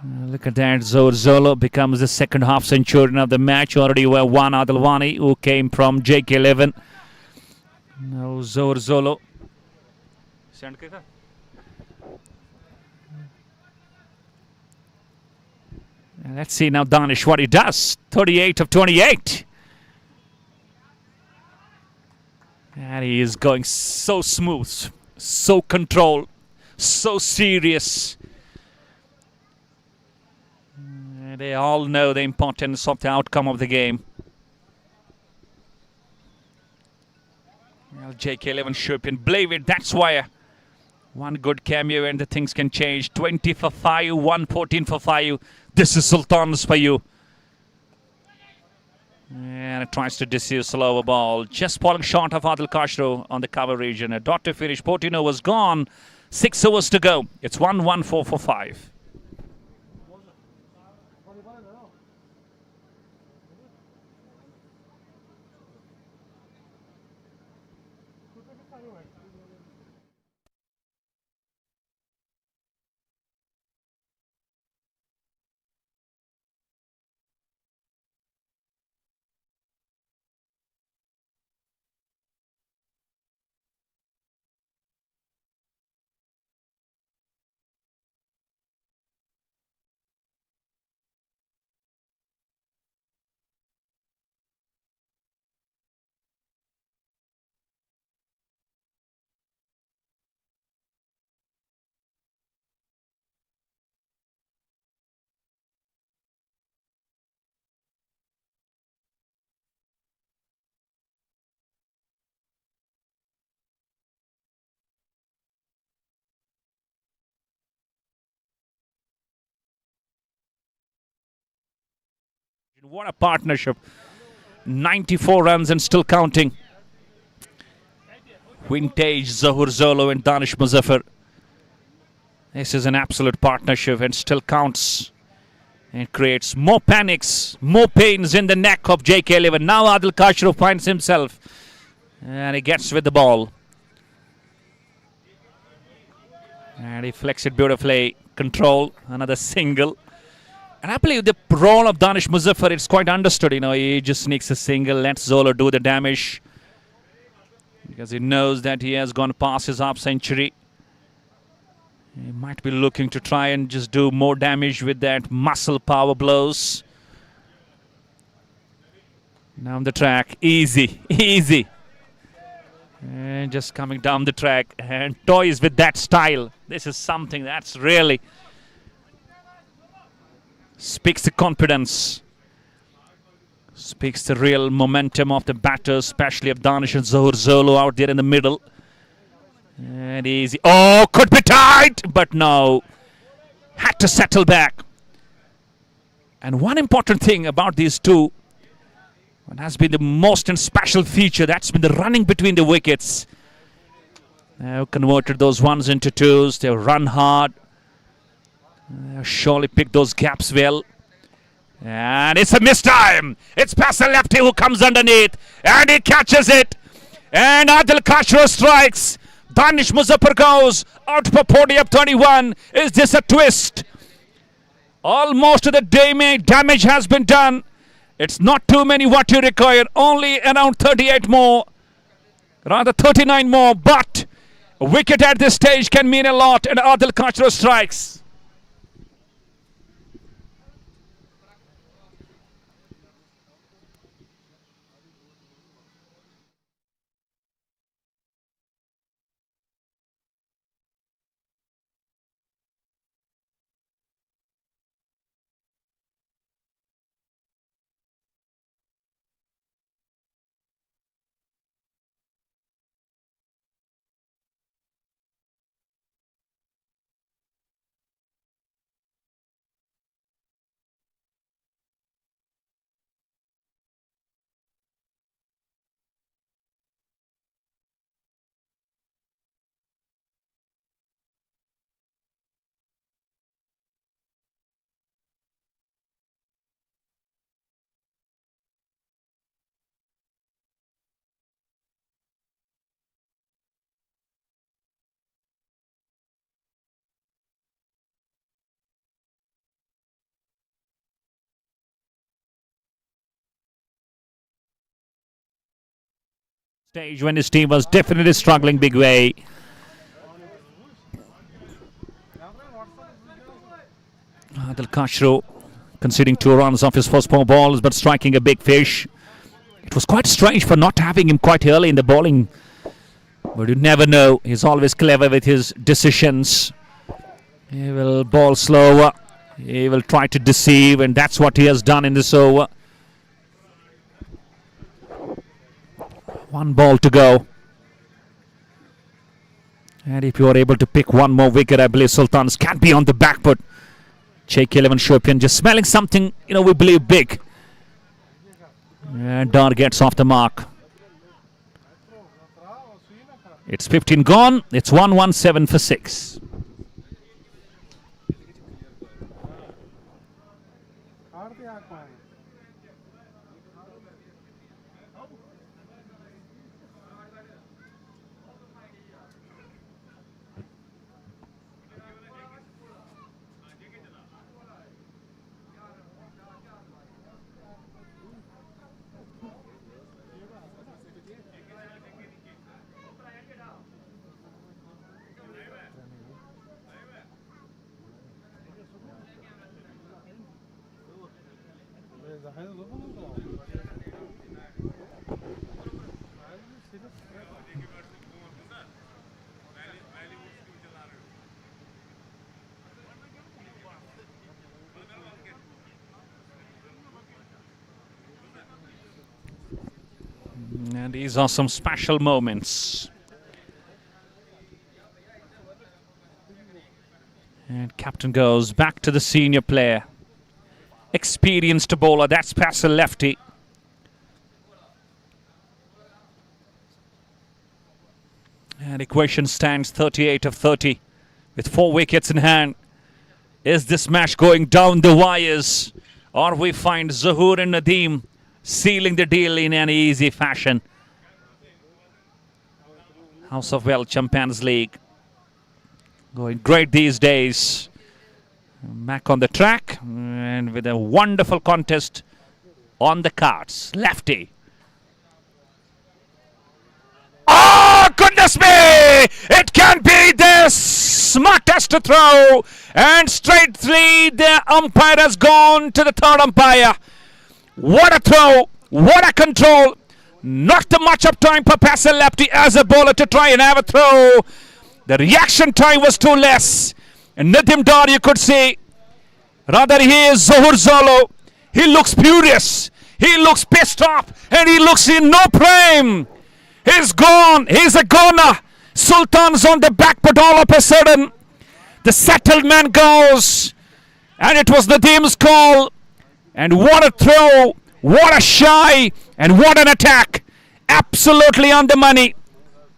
Look at that. Zohar Zolo becomes the 2nd half centurion of the match. Already were one Adilwani, who came from JK 11. Now Zohar Zolo. And let's see now Danish what he does. 38 of 28. And he is going so smooth, so controlled, so serious. They all know the importance of the outcome of the game. Well, JK 11 Shopian believe it. That's why One good cameo and the things can change. 20 for 5, 114 for 5. This is Sultan's for you. And it tries to deceive slower ball. Just falling short of Adil Khashro on the cover region. A dot to finish. 14 overs gone. 6 overs to go. It's 1-1-4 for 5. What a partnership. 94 runs and still counting. Vintage Zahoor Zolo and Danish Muzaffar. This is an absolute partnership and still counts. And creates more panics, more pains in the neck of JK 11. Now Adil Khashro finds himself. And he gets with the ball. And he flicks it beautifully. Control. Another single. And I believe the role of Danish Muzaffar is quite understood. You know, he just sneaks a single, lets Zolo do the damage. Because he knows that he has gone past his half century. He might be looking to try and just do more damage with that muscle power blows. Down the track, easy, easy. And just coming down the track and toys with that style. This is something that's really speaks the confidence, speaks the real momentum of the batters, especially of Danish and Zahoor Zolo out there in the middle. And easy. Oh, could be tight, but no. Had to settle back. And one important thing about these two, what has been the most and special feature, that's been the running between the wickets. They've converted those ones into twos. They've run hard. Surely pick those gaps well. And it's a missed time. It's past the lefty who comes underneath. And he catches it. And Adil Khashro strikes. Danish Muzaffar goes out for 40 up 21. Is this a twist? Almost to the damage has been done. It's not too many what you require. Only around 38 more. Rather 39 more. But a wicket at this stage can mean a lot. And Adil Khashro strikes. Stage when his team was definitely struggling big way. Adil Khashro conceding 2 runs off his first 4 balls but striking a big fish. It was quite strange for not having him quite early in the bowling. But you never know. He's always clever with his decisions. He will bowl slower. He will try to deceive, and that's what he has done in this over. 1 ball to go. And if you are able to pick one more wicket, I believe Sultans can be on the back foot. JK Eleven Shopian just smelling something, we believe big. And Dar gets off the mark. It's 15 gone. It's 117 for 6. And these are some special moments. And captain goes back to the senior player. Experienced bowler, that's Passer lefty. And equation stands 38 of 30 with 4 wickets in hand. Is this match going down the wires, or we find Zahoor and Nadim sealing the deal in an easy fashion? House of Well Champions League going great these days. Back on the track and with a wonderful contest on the cards. Lefty. Oh, goodness me! It can be the smartest throw. And straightly the umpire has gone to the third umpire. What a throw. What a control. Not too much of time for Passer lefty as a bowler to try and have a throw. The reaction time was too less. And Nadim Dar, you could see, rather he is Zohar Zolo. He looks furious. He looks pissed off. And he looks in no prime. He's gone. He's a goner. Sultan's on the back, but all of a sudden, the settled man goes. And it was Nadim's call. And what a throw. What a shy. And what an attack. Absolutely on the money.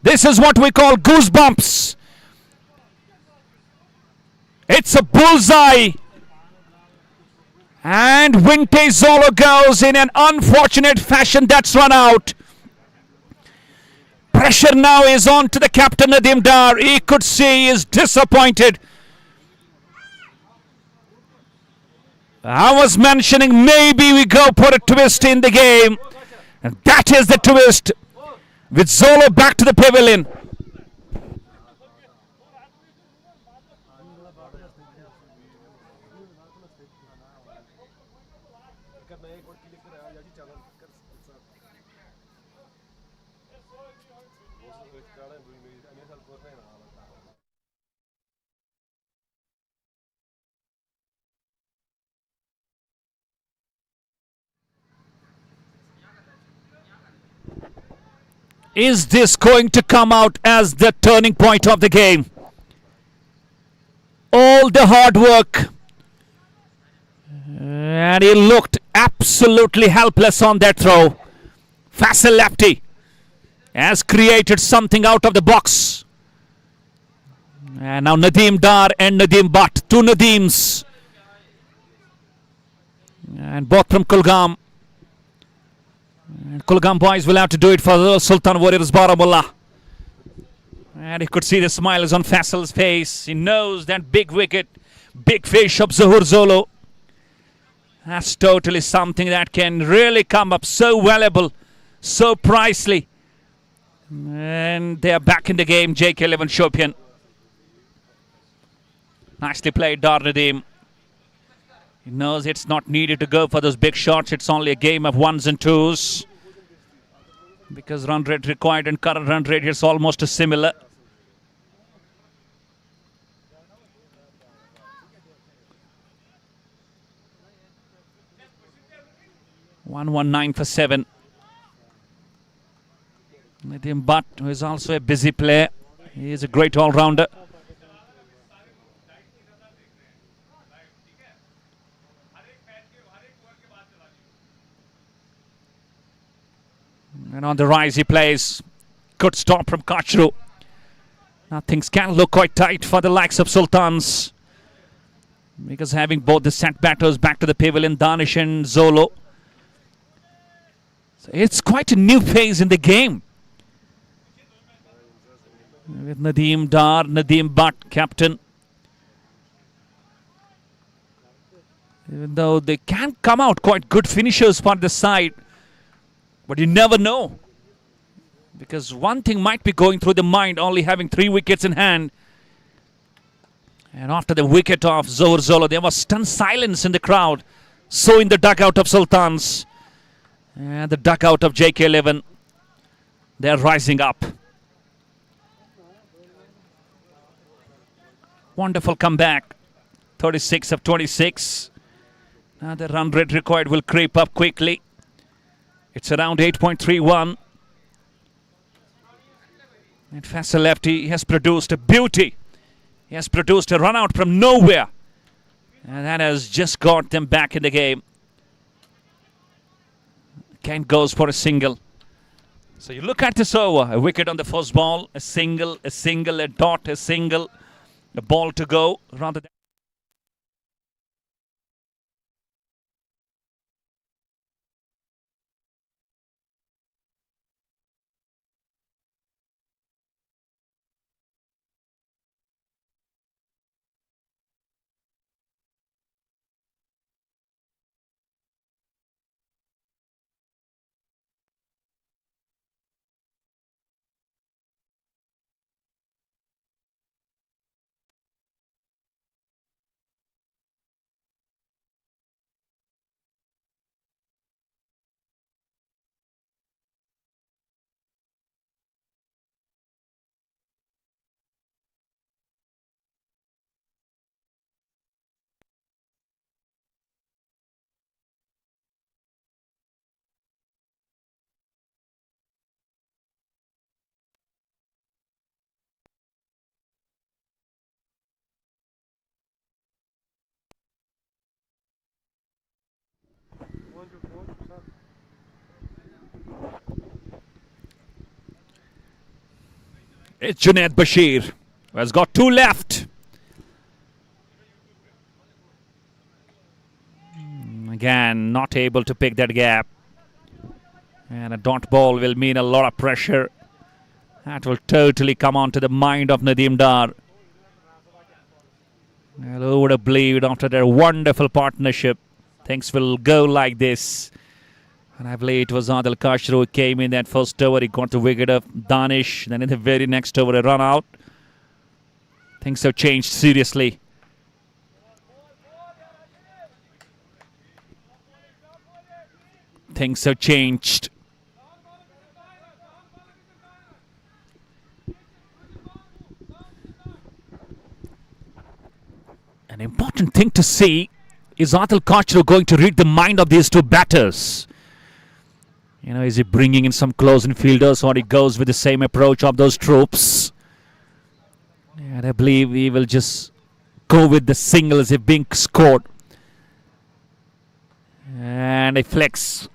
This is what we call goosebumps. It's a bullseye. And Winte Zolo goes in an unfortunate fashion. That's run out. Pressure now is on to the captain Nadim Dar. He could see he is disappointed. I was mentioning maybe we go put a twist in the game. And that is the twist. With Zolo back to the pavilion. Is this going to come out as the turning point of the game? All the hard work. And he looked absolutely helpless on that throw. Faisal lefty has created something out of the box. And now Nadim Dar and Nadim Butt. Two Nadims. And both from Kulgam. And Kulgam boys will have to do it for the Sultan Warriors Baramulla. And you could see the smiles on Faisal's face. He knows that big wicket, big fish of Zohar Zolo. That's totally something that can really come up so valuable, so pricely. And they are back in the game, JK Eleven Shopian. Nicely played, Dar Nadim. He knows it's not needed to go for those big shots. It's only a game of ones and twos. Because run rate required and current run rate is almost similar. $119 for 7. Nadim Butt, who is also a busy player. He is a great all-rounder. And on the rise he plays. Good stop from Kachru. Now things can look quite tight for the likes of Sultans, because having both the set batters back to the pavilion, Danish and Zolo. So it's quite a new phase in the game. With Nadim Dar, Nadim Butt, captain. Even though they can come out quite good finishers for the side, but you never know. Because one thing might be going through the mind, only having 3 wickets in hand. And after the wicket of Zohar Zolo, there was stunned silence in the crowd. So in the dugout of Sultans. And the dugout of JK 11. They're rising up. Wonderful comeback. 36 of 26. Now the run rate required will creep up quickly. It's around 8.31. And Faisal Lefty has produced a beauty. He has produced a run out from nowhere. And that has just got them back in the game. Kent goes for a single. So you look at this over. A wicket on the first ball. A single, a dot, a single. A ball to go. Rather than it's Junaid Bashir, who has got 2 left. Again, not able to pick that gap. And a dot ball will mean a lot of pressure. That will totally come onto the mind of Nadim Dar. Well, who would have believed after their wonderful partnership, things will go like this. And I believe it was Adil Kashru who came in that first over. He got the wicket of Danish. Then in the very next over, a run out. Things have changed seriously. Things have changed. An important thing to see is Adil Kashru going to read the mind of these 2 batters. You know, is he bringing in some close infielders, or he goes with the same approach of those troops? And I believe he will just go with the singles if being scored. And a flex.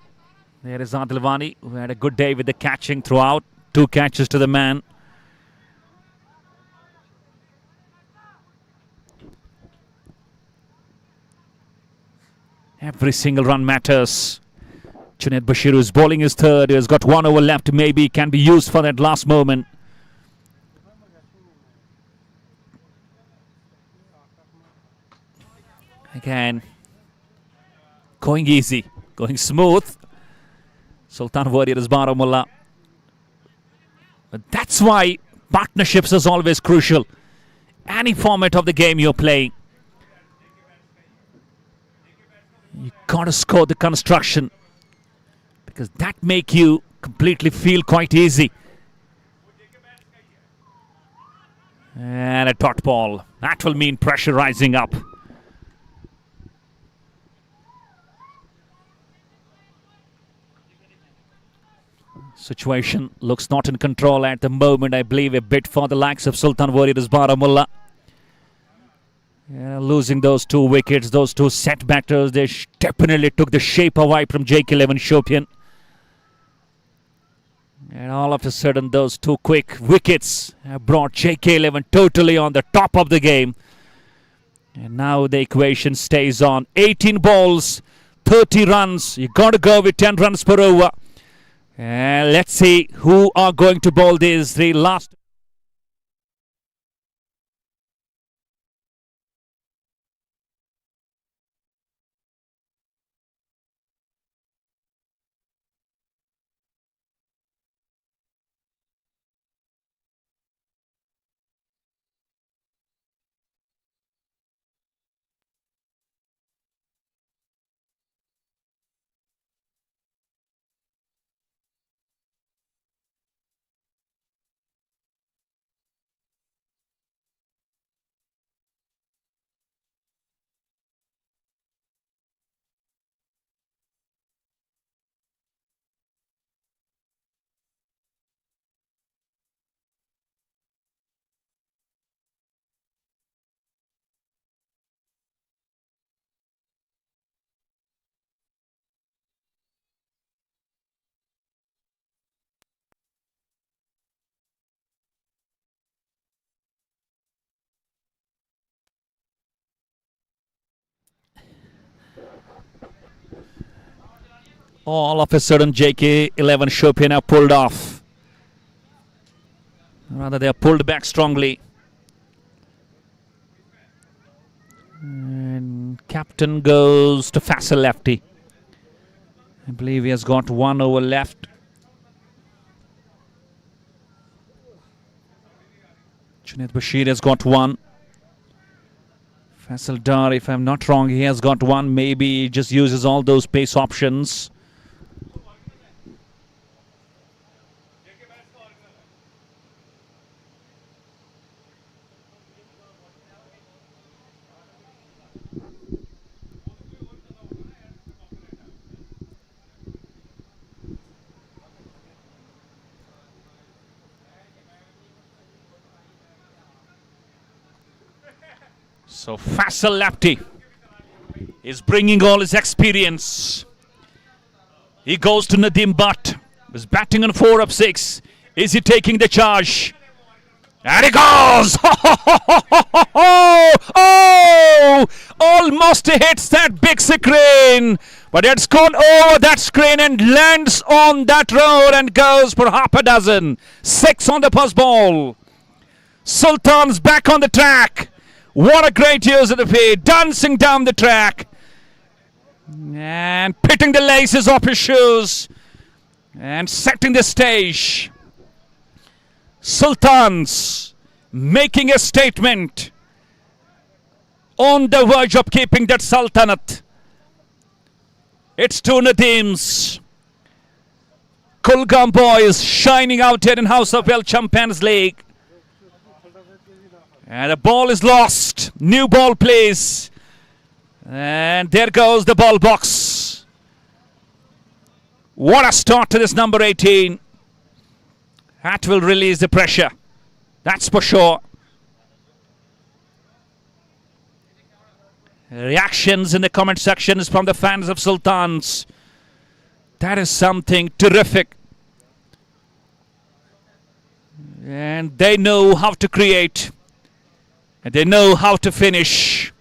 There is Adil Wani, who had a good day with the catching throughout. 2 catches to the man. Every single run matters. Junaid Bashir is bowling his third. He has got 1 over left. Maybe can be used for that last moment. Again, going easy, going smooth. Sultan Warriors Baramulla. But that's why partnerships is always crucial. Any format of the game you're playing, you gotta score the construction, because that make you completely feel quite easy. And a dot ball. That will mean pressure rising up. Situation looks not in control at the moment. I believe a bit for the likes of Sultan Warriors Baramulla. Yeah, losing those 2 wickets, those 2 setbackers, they definitely took the shape away from JK Eleven Shopian. And all of a sudden, those 2 quick wickets have brought JK 11 totally on the top of the game. And now the equation stays on. 18 balls, 30 runs. You got to go with 10 runs per over. And let's see who are going to bowl these 3 last. All of a sudden, JK 11 Shopian have pulled off. Rather, they are pulled back strongly. And captain goes to Faseldar lefty. I believe he has got 1 over left. Junaid Bashir has got 1. Faseldar, if I'm not wrong, he has got 1. Maybe he just uses all those pace options. So Faisal lefty is bringing all his experience. He goes to Nadim Dar. He's batting on 4 of 6. Is he taking the charge? And he goes! Oh! Almost hits that big screen. But it's gone over that screen and lands on that road and goes for half a dozen. 6 on the first ball. Sultan's back on the track. What a great use of the feet, dancing down the track and pitting the laces off his shoes and setting the stage. Sultan's making a statement on the verge of keeping that Sultanate. It's 2 Nadims. Kulgam boys shining out here in House of L Champions League. And the ball is lost. New ball plays. And there goes the ball box. What a start to this number 18. That will release the pressure. That's for sure. Reactions in the comment sections from the fans of Sultans. That is something terrific. And they know how to create. And they know how to finish.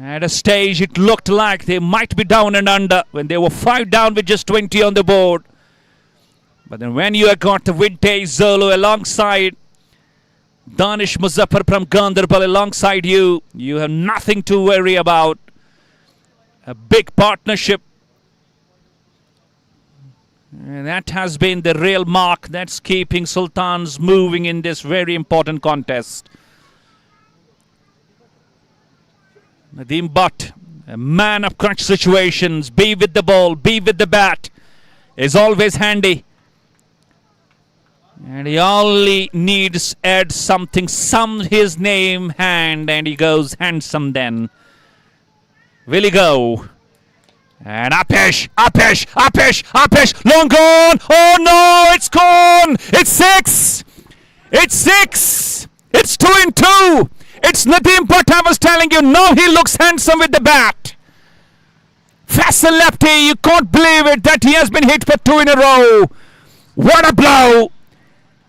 At a stage, it looked like they might be down and under when they were 5 down with just 20 on the board. But then when you have got the vintage Zolo alongside Danish Muzaffar from Ganderbal alongside you, you have nothing to worry about. A big partnership. And that has been the real mark that's keeping Sultans moving in this very important contest. Nadim Dar, a man of crunch situations, be with the ball, be with the bat, is always handy. And he only needs add something, his name, hand, and he goes handsome then. Will he go? And Apesh, long gone. Oh no, it's gone. It's 6. It's 6. It's 2 and 2. It's Nadim But I was telling you, now he looks handsome with the bat. Faisal lefty, you can't believe it that he has been hit for 2 in a row. What a blow.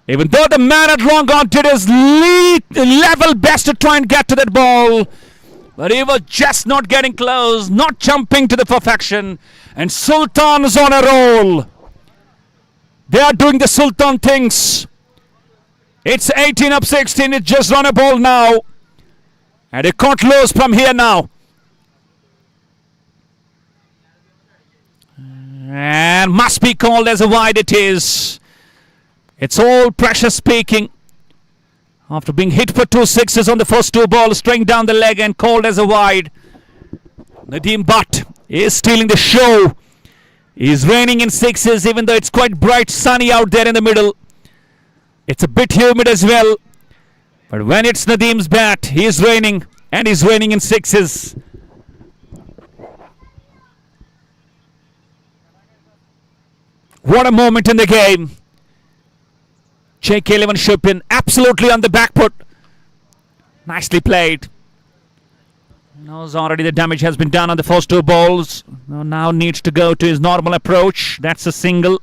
Even though the man at long on did his level best to try and get to that ball. But he was just not getting close, not jumping to the perfection. And Sultan is on a roll. They are doing the Sultan things. It's 18 up 16. It's just run a ball now. And he can't lose from here now. And must be called as a wide it is. It's all pressure speaking. After being hit for 2 sixes on the first 2 balls, straight down the leg and called as a wide. Nadim But is stealing the show. He's raining in 6s even though it's quite bright sunny out there in the middle. It's a bit humid as well. But when it's Nadim's bat, he's raining and he's raining in 6s. What a moment in the game. JK Eleven Shopian absolutely on the back foot. Nicely played. Knows already the damage has been done on the first 2 balls. Now needs to go to his normal approach. That's a single.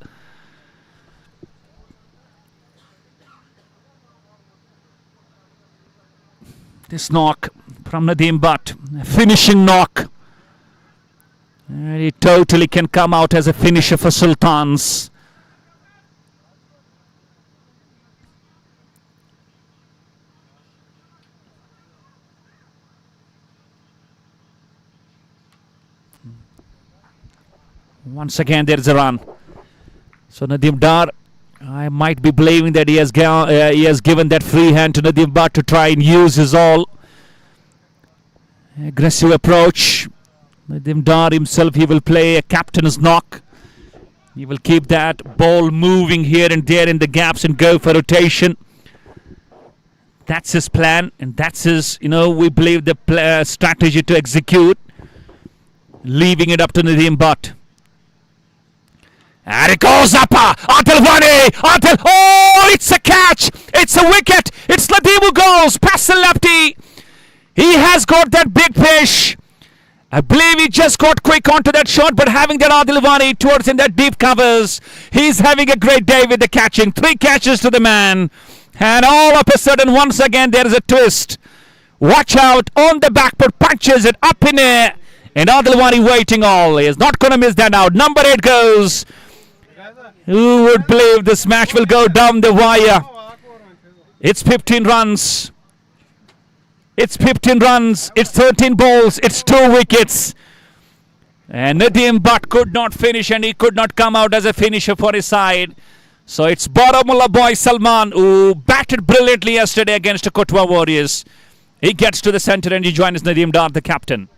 This knock from Nadim But. A finishing knock. And he totally can come out as a finisher for Sultans. Once again there is a run. So Nadim Dar, I might be believing that he has given that free hand to Nadim But to try and use his all. Aggressive approach. Nadim Dar himself, he will play a captain's knock. He will keep that ball moving here and there in the gaps and go for rotation. That's his plan and that's his, we believe the strategy to execute. Leaving it up to Nadim But. And it goes up. Adil Wani. Adil. Oh, it's a catch. It's a wicket. It's Nadim who goes. Past the lefty. He has got that big fish. I believe he just got quick onto that shot, but having that Adil Wani towards him, that deep covers, he's having a great day with the catching. 3 catches to the man. And all of a sudden, once again, there is a twist. Watch out. On the back foot, punches it up in air. And Adil Wani waiting all. He is not going to miss that out. Number 8 goes. Who would believe this match will go down the wire? It's 15 runs. It's 15 runs. It's 13 balls. It's 2 wickets. And Nadim But could not finish and he could not come out as a finisher for his side. So it's Baramulla boy Salman who batted brilliantly yesterday against the Kathua Warriors. He gets to the centre and he joins Nadim Dar, the captain.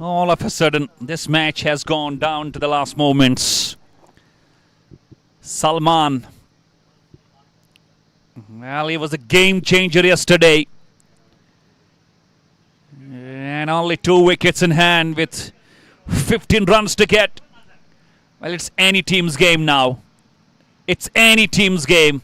All of a sudden, this match has gone down to the last moments. Salman. Well, he was a game changer yesterday. And only 2 wickets in hand with 15 runs to get. Well, it's any team's game now. It's any team's game.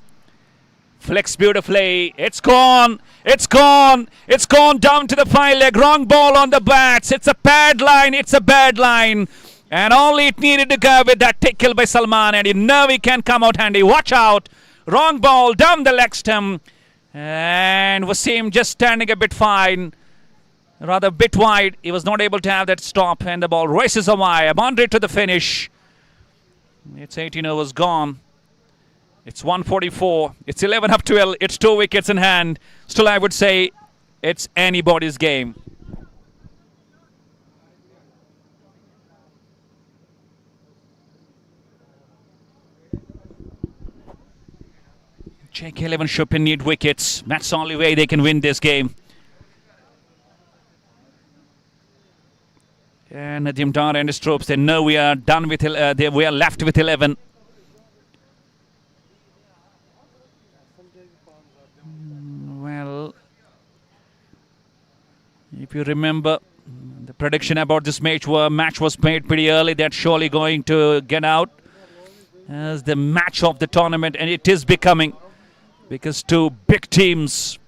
Flicks beautifully. It's gone. It's gone. It's gone down to the 5 leg. Wrong ball on the bats. It's a bad line. It's a bad line. And only it needed to go with that tickle by Salman. And you know he can come out handy. Watch out. Wrong ball down the leg stump. And Wasim just standing a bit fine. rather a bit wide. He was not able to have that stop, and the ball races away. A boundary to the finish. It's 18 overs gone. It's 144. It's 11 up 12. It's 2 wickets in hand. Still, I would say it's anybody's game. JK 11 Shopian need wickets. That's the only way they can win this game. And Nadim Dar and his troops, they know we are done with. We are left with 11. Well, if you remember, the prediction about this match was made pretty early. That's surely going to get out as the match of the tournament, and it is becoming, because two big teams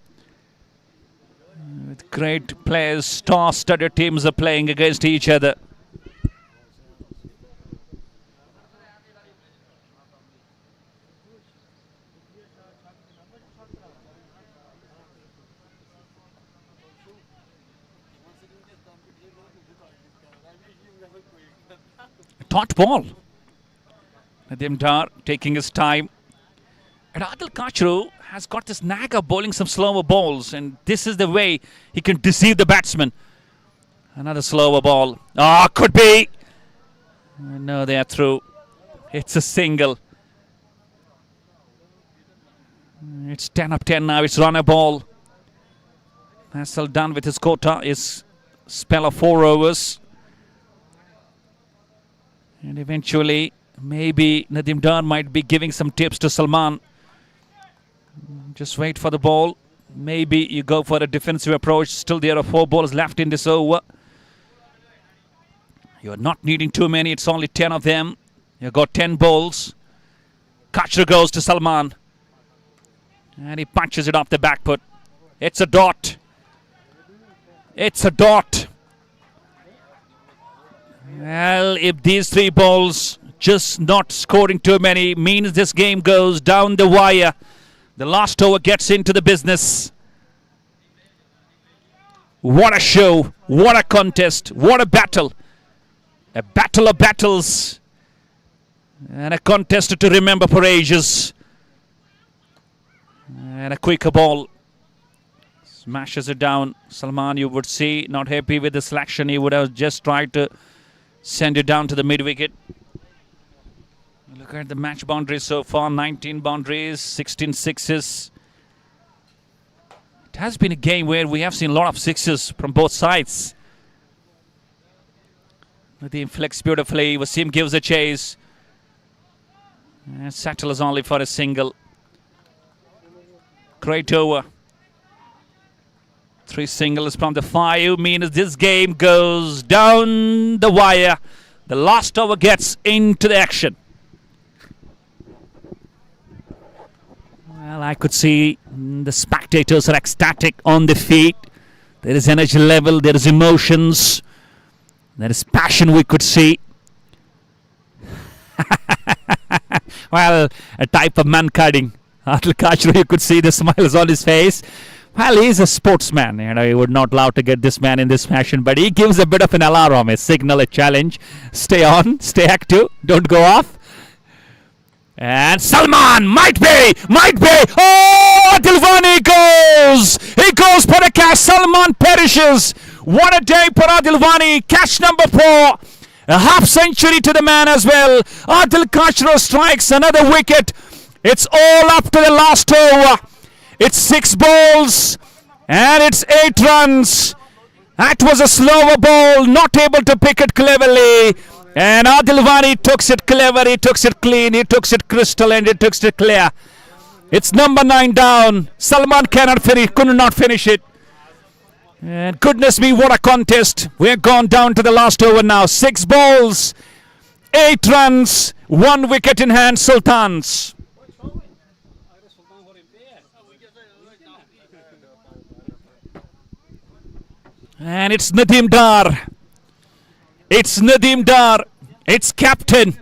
with great players, star-studded teams are playing against each other. Taut ball. Nadim Dar taking his time. And Adil Kachru has got this knack of bowling some slower balls, and this is the way he can deceive the batsman. Another slower ball. Ah, could be. No, they are through. It's a single. It's 10 up 10 now. It's runner ball. Faseldar done with his quota, his spell of 4 overs. And eventually, maybe Nadim Dar might be giving some tips to Salman. Just wait for the ball. Maybe you go for a defensive approach. Still, there are 4 balls left in this over. You're not needing too many. It's only 10 of them. You've got 10 balls. Kachru goes to Salman. And he punches it off the back foot. It's a dot. It's a dot. Well, if these 3 balls just not scoring too many means this game goes down the wire. The last over gets into the business. What a show. What a contest. What a battle. A battle of battles. And a contest to remember for ages. And a quicker ball. Smashes it down. Salman, you would see, not happy with the selection. He would have just tried to send it down to the mid-wicket. Look at the match boundaries so far. 19 boundaries, 16 sixes. It has been a game where we have seen a lot of sixes from both sides. Nadim flicks beautifully. Wasim gives a chase. And settles only for a single. Great over. 3 singles from the 5 means this game goes down the wire. The last over gets into the action. Well, I could see the spectators are ecstatic on the feet. There is energy level, there is emotions, there is passion we could see. Well, a type of man cutting. Adil Kachru, you could see the smiles on his face. Well, he's a sportsman. He would not allow to get this man in this fashion, but he gives a bit of an alarm, a signal, a challenge. Stay on, stay active, don't go off. And Salman might be. Oh, Adilwani goes. He goes for a catch. Salman perishes. What a day for Adilwani. Catch number 4. A half century to the man as well. Adil Kachru strikes another wicket. It's all up to the last over. It's 6 balls and it's 8 runs. That was a slower ball, not able to pick it cleverly. And Adilwani took it clever, he took it clean, he took it crystal, and he took it clear. It's number 9 down. Salman could not finish it. And goodness me, what a contest. We're gone down to the last over now. 6 balls, 8 runs, 1 wicket in hand, Sultans. And it's Nadim Dar. It's Nadim Dar. It's captain.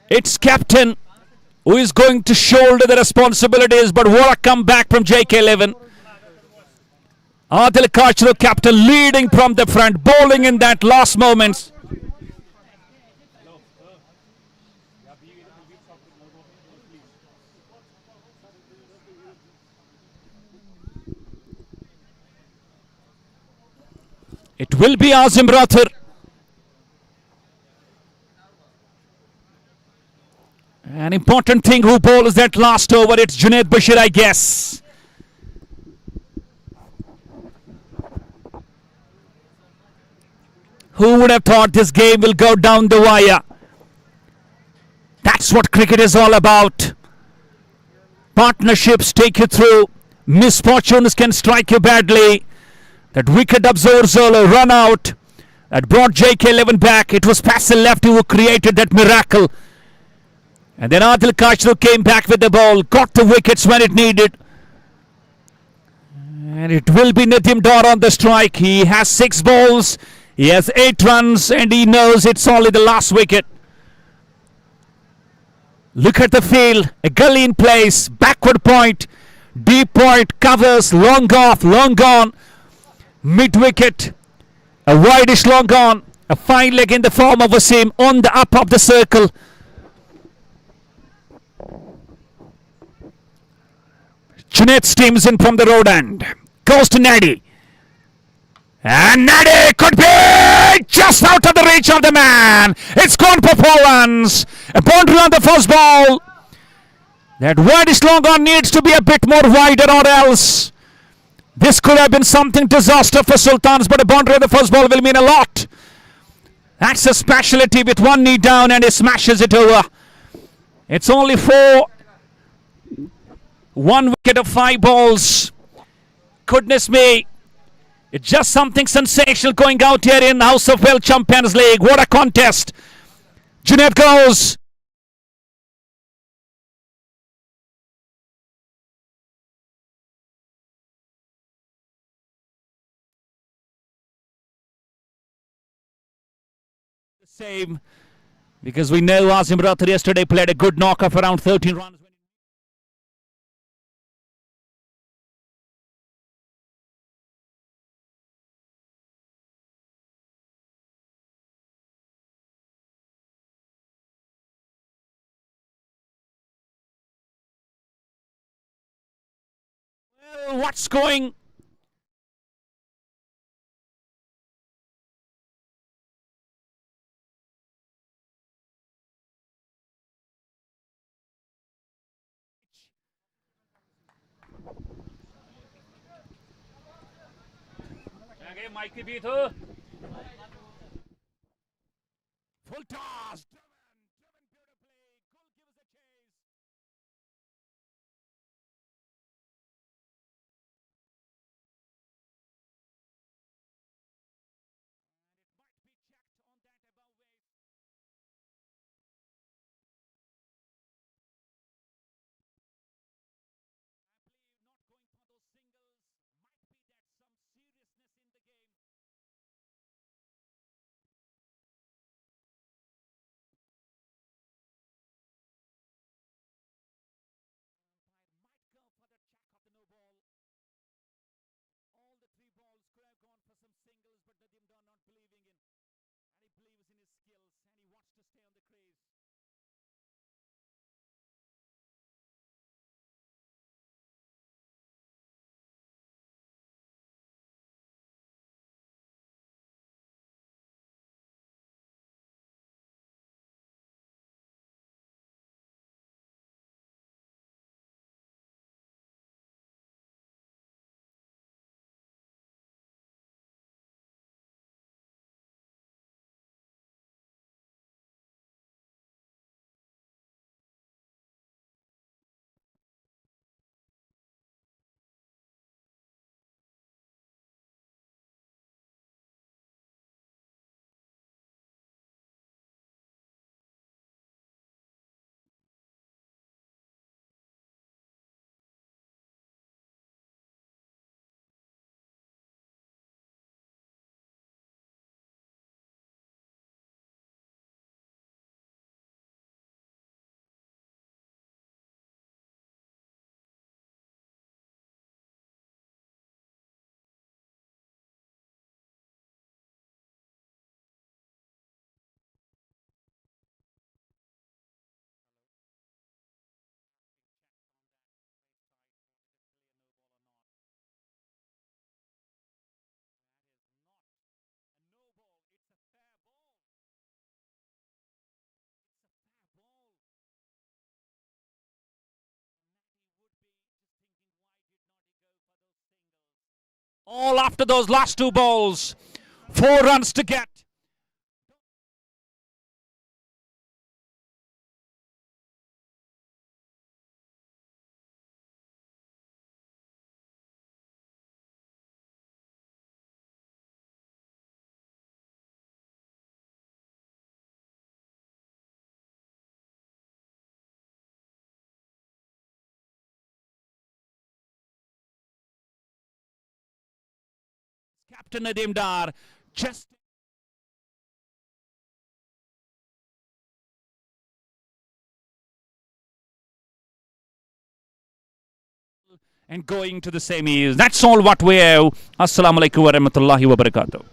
It's captain who is going to shoulder the responsibilities. But what a comeback from JK 11. Adil Kachru, captain, leading from the front, bowling in that last moments. It will be Azim Rathur. An important thing who bowls that last over, it's Junaid Bashir, I guess. Who would have thought this game will go down the wire? That's what cricket is all about. Partnerships take you through. Misfortunes can strike you badly. That wicket of Zorzolo run out. That brought JK 11 back. It was Faseldar left who created that miracle. And then Adil Kachru came back with the ball. Got the wickets when it needed. And it will be Nadim Dar on the strike. He has 6 balls. He has 8 runs. And he knows it's only the last wicket. Look at the field. A gully in place. Backward point. Deep point. Covers. Long off. Long gone. Mid wicket. A wideish long gone. A fine leg in the form of Wasim on the up of the circle. Junaid steams in from the road end. Goes to Nadi. And Nadi could be just out of the reach of the man. It's gone for 4 runs. A boundary on the first ball. That wideish long on needs to be a bit more wider or else this could have been something disaster for Sultans, but a boundary on the first ball will mean a lot. That's a speciality with 1 knee down and he smashes it over. It's only 4. 1 wicket of 5 balls. Goodness me. It's just something sensational going out here in the House of Well Champions League. What a contest. Junaid goes. The same. Because we know Azim Rathur yesterday played a good knock of around 13 runs. Well, what's going? Full toss. All after those last two balls. 4 runs to get. Captain Nadim Dar just and going to the semis. That's all what we have. Assalamu alaikum wa rahmatullahi wa barakatuh.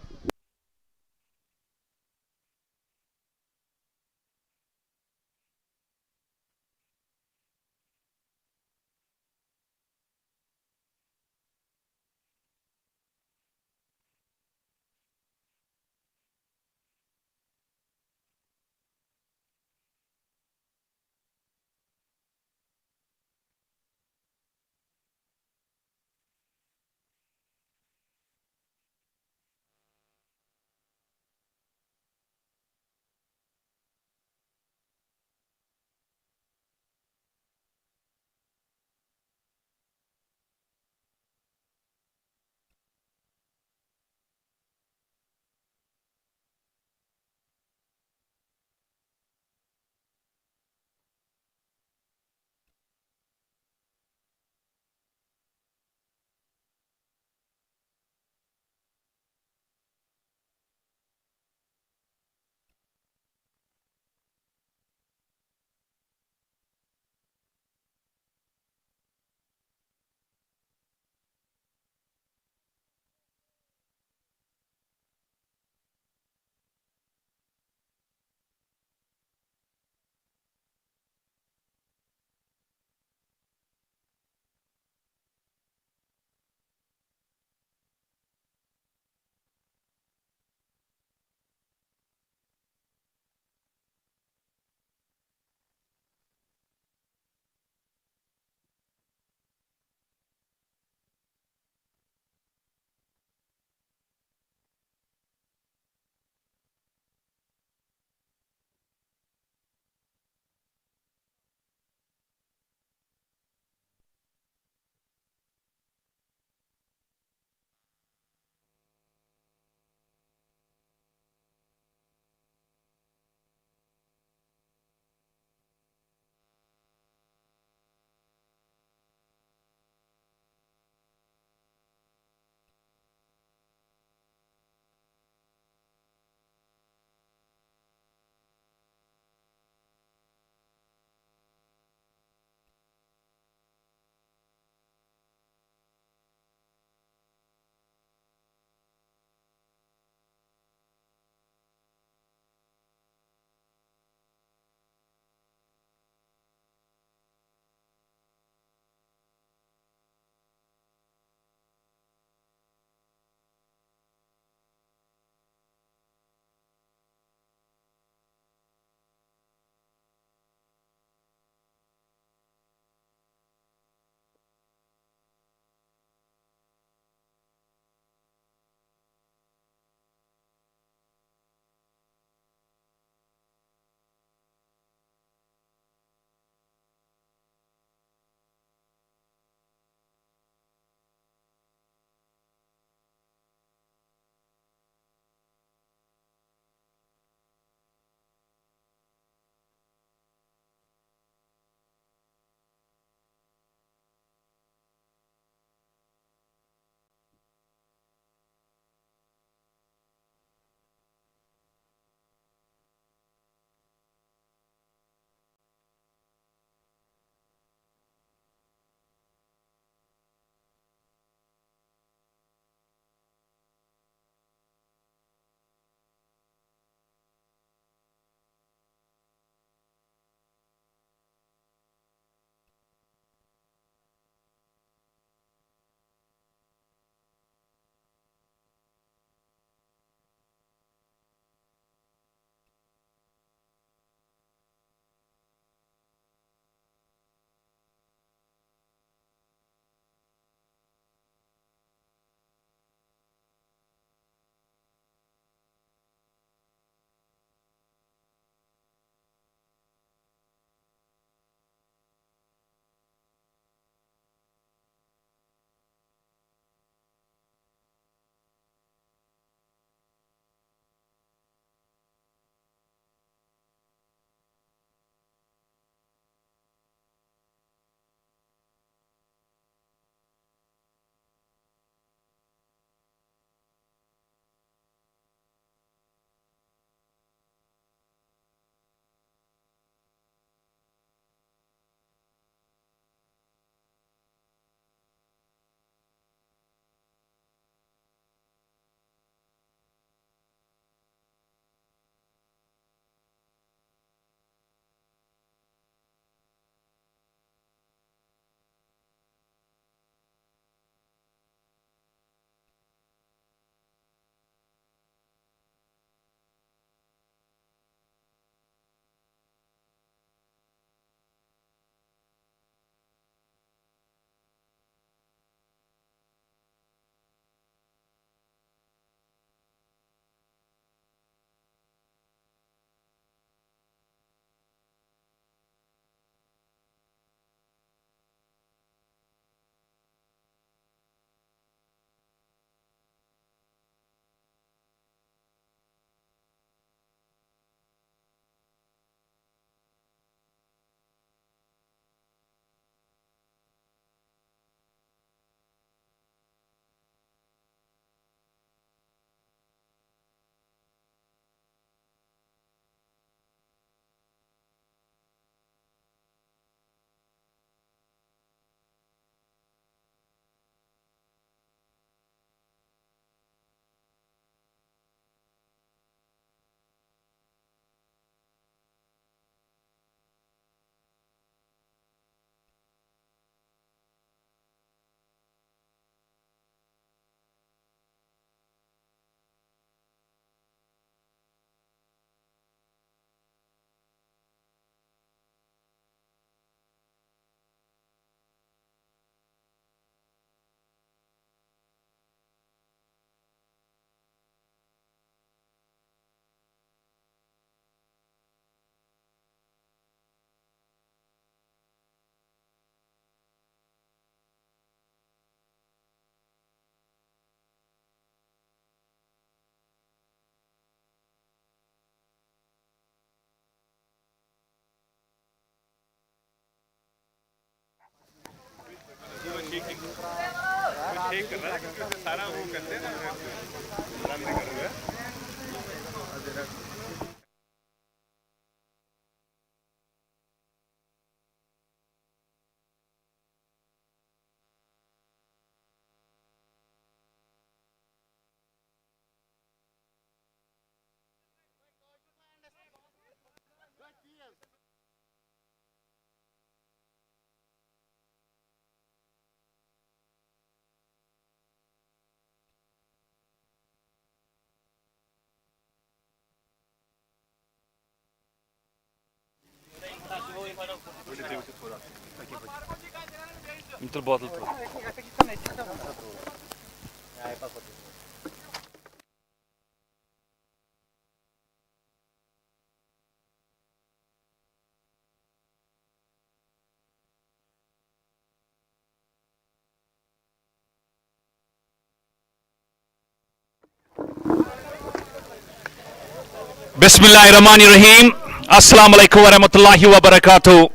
Bismillahirrahmanirrahim. Assalamu alaikum wa rahmatullahi wa barakatuh.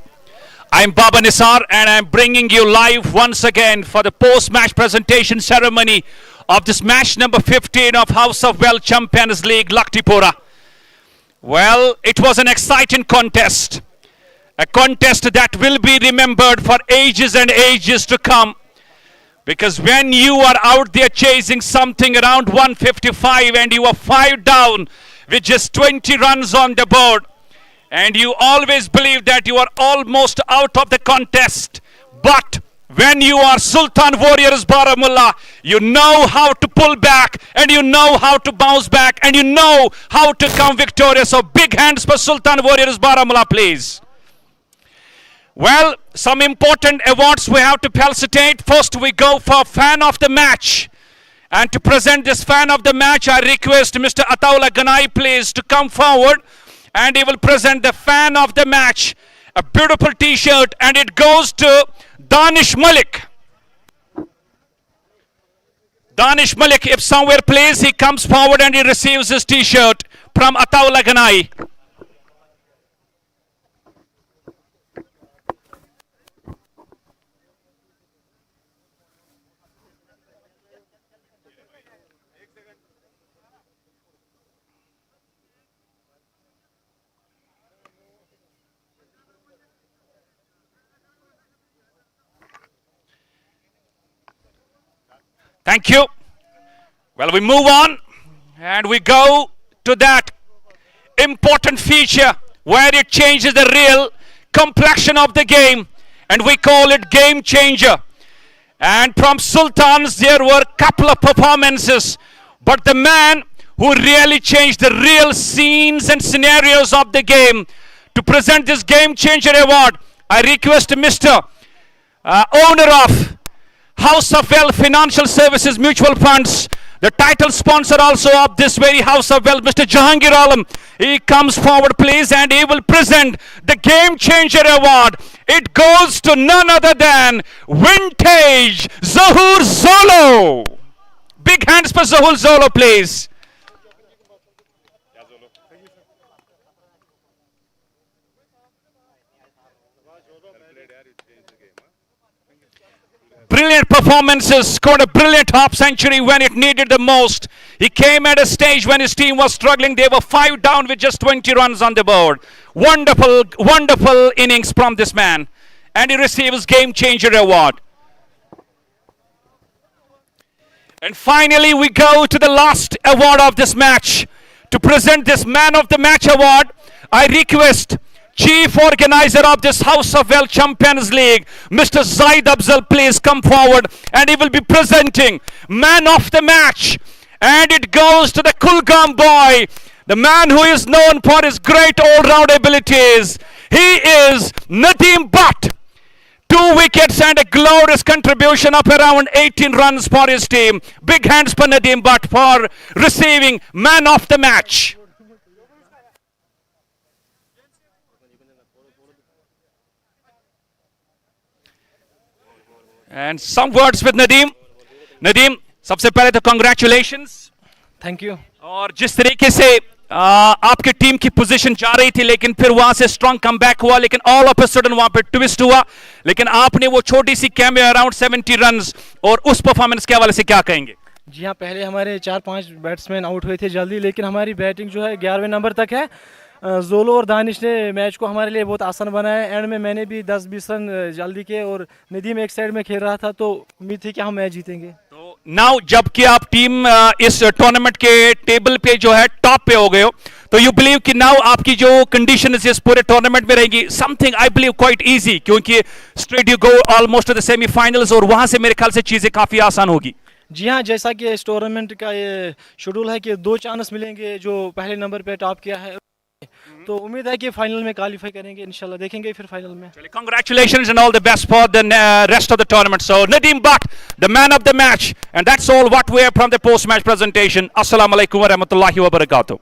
I'm Baba Nisar and I'm bringing you live once again for the post-match presentation ceremony of this match number 15 of House of Well Champions League, Luktiora. Well, it was an exciting contest. A contest that will be remembered for ages and ages to come. Because when you are out there chasing something around 155 and you are 5 down with just 20 runs on the board, and you always believe that you are almost out of the contest, but when you are Sultan Warriors Baramulla, you know how to pull back and you know how to bounce back and you know how to come victorious. So big hands for Sultan Warriors Baramulla, please. Well, some important awards we have to felicitate. First, we go for fan of the match. And to present this fan of the match, I request Mr. Ataullah Ganai, please, to come forward. And he will present the fan of the match. A beautiful t-shirt. And it goes to Danish Malik. Danish Malik, if somewhere please, he comes forward and he receives his t-shirt from Ataullah Ganai. Thank you. Well, we move on and we go to that important feature where it changes the real complexion of the game, and we call it game changer. And from Sultans there were a couple of performances, but the man who really changed the real scenes and scenarios of the game, to present this game changer award, I request Mr. Owner of House of Wealth Financial Services Mutual Funds, the title sponsor also of this very House of Wealth, Mr. Jahangir Alam. He comes forward, please, and he will present the Game Changer Award. It goes to none other than Vintage Zahur Zolo. Big hands for Zahur Zolo, please. Brilliant performances, scored a brilliant half century when it needed the most. He came at a stage when his team was struggling. They were 5 down with just 20 runs on the board. Wonderful, wonderful innings from this man. And he receives Game Changer Award. And finally, we go to the last award of this match. To present this Man of the Match Award, I request Chief Organizer of this House of Well Champions League, Mr. Zaid Afzal, please come forward, and he will be presenting Man of the Match. And it goes to the Kulgam boy, the man who is known for his great all-round abilities. He is Nadim Dar. 2 wickets and a glorious contribution of around 18 runs for his team. Big hands for Nadim Dar for receiving Man of the Match. And some words with Nadim. Nadim, सबसे पहले तो congratulations. Thank you. और जिस तरीके से आपकी team की position जा रही थी, लेकिन फिर वहां से स्ट्रांग कमबैक हुआ, लेकिन ऑल ऑफ अ सडन वहां पे ट्विस्ट हुआ, लेकिन आपने वो छोटी सी कैमियो अराउंड 70 रन्स, और उस परफॉर्मेंस के हवाले से क्या कहेंगे? जी हाँ, पहले हमारे 4-5 बैट्समैन आउट हुए थे जल्दी, लेकिन हमारी बैटिंग जो है 11वें नंबर तक है। जोलो और दानिश ने मैच को हमारे लिए बहुत आसान बनाया। एंड में मैंने भी 10-20 रन जल्दी किए और नदीम एक साइड में खेल रहा था, तो उम्मीद थी कि हम मैच जीतेंगे। तो नाउ जबकि आप टीम इस टूर्नामेंट के टेबल पे जो है टॉप पे हो गए हो, तो यू बिलीव कि नाउ आपकी जो कंडीशन इस पूरे टूर्नामेंट में रहेगी something I believe quite easy, क्योंकि straight you go almost to the semifinals और वहां से मेरे ख्याल से चीजें काफी आसान होगी। जी हाँ, जैसा कि इस टूर्नामेंट का ये शेड्यूल है कि 2 चांस मिलेंगे जो पहले नंबर पे टॉप किया है, तो उम्मीद है कि फाइनल में क्वालिफाई करेंगे इंशाल्लाह, देखेंगे फिर फाइनल में। Congratulations and all the best for the rest of the tournament. So Nadim Butt, the man of the match, and that's all what we have from the post-match presentation. Assalamu alaikum wa rahmatullahi wa barakatuh.